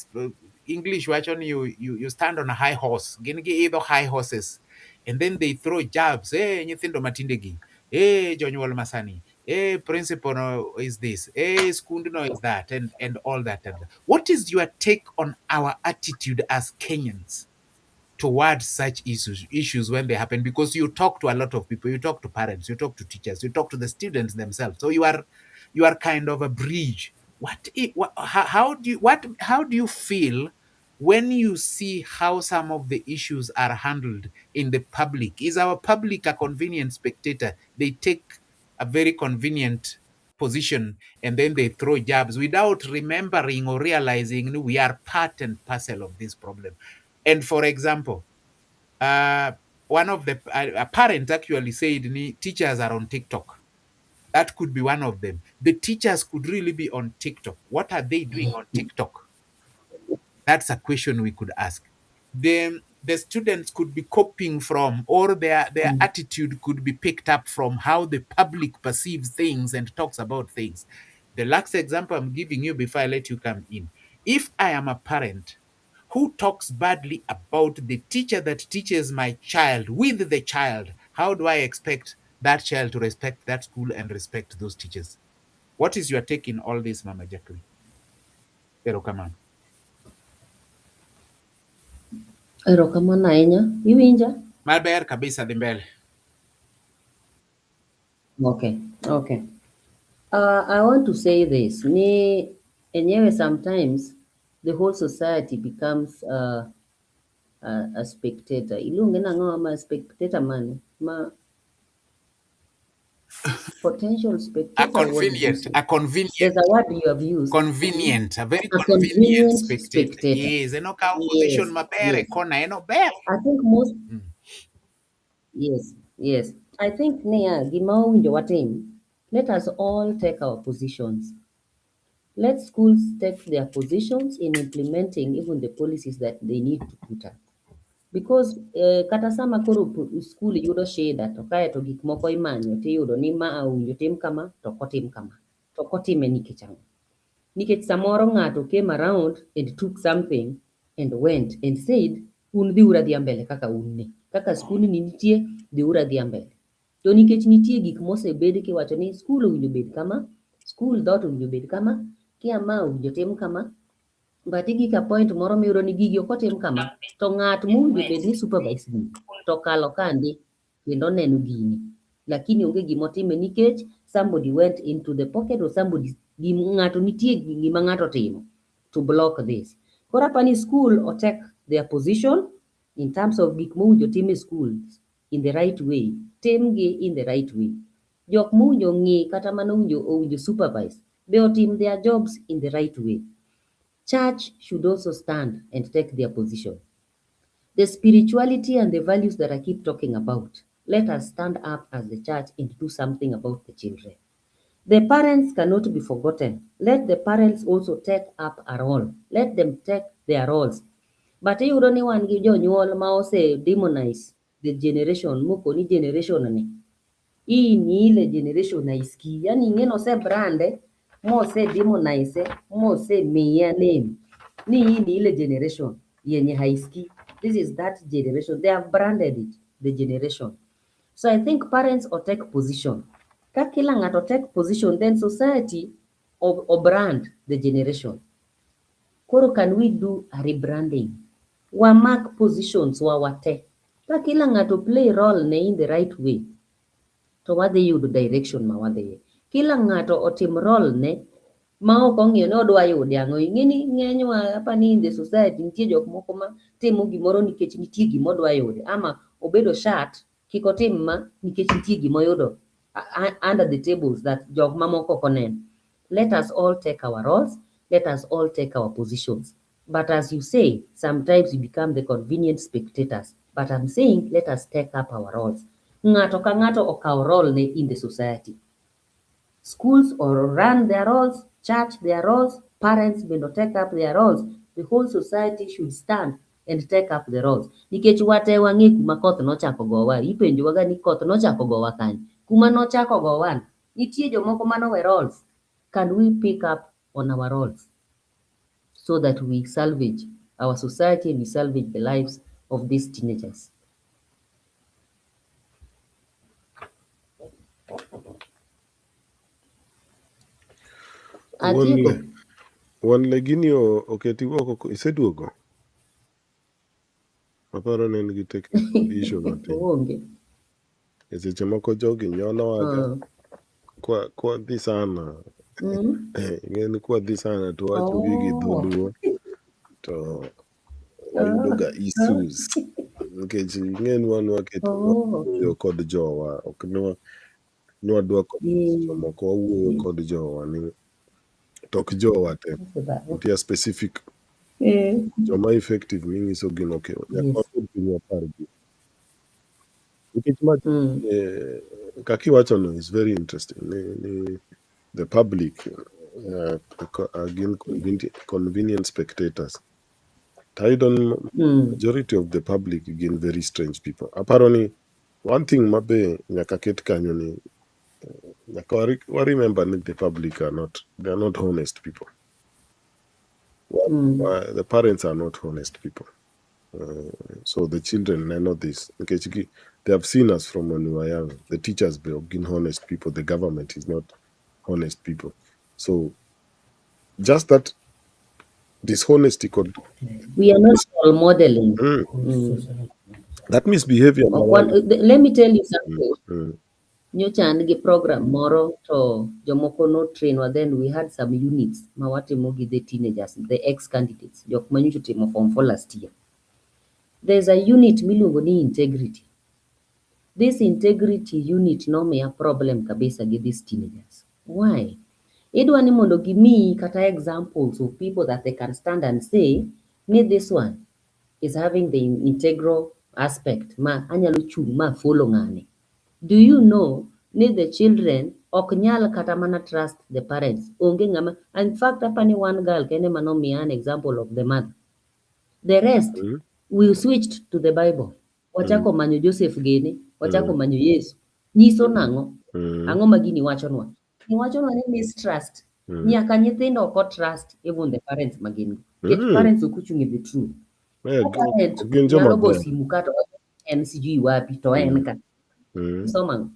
English version, you stand on a high horse, either high horses, and then they throw jabs. Hey, nyithindo matindegi. Hey, jonyuol masani. Hey, principal no is this. Hey, school no is that, and all that. And what is your take on our attitude as Kenyans towards such issues when they happen? Because you talk to a lot of people, you talk to parents, you talk to teachers, you talk to the students themselves, so you are kind of a bridge. How do you feel when you see how some of the issues are handled in the public? Is our public a convenient spectator? They take a very convenient position and then they throw jabs without remembering or realizing we are part and parcel of this problem. And for example, one of the a parent actually said teachers are on TikTok. That could be one of them. The teachers could really be on TikTok. What are they doing on TikTok? That's a question we could ask. The students could be copying from, or their attitude could be picked up from how the public perceives things and talks about things. The last example I'm giving you before I let you come in. If I am a parent who talks badly about the teacher that teaches my child with the child, how do I expect that child to respect that school and respect those teachers? What is your take in all this, Mama Jacklyne? Pero come on. Erokamano ahinya. Iwinja? Maber kabisa, dhi mbele. Okay. Okay. I want to say this. Ni enyewe sometimes the whole society becomes a spectator. Iluonge nang'o ama spectator mane? Ma potential A spectator. What did you convenient, say? a convenient, There's a word you have used. convenient, a very A convenient convenient spectator. spectator. Yes, eno ka Yes. position mabere Yes. kona eno ber. I think most. Yes. Yes. I think Nia gima owinjo watim. Let us all take our positions. Let schools take their positions in implementing even the policies that they need to put up. Because kata sama koro school yudo shida to kae to gik moko imanyo tiyudo ni ma owinjo tim kama to kotim kama. To kotime nikech ang'o? Nikech samoro ng'ato came around and took something and went and said, un dhiura dhi mbele kaka unne. Kaka skul ni nitie, dhiura dhi mbele. To nikech nitie gik mosebed kiwacho ni skul owinjo bed kama, skul dhoot owinjo bed kama, kia ma owinjo tim kama, But igika point moro miyudo ni gigi ok otim kama, to ng'at mowinjo bed ni supervise gini to kalo kandi kendo neno gini, lakini onge gimotime nikech somebody went into the pocket or somebody ng'ato nitie gima ng'ato timo to block this. Koro apani school or take their position in terms of gik mowinjo tim e school in the right way, timgi in the right way. Jok mowinjo ng'i kata mana owinjo supervise be otim their jobs in the right way. Church should also stand and take their position. The spirituality and the values that I keep talking about, let us stand up as the church and do something about the children. The parents cannot be forgotten. Let the parents also take up a role. Let them take their roles. But iyudo ni wan gi jonyuol ma ose demonize the generation moko ni generation ni. Hii ni ile generation haisikii. Yani ingine ose brande, mose demonize, mose miya name. Ni hii ni ile generation yenye haisikii. This is that generation. They have branded it, the generation. So I think parents will take position. Ka kila ng'ato take position, then society or brand the generation. Koro can we do a rebranding? Wa mark positions wa wate. Ka kila ng'ato play role ne in the right way, to wadhi yudo direction ma wadhiye. Kila ng'ato otim role ne ma ok ong'iyo ni odwa yude ang'o. Ing'eni ng'enywa apani in the society nitie jok moko ma timo gimoro nikech nitie gimodwa yude, ama obedo shat kik otim ma nikech nitie gimoyudo under the tables that jok mamoko ok oneno. Let us all take our roles. Let us all take our positions. But as you say, sometimes we become the convenient spectators. But I'm saying, let us take up our roles. Ng'ato ka ng'ato okaw role ne in the society. Schools or run their roles, church their roles, parents bendo take up their roles. The whole society should stand and take up the roles. Nikech wate wang'e kuma koth nochako gowa. Ipenjowaga ni koth nochako gowa kanye. Kuma nochako gowa, nitie jomoko manowe roles. Can we pick up on our roles so that we salvage our society and we salvage the lives of these teenagers? Atieko. Wan legini oketi oko iseduogo. Aparo ne en gi technical issue matin. Onge. E seche moko jogi nyonowaga kwa dhi sana. Ng'eni kwa dhi sana to wacho gi dholuo to wayudoga issues. Nikech ng'eni wan waketi kod jowa ok nwadwa kod jomoko wawuoyo kod jowa ni tok jowa te. Nitie specific joma effective ming'iso gino ke nyaka piny apargi. Nikech ma kakiwachono is very interesting. The public again convenient spectators. Tayudo majority of the public gin very strange people. Aparo ni one thing mabe nyaka ket kanyo ni nyaka remember that the public are not honest people. The parents are not honest people. So the children know this. Okay, they have seen us from when we were young. The teachers be honest people. The government is not honest people. So just that dishonesty could. We are not role modeling. That misbehavior. Let me tell you something. Nyocha an gi program moro to jomoko no train wa, then we had some units ma watimo gi the teenagers, the ex-candidates, jok manyocha timo form 4 last year. There's a unit miluongo ni integrity. This integrity unit nomiya problem kabisa gi these teenagers. Why? Idwa ni mondo gimiyi kata examples of people that they can stand and say, ni this one is having the integral aspect ma anyalo chung ma follow ng'ane. Do you know ni the children ok nyal kata mana trust the parents? Onge ng'ama. In fact, apani one girl kene manomiya an example of the mother. The rest, we switched to the Bible. Wachako manyo Joseph gene, wachako manyo Yesu. Nyiso nang'o? Ang'o ma gini wachonwa? Giwachonwa ni mistrust. Nyaka nyithindo ok trust even the parents magin. Get parents ok ochung' the truth. Parents nyalo go simu kata en sijui wapi to en ka. Soma.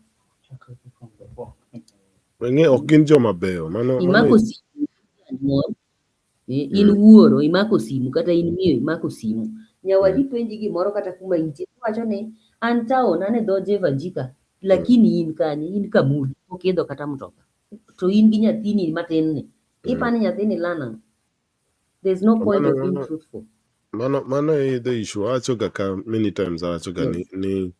Ok gin joma beyo. Mano imako simu. in wuoro imako simu kata in miyo imako simu, nyawadi penji gimoro kata kuma intie, iwacho ni an town, an e dho Jevajika, lakini in kanye, in Kamuli, ok idho kata mtoka. To in gi nyathini matin ni, ipani nyathini lana. There's no point of being truthful. Mano e the issue. Awachoga ka many times awachoga ni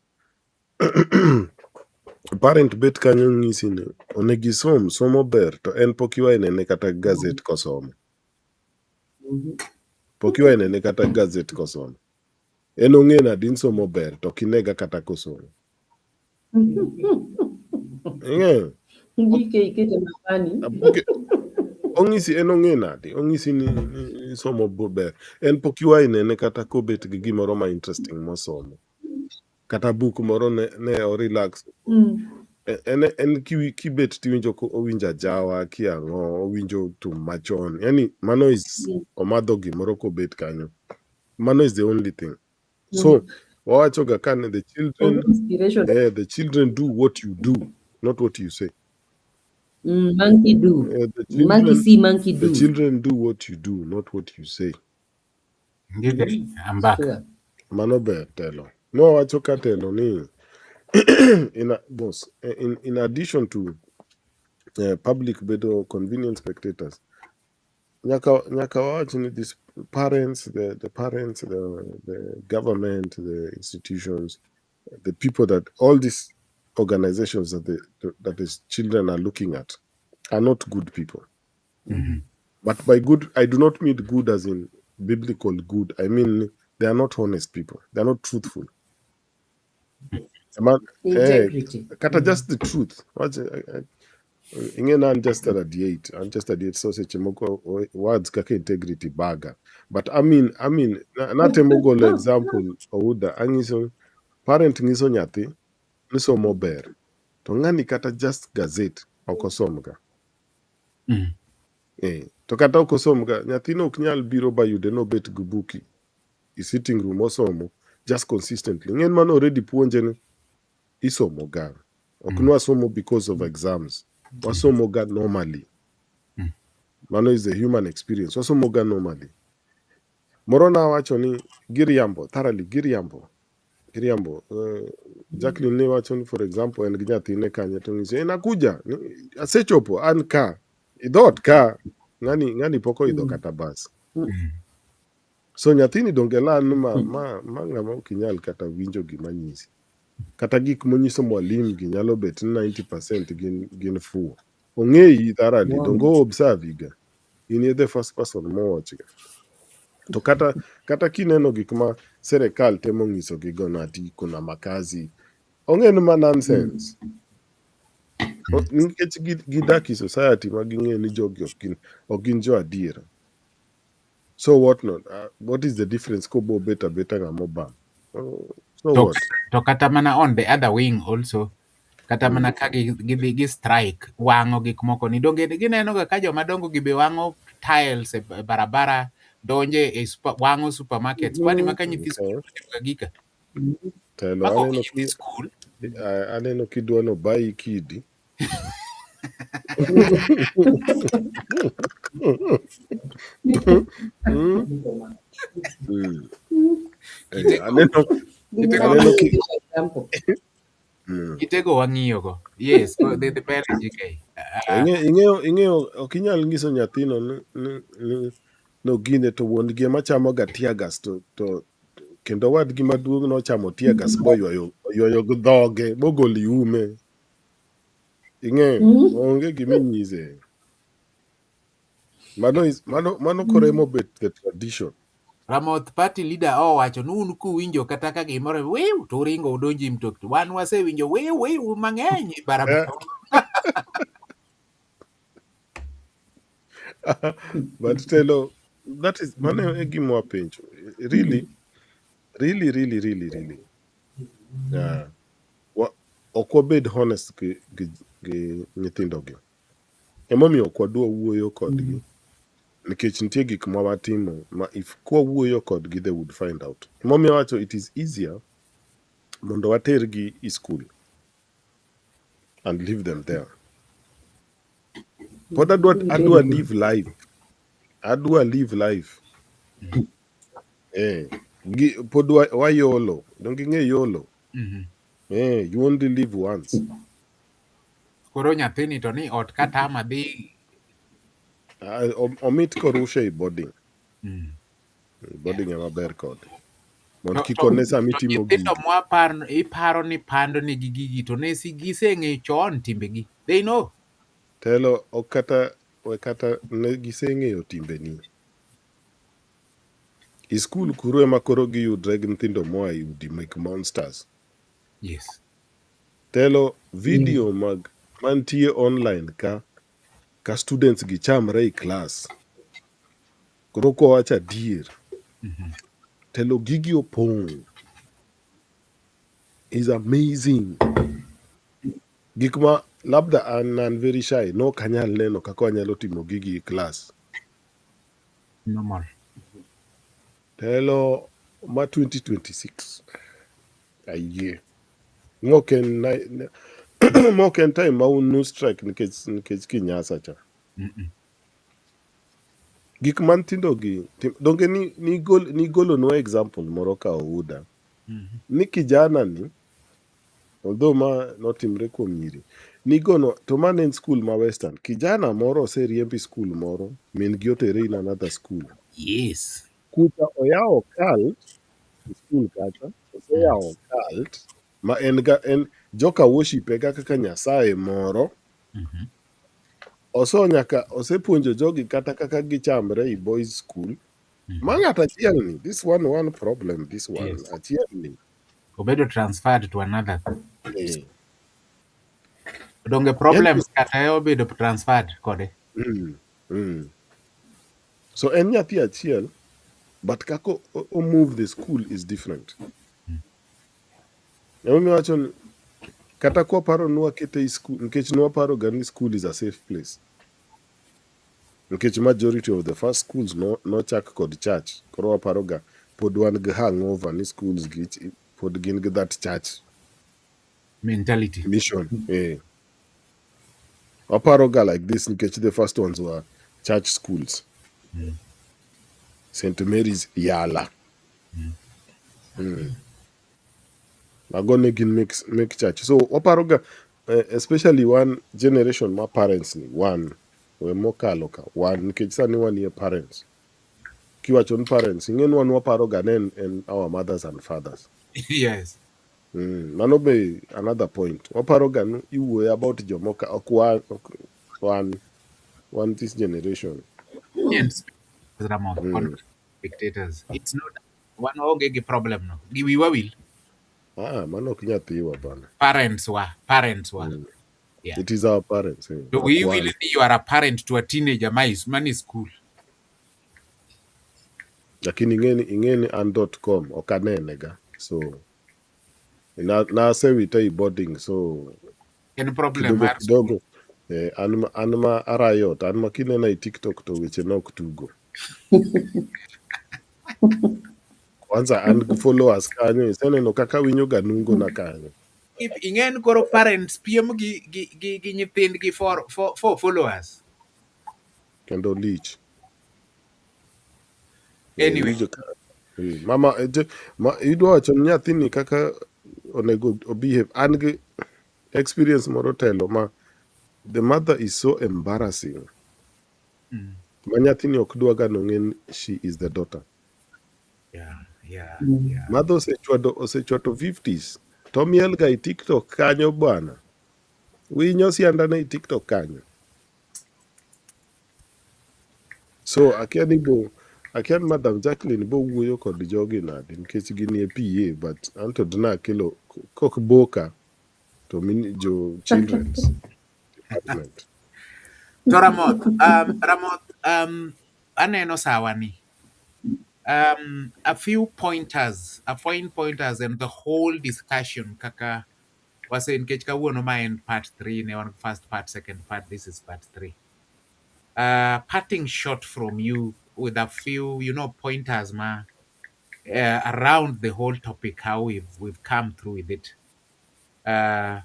parent bet kanyo ng'isi ni onegi somo ber to en pok iwa inene kata gazet kosomo. Pok iwa inene kata gazet kosomo. En ong'e nadi in somo ber to kinega kata kosomo. Ing'eyo? Ngike ikete mapani. Ong'isi en ong'e nadi, ong'isi ni somo ber. En pok iwa inene kata kobet gi gimoro ma interesting mosomo. Kata book moro ne o relax. En kibet tiwinjo ko owinjo ajawa kiang'o, owinjo tum machon. Yani mano is omadho gimoro kobet kanyo. Mano is the only thing. So wawachoga kan the children do what you do, not what you say. Monkey do. Monkey see, monkey do. The children do what you do, not what you say. I'm back. Sure. Mano ber telo. No wawachoka telo ni in addition to public bedo convenient spectators, nyaka wawach ni these parents, the parents, the government, the institutions, the people that all these organizations that these children are looking at are not good people. But by good, I do not mean good as in biblical good. I mean they are not honest people. They are not truthful. Integrity. Kata just the truth. I'm just radiate. I'm just radiate so chemoko words kaka integrity baga. But I mean not a mogol example ouda angiso parent ngiso nyathi nisomo ber. To ngani kata just gazette okosomga. To kata okosomga nyathino ok nyal biro ba yude no bet gubuki. I sitting room osomo just consistently. Ng'en man already puonje ni isomo ga. Ok no asomo because of exams. Wasomo ga normally. Mano is the human experience. Wasomo ga normally. Morona wacho ni giriambo, thoroughly giriambo. Jacklyne ne wacho ni for example en gi nyathine kanye to ng'ise nakuja asechopo an ka idhot ka ng'ani poko idho kata bas. So nyathini donge lan ma ng'ama ok inyal kata winjo gima nyisi. Kata gik monyiso mwalimu gi nyalo bet 90% gin fuo. Ong'eyi thoroughly, dongo observe ga. In the first person mowacho ga. To kata kineno gik ma serikal temo ng'iso gi gonati kuna makazi. Ong'en ma nonsense. Nikech gidaki society ma ging'e ni jogi ok gin jo adiera. So what not? What is the difference kobo beta ng'amo bam? So what? To kata mana on the other wing also, kata mana ka gi strike wang'o gik moko ni donge gineno ga ka joma dongo gi be wang'o tiles e barabara, donje e wang'o supermarkets, kwani maka nyithi skul ga gika. Telo aneno kidwano bai kidi. Kitego wang'iyo go. Yes, the parent GK. Ing'eyo ok inyal ng'iso nyathino no gine to wuon gi machamo ga tiagas to kendo wadgi maduong' nochamo tiagas boywayo dhoge bogoli ume. Ing'eyo onge giminyise. Mano koremo bet the tradition. Ramoth party leader owacho ni un kuwinjo kata ka gimoro wiu to ringo udonji mtokni. Wan wasewinjo wiu mang'eny e barabara. But telo that is mano e gima wapenjo. Really. Ok wabed honest gi nyithindogi. Emomiyo ok wadwa wuoyo kodgi. Nikech nitie gik ma watimo ma if kwa wuoyo kodgi they would find out. Emomiyo wacho it is easier mondo watergi e school and leave them there. Pod adwa live life. adwa live life. Pod wayolo. Donge ing'e yolo. You only live once. Koro nyathini to ni ot katama dhi. Omit korushe i boarding. Boarding ema ber kode. Mondo kik one sami timo Nyithindo gigi. iparo ni pando nigi gigi to ne giseng'eyo chon timbegi. They know. Telo kata ne giseng'eyo timbeni. I skul kuro ema koro giyudre gi nyithindo moa i udi mek monsters. Yes. Telo video mantie online ka students gi chamre i class. Koro kowacho adier. Telo gigi opong'. Is amazing. Gik ma labda an very shy. No kanyal neno kako anyalo timo gigi i class. Normal. Telo ma 2026. Ayie. Moken time ma unu strike nikech Kinyasa cha. Gik man tindo gi donge ni golo no example moro ka Ouda. Ni kijana ni although ma notimre kuom nyiri. Nigono to man en school ma Western. Kijana moro oseriembi school moro min gi otere in another school. Yes. Kucha oyawo cult school kacha. Oseyawo cult ma en joka worship ega kaka nyasaye moro. Osepuonjo jogi kata kaka gichamre i boys school. Mang'ata achiel ni. This one problem. This one Yes. achiel ni. Obedo transferred to another. Donge problems kata obedo transferred kode. So en nyathi achiel, but kako o move the school is different. Emi wacho kata kwa paro nwa kete i school, nkech nwa paro gani school is a safe place. Nkech majority of the first schools no chak kod church. Koro waparo ga pod wan gi hangover ni schools gi pod gin gi that church Mentality. mission. Waparo ga like this nkech the first ones were church schools. St. Mary's Yala. Magone gin make church. So oparoga especially one generation my parents ni one we mokalo ka one nikech sani wanie parents. Kiwachon parents ingen wan waparoga nen and our mothers and fathers. Yes. Mano be another point. Waparoga no iwuoyo about jomoka one this generation. Yes. Spectators. It's not one ogege problem no. Giwiwa will. Mano ok nyathiwa bana. Parents were. Yeah. It is our parents. So we will you are a parent to a teenager man is school. Lakini ingeni an.com okanenega. So na sewita i boarding so Any problem kidogo an ma arayot an ma kinena i TikTok to weche nok tugo. Kwanza an gi followers kanyo iseneno kaka winyo ga nungo na kanyo. If ingen koro parents piem gi nyithindgi for followers. Kendo lich. Anyway. Mama idwa wacho ni nyathini kaka onego behave. An gi experience moro telo ma the mother is so embarrassing. Ma nyathini ok dwa ga nong'en she is the daughter. Yeah. Mother osechwado 50s. To miel ga i TikTok kanyo bwana. Winyo siandana i TikTok kanyo. So akian Madam Jacklyne bo wuoyo kod jogi nade nikech ginie PA but anto dna kelo kok boka to jo children's department. To Ramoth, aneno sawa ni. A few pointers and the whole discussion kaka wase nkech kawuono ma en part 3 ne on first part, second part, this is part 3. Parting shot from you with a few, pointers around the whole topic, how we've come through with it. And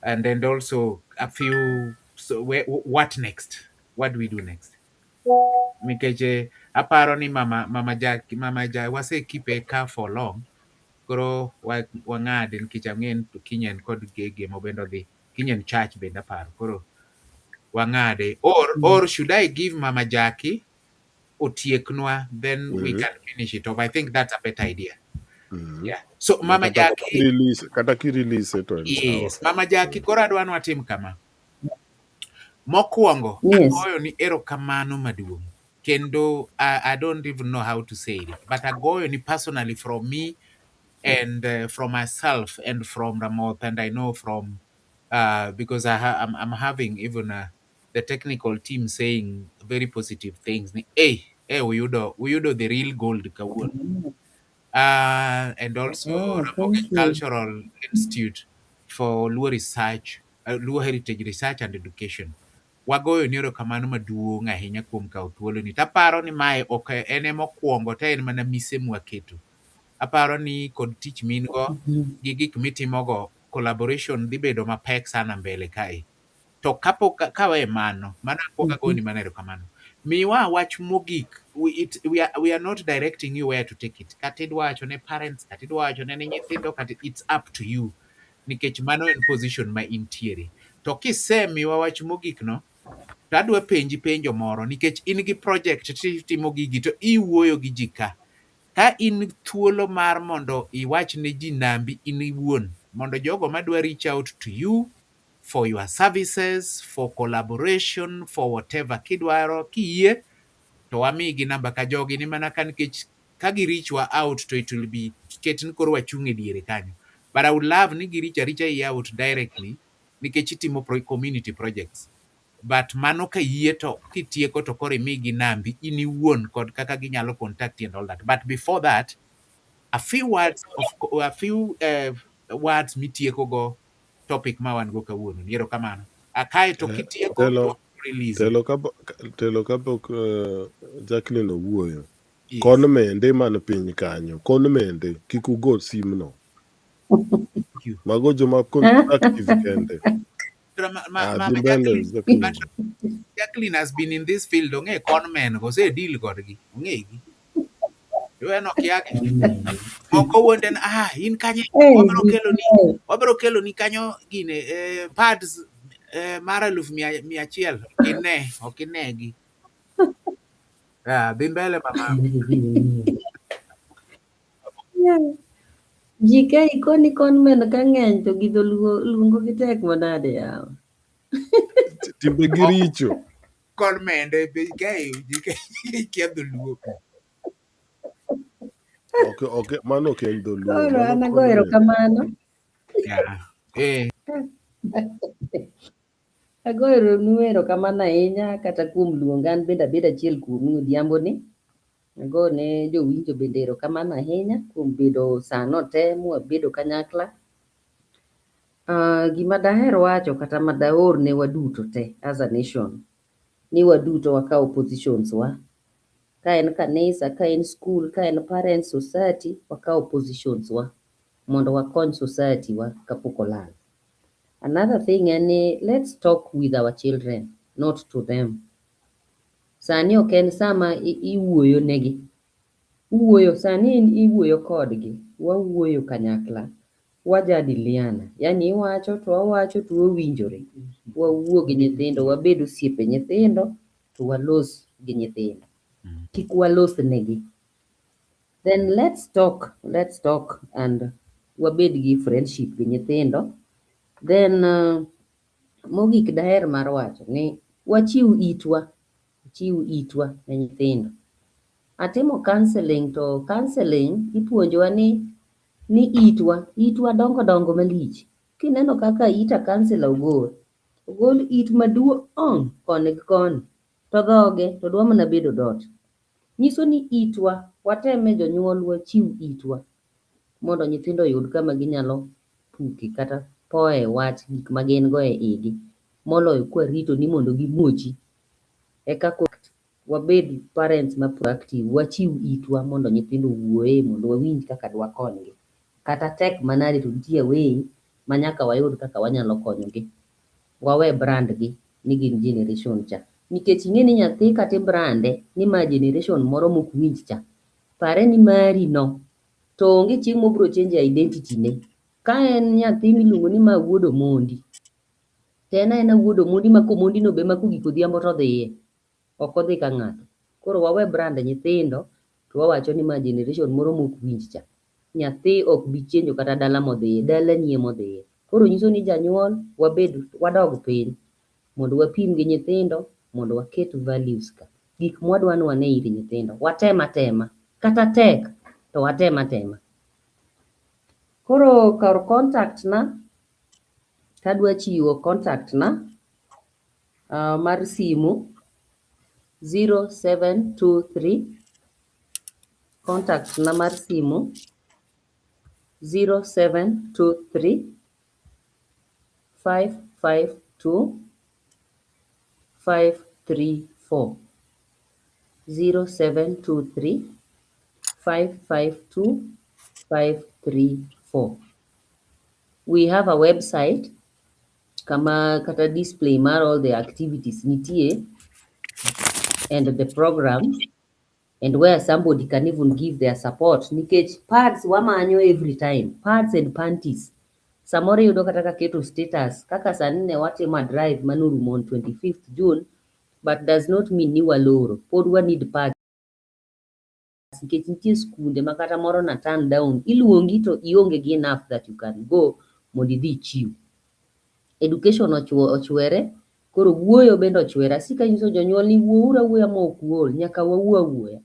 then also a few, so what next? What do we do next? Nikech aparo ni mama ja wasekipe ka for long. Koro wang'ade nikech ang'en kiny en kod gege mobendo dhi. Kiny en church bende aparo. Koro wang'ade. Or should I give Mama Jackie otieknwa, then we can finish it off. I think that's a better idea. Yeah. So Mama Jackie, kata kirelease to en sawa. yes, Mama Jackie koro adwani watim kama. Mokwongo, Yes. agoyo ni erokamano maduong'. Kendo I don't even know how to say it, but agoyo ni personally from me and from myself and from Ramoth, and I know from because I'm having even the technical team saying very positive things. Hey, uyudo the real gold kawuono. And also Ramogi Thank you. Cultural Institute for Luo Research, Luo Heritage Research and Education. Wagoyo ni erokamano maduong' ahinya kuom kawo thuolo ni. Taparo ni mae ok ene mokwongo, te en mana mise mwaketo. Aparo ni kod tich min go gi gik mitimogo, collaboration dhi bedo mapek sana mbele kae. To kawe mano, mana akwongo agoyo ni mana erokamano. Miwa wach mogik, we are not directing you where to take it. Kata idwa wacho ne parents, kata idwa wacho ne nyithindo, kata it's up to you. Nikech mano en position ma intiere. To kisemiwa wach mogik no, to adwa penji penjo moro, nikech in gi project titimo gigi to iwuoyo gi ji ka. Ka in thuolo mar mondo iwach ne ji nambi in iwuon, mondo jogo madwa reach out to you for your services, for collaboration, for whatever kidwaro, kiyie to wamigi namba ka jogi, ni mana ka nikech ka gi reach wa out to it will be ket ni koro wachung' e diere kanyo. But I would love ni gi reach out directly, nikech itimo community projects. But mano ka yie to kitieko to koro imigi nambi in iwuon kod kaka ginyalo contact and all that. But before that, a few words words mitieko go topic ma wan go kawuono. Erokamano. Akae to kitieko to release. Telo kapok Jacklyne owuoyo. Kon mende man piny kanyo. Kon mende kik ugo simno. Mago joma active kende. Jacklyne has been in this field. Ong'e con men go se deal kodgi. Ong'egi. Yueno kiake. Moko wuonden in kanye wabiro kelo ni kanyo gine pads mar 1,100 ine ok inegi. Dhi mbele mama. Jika ikoni kon men ka ng'eny to gidho luongo gi tek manade yawa. Timbe gi richo. Kon mende jike kia dholuo. Okay, mano ok en dholuo. Koro an agoyo erokamano. Agoyo erokamano ahinya kata kuom luonga, an bende abedo achiel kuomu odhiambo ni. Ago ne jowinjo bende erokamano ahinya kuom bedo sano te mwabedo kanyakla. Gima daher wacho kata madaor ne waduto te as a nation, ni waduto wakaw positions wa. Ka en kanisa, ka en school, ka en parent society, wakaw positions wa mondo wakony society wa kapok olal. Another thing en ni let's talk with our children, not to them. Sani ok en sama iwuoyo negi. Sani iwuoyo kodgi, wawuoyo kanyakla, wajadiliana. Yani iwacho to wawacho to wawinjore. Wawuo gi nyithindo, wabed osiepe nyithindo, to walos gi nyithindo. Kik walos negi. Then let's talk and wabed gi friendship gi nyithindo. Then mogik daher mar wacho ni wachiw itwa ne nyithindo. Atimo counseling, to counseling ipuonjowa ni itwa dongo malich. Kineno kaka ita counselor ogol it maduong' koni gi koni, to dhoge to dwa mana bedo dot. Nyiso ni itwa, wateme jonyuol wachiw itwa mondo nyithindo yud kama ginyalo puke kata poe wach gik ma gin go e igi, moloyo kwarito ni mondo gimuochi. Eka wabed parents ma proactive, wachiw itwa mondo nyithindo wuoye, mondo wawinj kaka dwa konygi. Kata tek manade to nitie way ma nyaka wayud kaka wanyalo konyogi. Wawe brand gi ni gin generation cha. nikech ing'e ni nyathi kata brande ni ma generation moro mok winj cha, pare ni mari no to onge chieng' mobro change identity ne. Ka en nyathi miluongo ni ma wuod Omondi, to en wuod Omondi ma komondi no be ma kogik odhiambo to dhiye, ok odhi ka ng'ato. Koro wawe brand nyithindo to wawacho ni ma generation moro mok winj cha. Nyathi ok bi chenjo kata dala modhiye, dala nie modhiye. Koro nyiso ni janyuol wadog piny mondo wapim gi nyithindo, mondo waket values ka. Gik mwadwa ni wane ir nyithindo, watem atema, kata tek to watem atema. Koro kar contact na, tadwa chiwo contact na mar simu 0723, contact na mar simu 0723 552 534, 0723 552 534. We have a website kama kata display mar all the activities nitie and the programs, and where somebody can even give their support, nikech pads wamanyo every time, pads and panties. Samoro yudo kata kaketo status kaka sani ne watimo drive manorumo on 25th June, but does not mean ni waloro, pod wa need pads nikech nitie skunde makata moro na turn down, iluongi to ionge gi enough that you can go mondo idhi chiw. Education ochwere, koro wuoyo bende ochwere. Asika nyiso jonyuol ni wuouru awuoya ma ok uol, nyaka wawuo awuoya.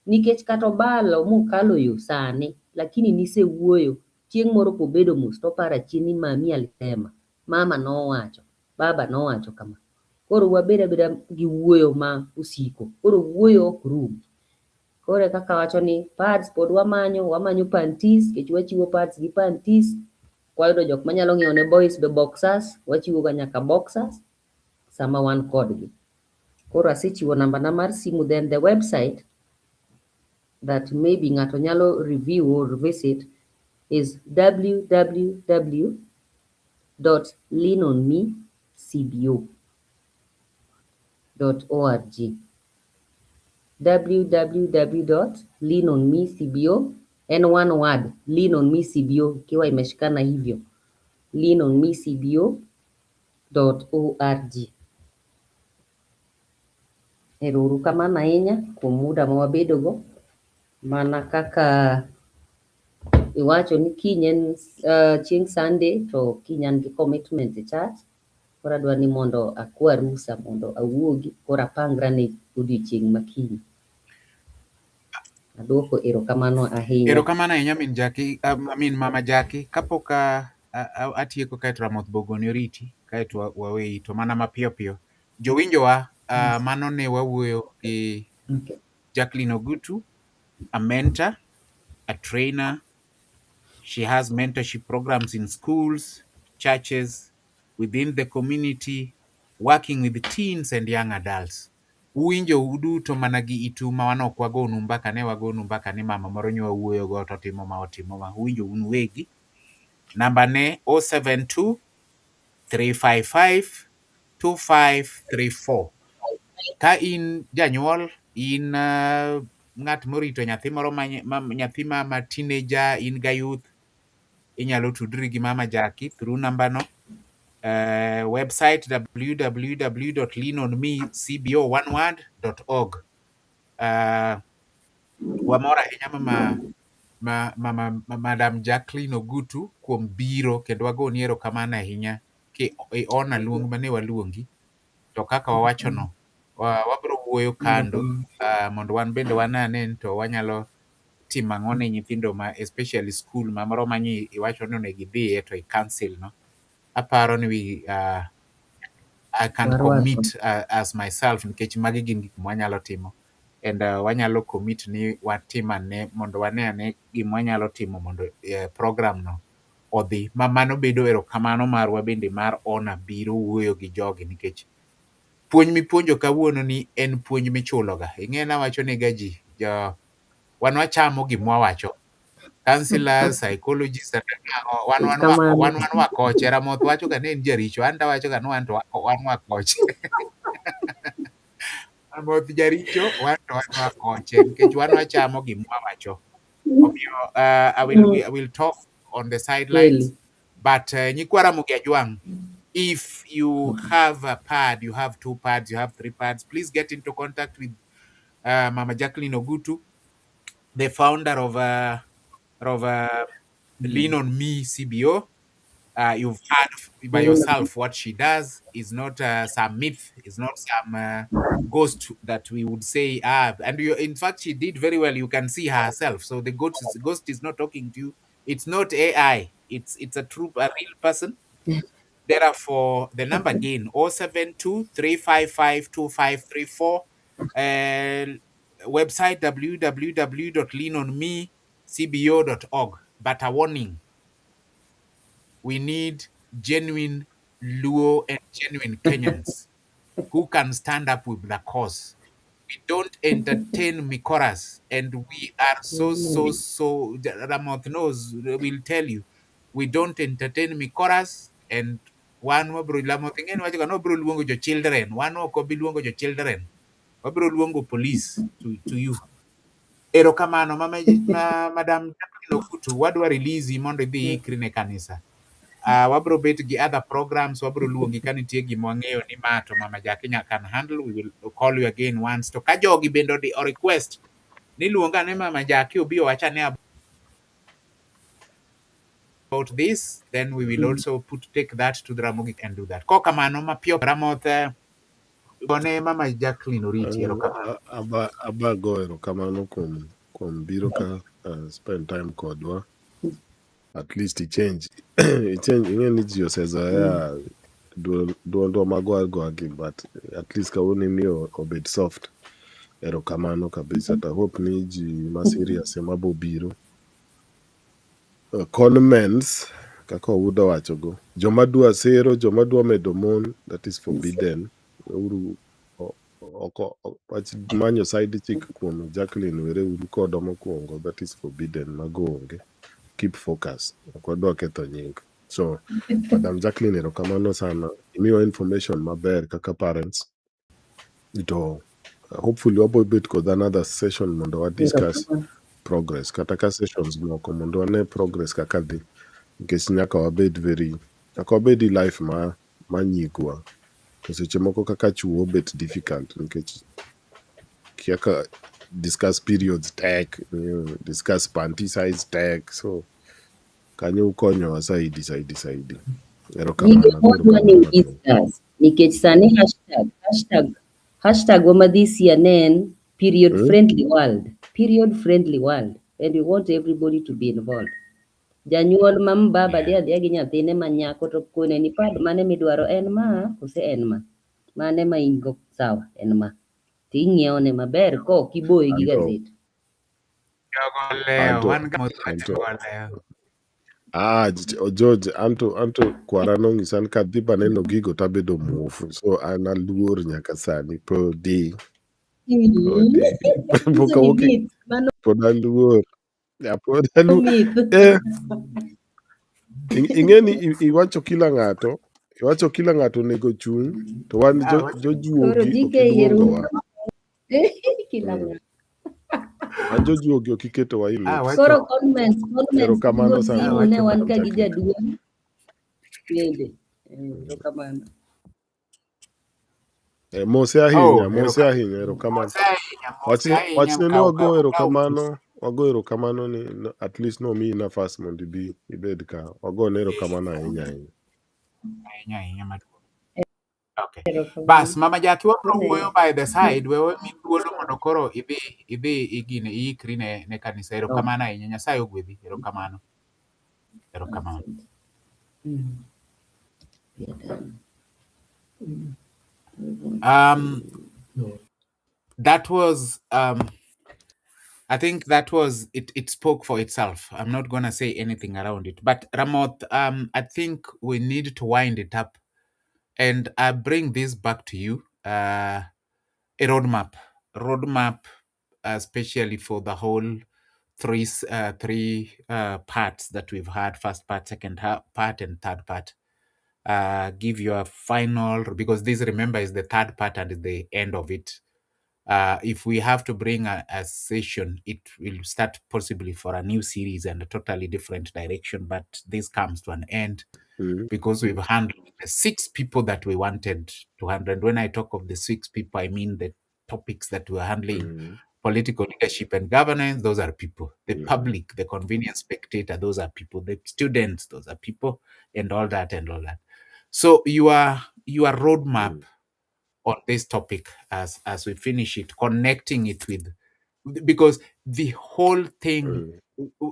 Nikech kata obalo mokalo yo sani, lakini nisewuoyo, chieng' moro kobedo mos toparo achien ni mami alisema, mama nowacho, baba nowacho kama. Koro wabed abeda gi wuoyo ma osiko, koro wuoyo ok rum. Koro kaka wacho ni pads pod wamanyo panties, kech wachiwo pads gi panties. Wayudo jok manyalo ng'iewo ne boys be boxers, wachiwo ga nyaka boxers sama wan kodgi. Koro asechiwo namba na mar simu, then the website that maybe ng'ato nyalo review or visit is www.leanonmecbo.org, www.leanonmecbo, and one word, leanonmecbo, ikiwa imeshikana hivyo, leanonmecbo.org. Ero kamano ahinya kuom muda ma wabedogo, mana kaka iwacho ni kiny en chieng' Sunday to kiny an gi commitment e church, koro adwa ni mondo akwa rusa mondo awuogi, koro apangra ne odiochieng' ma kiny. Aduoko erokamano ahinya. Erokamano ahinya min Jackie, Mama Jackie. Kapok atieko kaeto Ramoth Bogoni oriti kaeto waweyi to mana mapiyo piyo. Jowinjowa, mano ne wawuoyo gi Jacklyne Ogutu, a mentor, a trainer. She has mentorship programs in schools, churches, within the community, working with teens and young adults. Uwinjo uduto mana gi itu ma wan ok wagonu mbaka, ne wagonu mbaka ni mama moro nyo wawuoyo go to timo ma otimo ma. Uwinjo un wegi. Namba ne 072 355 2534. Ka in janyuol, in ng'at morito nyathi moro nyathi ma teenager, in ga youth, inyalo tudri gi Mama Jackie through namba no. Website www.leanonmecbo.org. Wamor ahinya Madam Jacklyne Ogutu kuom biro, kendo wagoni erokamano ahinya ki ona luong mane waluongi. To kaka wawacho no, wabro wuoyo kando mondo wan bende wanane to wanyalo timo ang'o ne nyithindo ma especially school ma moro manyi iwacho ni onego idhiye to i cancel no. Aparo ni I can commit as myself, nikech magi gin gik mwanyalo timo, and wanyalo commit ni watimane mondo waneane gima wanyalo timo mondo program no odhi. Mano bedo erokamano marwa bende mar ona biro wuoyo gi jogi, nikech puonj mipuonjo kawuono ni en puonj michuloga. Ing'e nawacho ne ga ji, wan wachamo gimwa wacho. Counselors, psychologists, wan wakoche. Ramoth wacho ga ni en jaricho, an tawacho ga ni wan wakoche. Ramoth jaricho wan to wan wakoche nikech wan wachamo gimwa wacho. Omiyo I will talk on the sidelines, Kweli. but nyikwa Ramogi Ajwang, if you have a pad, you have 2 pads, you have 3 pads, please get into contact with Mama Jacklyne Ogutu, the founder of Lean on Me CBO. You've heard by yourself what she does is not some myth, is not some ghost that we would say. And in fact, she did very well. You can see herself. So the ghost is not talking to you. It's not AI. It's a real person. Therefore, the number again 072 355 2534. Website www.leanonmecbo.org. But a warning, we need genuine Luo and genuine Kenyans who can stand up with the cause. We don't entertain Mikoras, and we are so. Ramoth knows, will tell you, we don't entertain Mikoras, and one more bro Ramoth again, what you can no bro luongo your children, one more kobi luongo your children, wabro luongo police to you. Erokamano, Madam Jacklyne Ogutu, wadwa release mondo idhi ikri ne kanisa. Wabro bet gi other programs, wabro luongi ka nitie gima wang'eyo ni ma to Mama Jackie can handle, we will call you again once. To ka jogi bende o request ni luonga ne Mama Jackie obi owachane about this, then we will also take that to the Ramogi and do that. Kokamano mapiyo Ramoth bone Mama Jackyline oriti. Erokamano. aba go erokamano kuom biro ka spend time kodwa. At least i-change ing'e ni ji osezoea duondwa magwa gi, but at least kawuono imiyo obed soft. Erokamano kabisa. To hope ni ji ma serious ema bobiro. Conmens kaka Owuda wachogo, joma dwa sero, joma dwa medo mon, that is forbidden. Uru wach manyo side chick kuom Jacklyne were uru kodo mokwongo, that is forbidden. Mago onge. Keep focus. Ok wadwa ketho nying. So Madam Jacklyne, erokamano sana, imiyo information maber kaka parents. To hopefully wabo bet kod another session mondo wa discuss progress kata ka sessions moko mondo wane progress kaka dhi, nikech nyaka wabed i life ma nyikwa. To seche moko kaka chuo bet difficult nikech kiaka discuss periods tek, discuss panty size tek, so kanyo ukonyowa saidi. Erokamano. Discuss nikech sani hashtag wa madhisia ne en period friendly world, and we want everybody to be involved. Janyuol mam baba dhi adhiya gi nyathine ma nyako to kone ni pad mane midwaro, en ma kose en ma mane ma in go sawa, en ma ting'iewo ne maber ko ok iboye gi gazet. George, anto kwara nong'isa ni kadhi baneno gigo tabedo muofu, so an aluor nyaka sani podi. Pod aluor. Ing'e ni iwacho kila ng'ato onego chung', to wan jojuogi ok iluongowa. Wan jojuogi ok iketowa i mix. Koro comments Erokamano sana. ne wan ka gi jaduong' bende. Erokamano. Mose ahinya, erokamano. Wachne ni wago erokamano ni at least nomiyi nafas mondo ibed ka. Wagone erokamano ahinya. Okay. Bas, Mama Jackie wabro wuoyo by the side, wewe mithuolo mondo koro idhi igine iikri ne kanisa. Erokamano ahinya. Nyasaye ogwedhi. Erokamano. That was I think that was it spoke for itself. I'm not gonna say anything around it. But Ramoth, I think we need to wind it up. And I bring this back to you. A roadmap, especially for the whole three parts that we've had: first part, second part, and third part. Give your final, because this, remember, is the third part and is the end of it. If we have to bring a session, it will start possibly for a new series and a totally different direction. But this comes to an end because we've handled the 6 people that we wanted to handle. And when I talk of the 6 people, I mean the topics that we're handling. Political leadership and governance, those are people. The public, the convenient spectator, those are people. The students, those are people, and all that and all that. So your roadmap on this topic as we finish it, connecting it with, because the whole thing,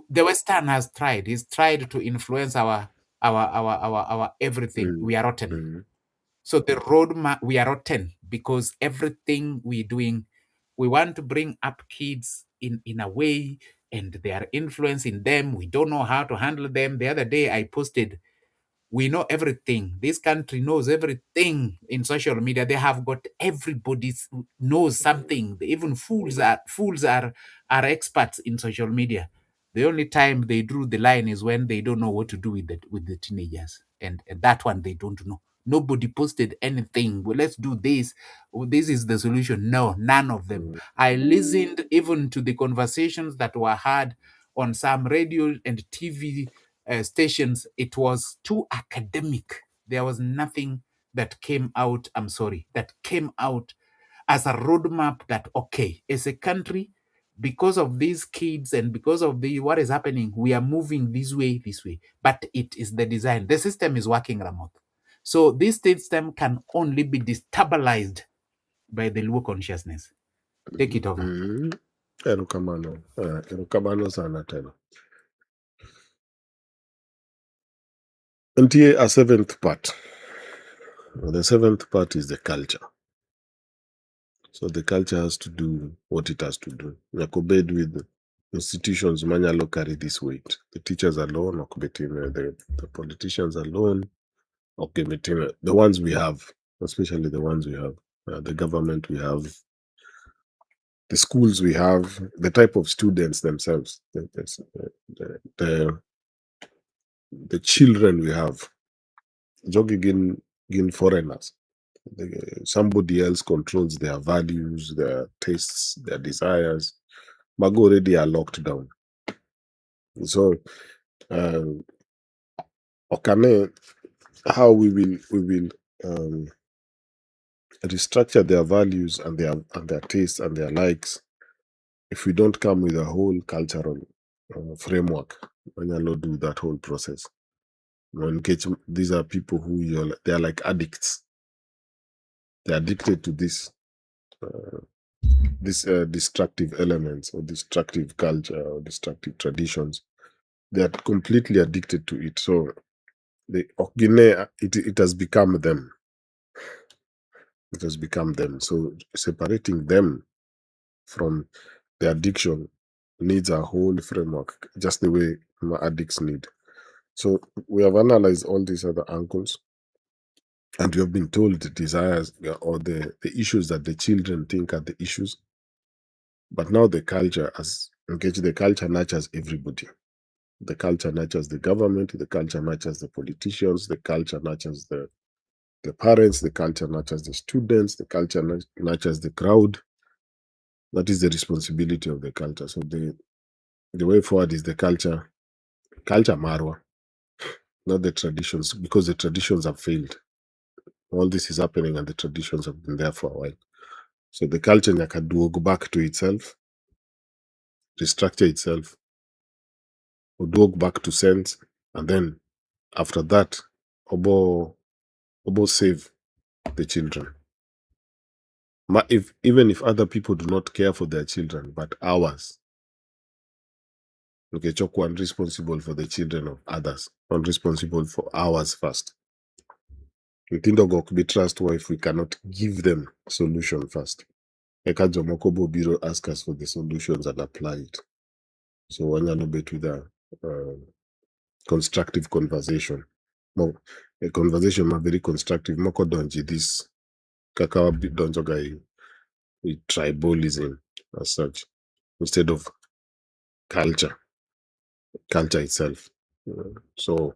the Western has tried. He's tried to influence our everything. We are rotten. So the roadmap, we are rotten because everything we're doing, we want to bring up kids in a way, and they are influencing them. We don't know how to handle them. The other day I posted, we know everything. This country knows everything in social media. They have got everybody knows something. Even fools are experts in social media. The only time they drew the line is when they don't know what to do with the teenagers, and that one they don't know. Nobody posted anything. Well, let's do this. Oh, this is the solution. No, none of them. I listened even to the conversations that were had on some radio and TV stations. It was too academic. There was nothing that came out, that came out as a roadmap that, okay, as a country, because of these kids and because of what is happening, we are moving this way. But it is the design. The system is working, Ramoth. So this system can only be destabilized by the Luo consciousness. Take it over. Erokamano sana tena. Until a 7th part. The 7th part is the culture. So the culture has to do what it has to do. Nakobed with institutions manyalo carry this weight. The teachers alone, the politicians alone, the ones we have, especially the ones we have, the government we have, the schools we have, the type of students themselves, the children we have. Jogging in foreigners. Somebody else controls their values, their tastes, their desires. Mago already are locked down. So, Okane, how we will restructure their values and their tastes and their likes if we don't come with a whole cultural framework. When you do that whole process, these are people who they are like addicts. They're addicted to this destructive elements or destructive culture or destructive traditions. They are completely addicted to it. So it has become them. It has become them. So separating them from the addiction needs a whole framework, just the way addicts need. So we have analyzed all these other angles, and we have been told the desires or the issues that the children think are the issues. But now the culture the culture nurtures everybody. The culture nurtures the government, the culture nurtures the politicians, the culture nurtures the parents, the culture nurtures the students, the culture nurtures the crowd. That is the responsibility of the culture. So the way forward is the culture marwa, not the traditions, because the traditions have failed. All this is happening and the traditions have been there for a while. So the culture can go back to itself, restructure itself, or go back to sense, and then after that, Obo save the children. Even if other people do not care for their children, but ours, okay, Chokwan responsible for the children of others, not responsible for ours first. We think of be trustworthy if we cannot give them solution first. Ekajo Mokobo Biro ask us for the solutions and apply it. So when you bet with a constructive conversation, a conversation ma very constructive. Moko donji this kakawa donjo guy tribalism as such, instead of culture itself. So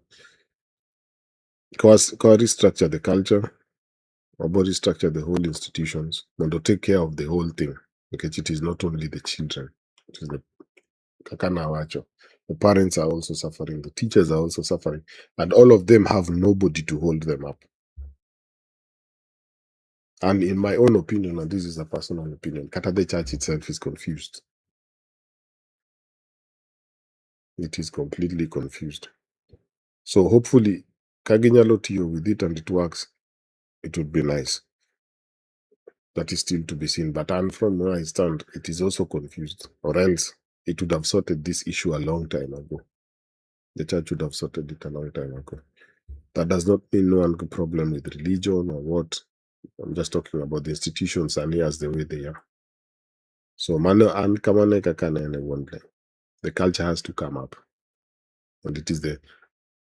restructure the culture, or body structure the whole institutions, and to take care of the whole thing. because it is not only the children, it is the kakana wacho. The parents are also suffering, the teachers are also suffering, and all of them have nobody to hold them up. And in my own opinion, and this is a personal opinion, Katade Church itself is confused. It is completely confused. So hopefully, Kaginyalo Tiyo with it and it works, it would be nice. That is still to be seen. But and from where I stand, it is also confused. Or else it would have sorted this issue a long time ago. The church would have sorted it a long time ago. That does not mean no one has a problem with religion or what. I'm just talking about the institutions and here's the way they are. So mano and kamane kakana in one day. The culture has to come up. And it is the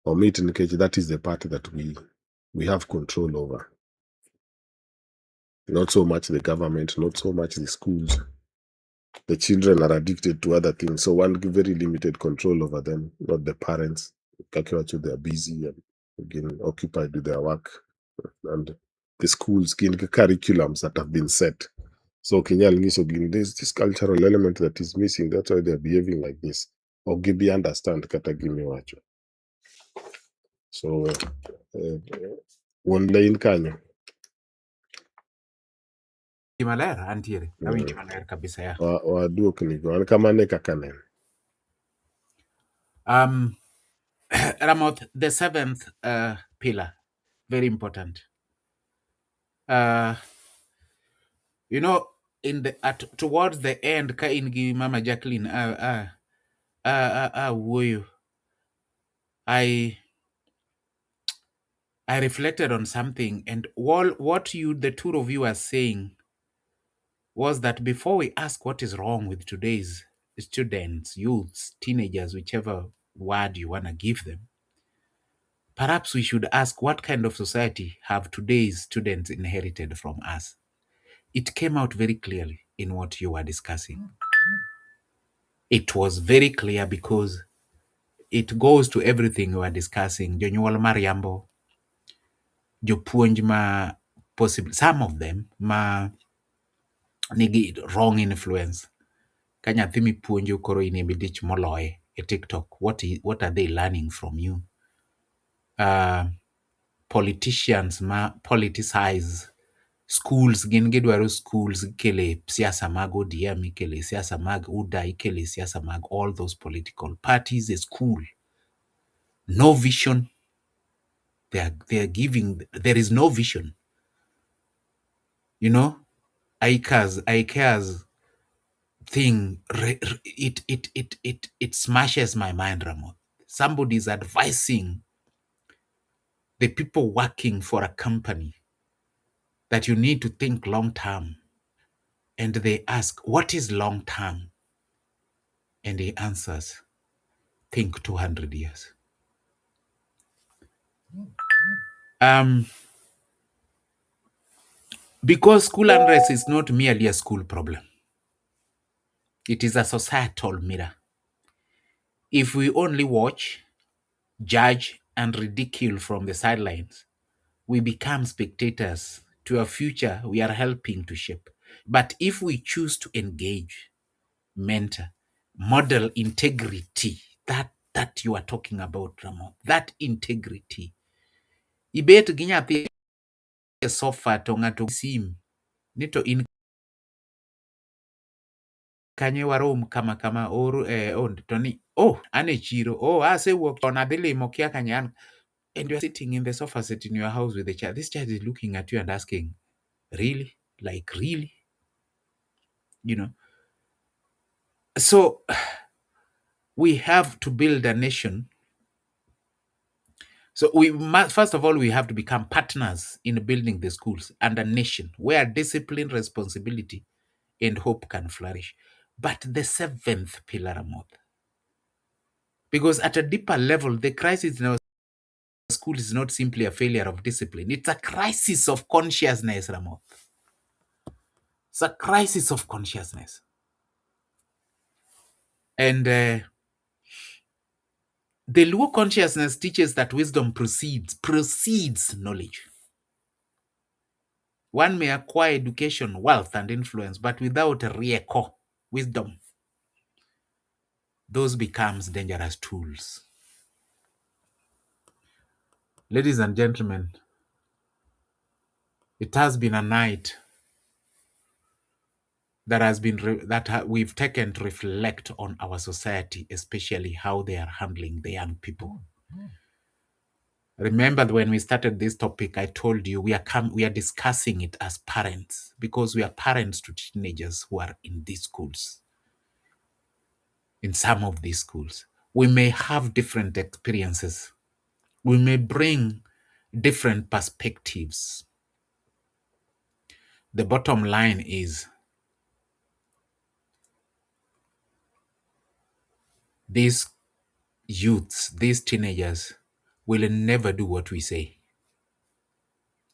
omit in case that is the part that we have control over. Not so much the government, not so much the schools. The children are addicted to other things. So one very limited control over them, not the parents. Kakiwachu, they are busy and again occupied with their work. And the schools, curriculums that have been set. So there's this cultural element that is missing. That's why they're behaving like this. Or Gibi understand katagimi wacho. So one lane kanyo. Maler antiere. Awinjo maler kabisa ya. Waduok nigo. An kamane kakanen. Ramoth, the seventh pillar, very important. You know, towards the end, ka ingi Mama Jacklyne, woyo, I reflected on something, and what the two of you are saying was that before we ask what is wrong with today's students, youths, teenagers, whichever word you want to give them, perhaps we should ask what kind of society have today's students inherited from us. It came out very clearly in what you were discussing. It was very clear because it goes to everything we were discussing. Jonyuol mariambo, jopuonj ma possible, some of them ma nigi wrong influence. Ka nyathi mipuonjo koro in ebidich moloye e TikTok. What are they learning from you? Politicians ma politicize schools, gin gidwaro schools ikele siasa mag ODM, ikele siasa mag UDA, ikele siasa mag all those political parties. A school, no vision. They are giving. There is no vision. You know, ICA's thing. It smashes my mind, Ramon. Somebody is advising the people working for a company that you need to think long term, and they ask, "What is long term?" And he answers, "Think 200 years." Because school unrest is not merely a school problem. It is a societal mirror. If we only watch, judge, and ridicule from the sidelines, we become spectators to a future we are helping to shape. But if we choose to engage, mentor, model integrity, that you are talking about, Ramo, that integrity, ibet ginya sofa to ngato sim nito in kanye warom kama or to ni ane chiro ase walk on adhilimo kia kanyan, and you're sitting in the sofa set in your house with the child. This child is looking at you and asking, really? Like, really? You know? So we have to build a nation. So we must, first of all, we have to become partners in building the schools and a nation where discipline, responsibility, and hope can flourish. But the seventh pillar, Ramoth, because at a deeper level, the crisis in our school is not simply a failure of discipline. It's a crisis of consciousness, Ramoth. It's a crisis of consciousness. And the Luo consciousness teaches that wisdom precedes knowledge. One may acquire education, wealth, and influence, but without rieko, wisdom, those becomes dangerous tools. Ladies and gentlemen, it has been a night that has been we've taken to reflect on our society, especially how they are handling the young people. Remember when we started this topic, I told you we are discussing it as parents, because we are parents to teenagers who are in these schools. In some of these schools, we may have different experiences. We may bring different perspectives. The bottom line is these youths, these teenagers will never do what we say.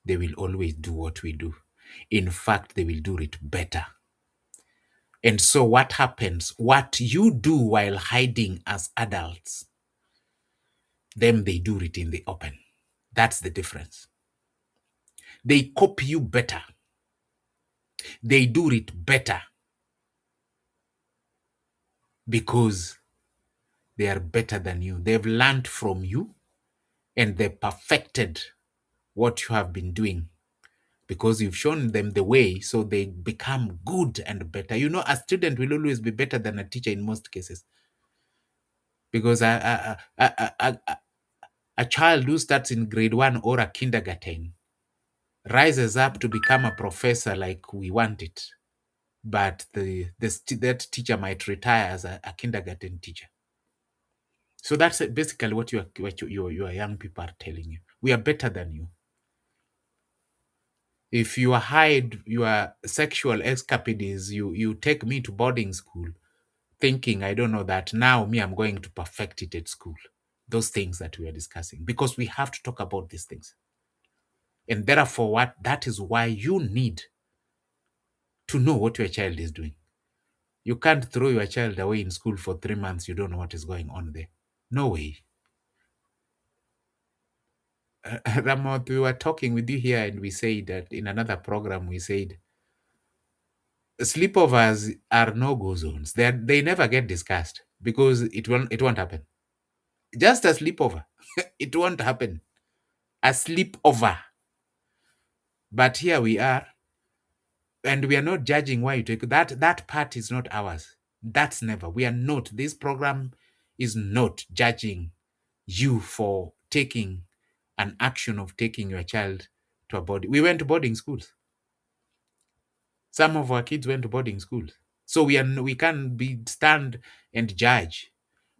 They will always do what we do. In fact, they will do it better. And so what happens? What you do while hiding as adults, them they do it in the open. That's the difference. They copy you better. They do it better because they are better than you. They've learned from you and they perfected what you have been doing because you've shown them the way, so they become good and better. You know, a student will always be better than a teacher in most cases, because a child who starts in grade 1 or a kindergarten rises up to become a professor like we want it, but that teacher might retire as a kindergarten teacher. So that's basically what your young people are telling you. We are better than you. If you hide your sexual escapades, you take me to boarding school thinking, I don't know that now me, I'm going to perfect it at school. Those things that we are discussing, because we have to talk about these things. And therefore, that is why you need to know what your child is doing. You can't throw your child away in school for 3 months. You don't know what is going on there. No way. Ramoth, we were talking with you here and we said that in another program, we said sleepovers are no-go zones. They never get discussed because it won't happen. Just a sleepover. It won't happen. A sleepover. But here we are, and we are not judging why you take that part is not ours. That's never. We are not. This program is not judging you for taking an action of taking your child to a boarding. We went to boarding schools. Some of our kids went to boarding schools. So we can't stand and judge.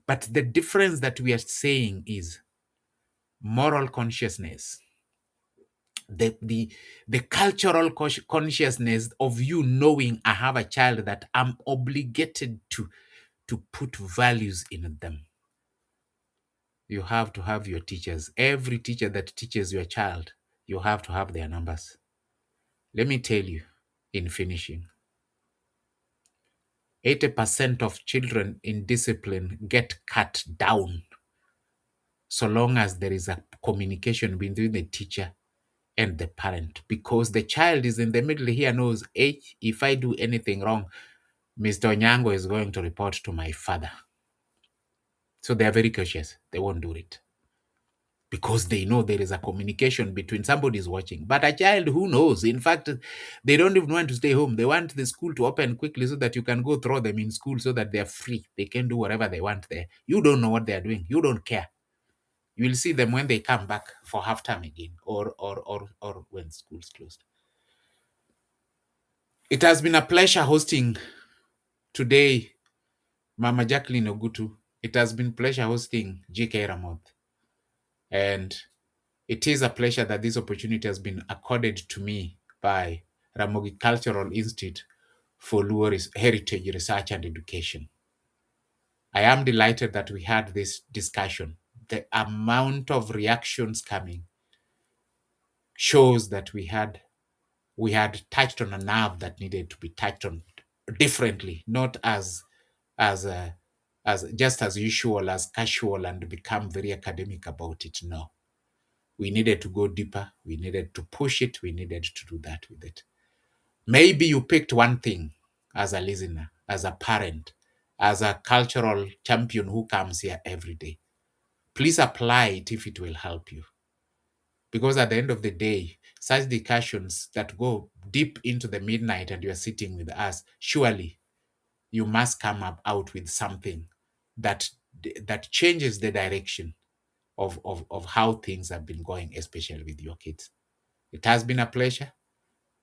But the difference that we are saying is moral consciousness, the cultural consciousness of you knowing I have a child that I'm obligated to put values in them. You have to have your teachers. Every teacher that teaches your child, you have to have their numbers. Let me tell you, in finishing, 80% of children in discipline get cut down so long as there is a communication between the teacher and the parent, because the child is in the middle here, knows, hey, if I do anything wrong, Mr. Onyango is going to report to my father. So they are very cautious. They won't do it because they know there is a communication between somebody is watching. But a child who knows, in fact, they don't even want to stay home. They want the school to open quickly so that you can go throw them in school so that they are free. They can do whatever they want there. You don't know what they are doing. You don't care. You will see them when they come back for halftime again or when school's closed. It has been a pleasure hosting today Mama Jacklyne Ogutu. It has been a pleasure hosting GK Ramoth. And it is a pleasure that this opportunity has been accorded to me by Ramogi Cultural Institute for Luo Heritage Research and Education. I am delighted that we had this discussion. The amount of reactions coming shows that we had touched on a nerve that needed to be touched on differently, not as just as usual, as casual, and become very academic about it. No, We needed to go deeper. We needed to push it. We needed to do that with it. Maybe you picked one thing as a listener, as a parent, as a cultural champion who comes here every day. Please apply it if it will help you. Because at the end of the day, such discussions that go deep into the midnight and you're sitting with us, surely you must come out with something that changes the direction of how things have been going, especially with your kids. It has been a pleasure.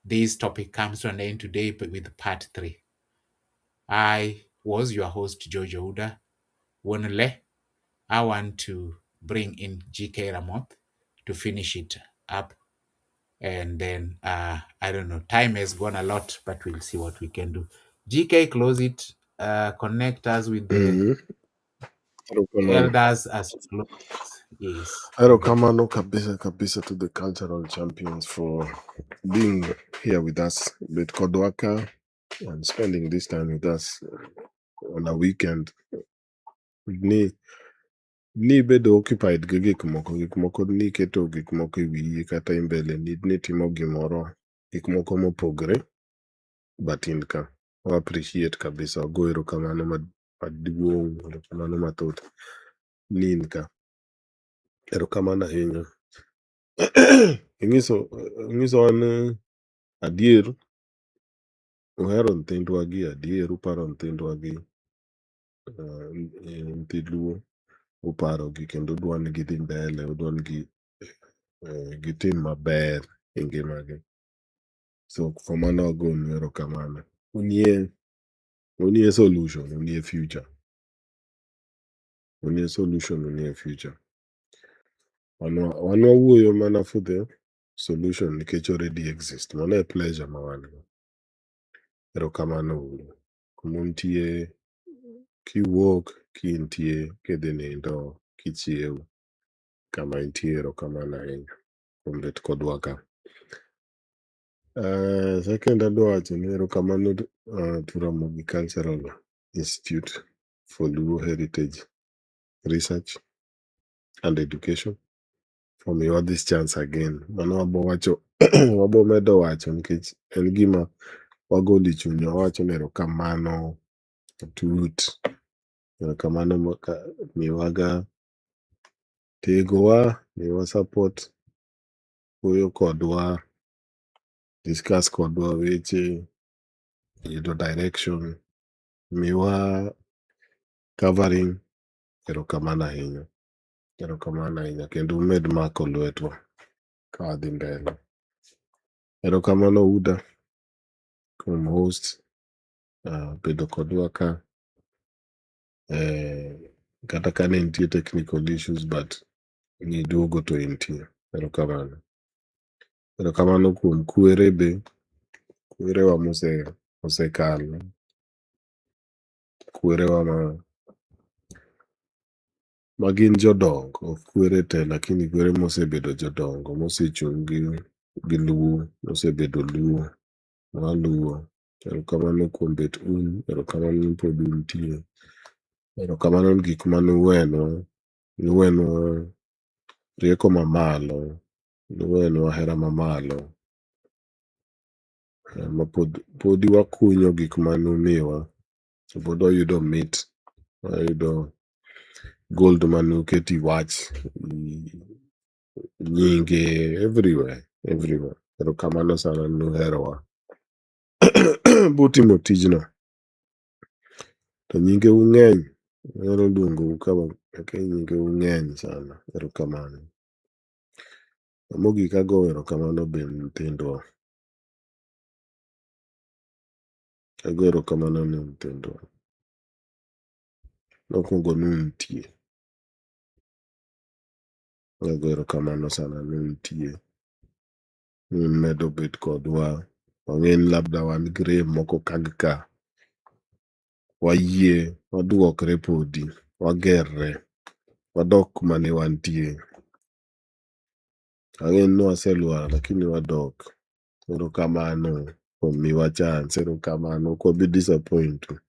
This topic comes to an end today with part 3. I was your host, Jojo Uda Wonle. I want to bring in GK Ramoth to finish it up. And then, I don't know, time has gone a lot, but we'll see what we can do. GK, close it, connect us with the elders as close. Yes. Erokamano kabisa to the cultural champions for being here with us with Kodwaka and spending this time with us on a weekend. Ni bedo occupied gi gik moko ni keto gik moko e wiyi kata e mbele ni timo gimoro gik moko mopogre, but in ka appreciate kabisa, go erokamano maduong', erokamano mathoth ni in ka. Erokamano ahinya. Ing'iso an adier, uhero nyithindwa gi adier, uparo nyithindwa gi, nyithi luo uparo gi kendo udwa ni gidhi mbele, udwa ni gitim maber e ngimagi. So for mano wagonu erokamano. Unie solution, unie future. Unie solution, unie future. Wan wawuoyo mana for the solution nikech already exist. Mano e pleasure ma wan go. Erokamano uru. Kumuntie, kiwuok, kintie, kidhi nindo, kichiew, kama intie, erokamano ahinya kuom bet kodwa ka. Second adwa wacho ni erokamano to Ramogi Cultural Institute for Luo Heritage Research and Education for miwa this chance again. Mano wabo medo wacho nikech en gima wagolo e chunywa, wawacho ni erokamano tut, erokamano miwaga tegowa, miwa support, wuoyo kodwa, discuss kodwa weche, yudo direction, miwa covering. Erokamano ahinya. Erokamano ahinya kendo umed mako lwetwa ka wadhi mbele. Erokamano Uda kuom host, bedo kodwa ka, kata ka ne nitie technical issues but niduogo to intie. Erokamano. Erokamano kuom kwere be, kwerewa mosekalo, kwerewa ma gin jodongo, ok kwere te lakini kwere mosebedo jodongo, mosechung' gi luo, mosebedo luo, waluo. Erokamano kuom bet erokamano ni pod untie. Erokamano ni gik manuwenwa, nuwenwa rieko mamalo, nuwenwa hera mamalo, ma podi wakunyo gik manumiwa, to pod wayudo mit, wayudo gold manuketo i wach, nyinge everywhere. Erokamano sana nuherowa. Butimo tijno to nyinge u ng'eny, ahero luongou kama nyinge u ng'eny sana. Erokamano. Mogik ago erokamano be nyithindwa. Ago erokamano ne nyithindwa. Mokwongo nuntie. Ago erokamano sana nuntie. Medo bet kodwa. Wang'e ni labda wan gi rem moko ka gi ka. Wayie, waduokre podi, wagerre, wadok kuma ne wantie. Ang'e ni nwaselwar lakini wadok. Erokamano kuom miwa chance. Erokamano ok wabi disappoint u.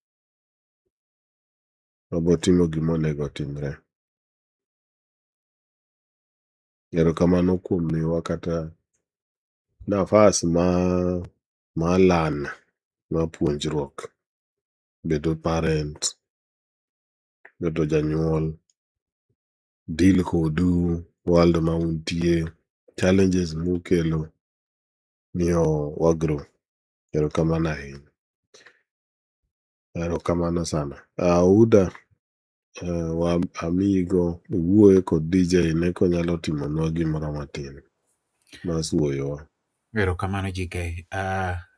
Wabotimo gima onego otimre. Erokamano kuom miyowa kata nafas ma lan ma puonjruok, bedo parent, bedo janyuol, deal kodu world ma untie, challenges mukelo miyo wagrow. Erokamano ahinya. Erokamano sana. Uda, amigo wuoyo kod DJ ne konyalo timonwa gimoro matin mas wuoyowa. Erokamano JK.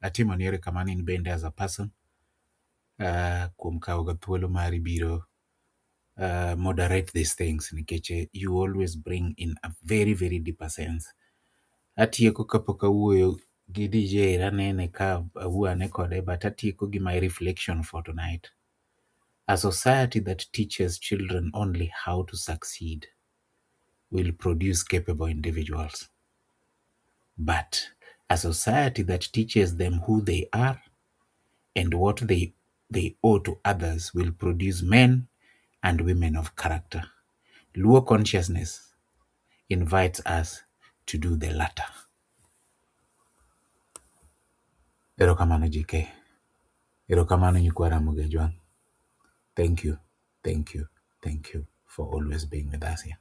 Atimoni erokamano in bende as a person. Kuom kawo ga thuolo mari biro moderate these things nikech you always bring in a very very deeper sense. Atieko kapok awuoyo gi DJ ranene ka awuoane kode, but atieko gi my reflection for tonight. A society that teaches children only how to succeed will produce capable individuals. But a society that teaches them who they are and what they owe to others will produce men and women of character. Luo consciousness invites us to do the latter. Erokamano JK. Erokamano Nyikwara Mugejwan. Thank you for always being with us here.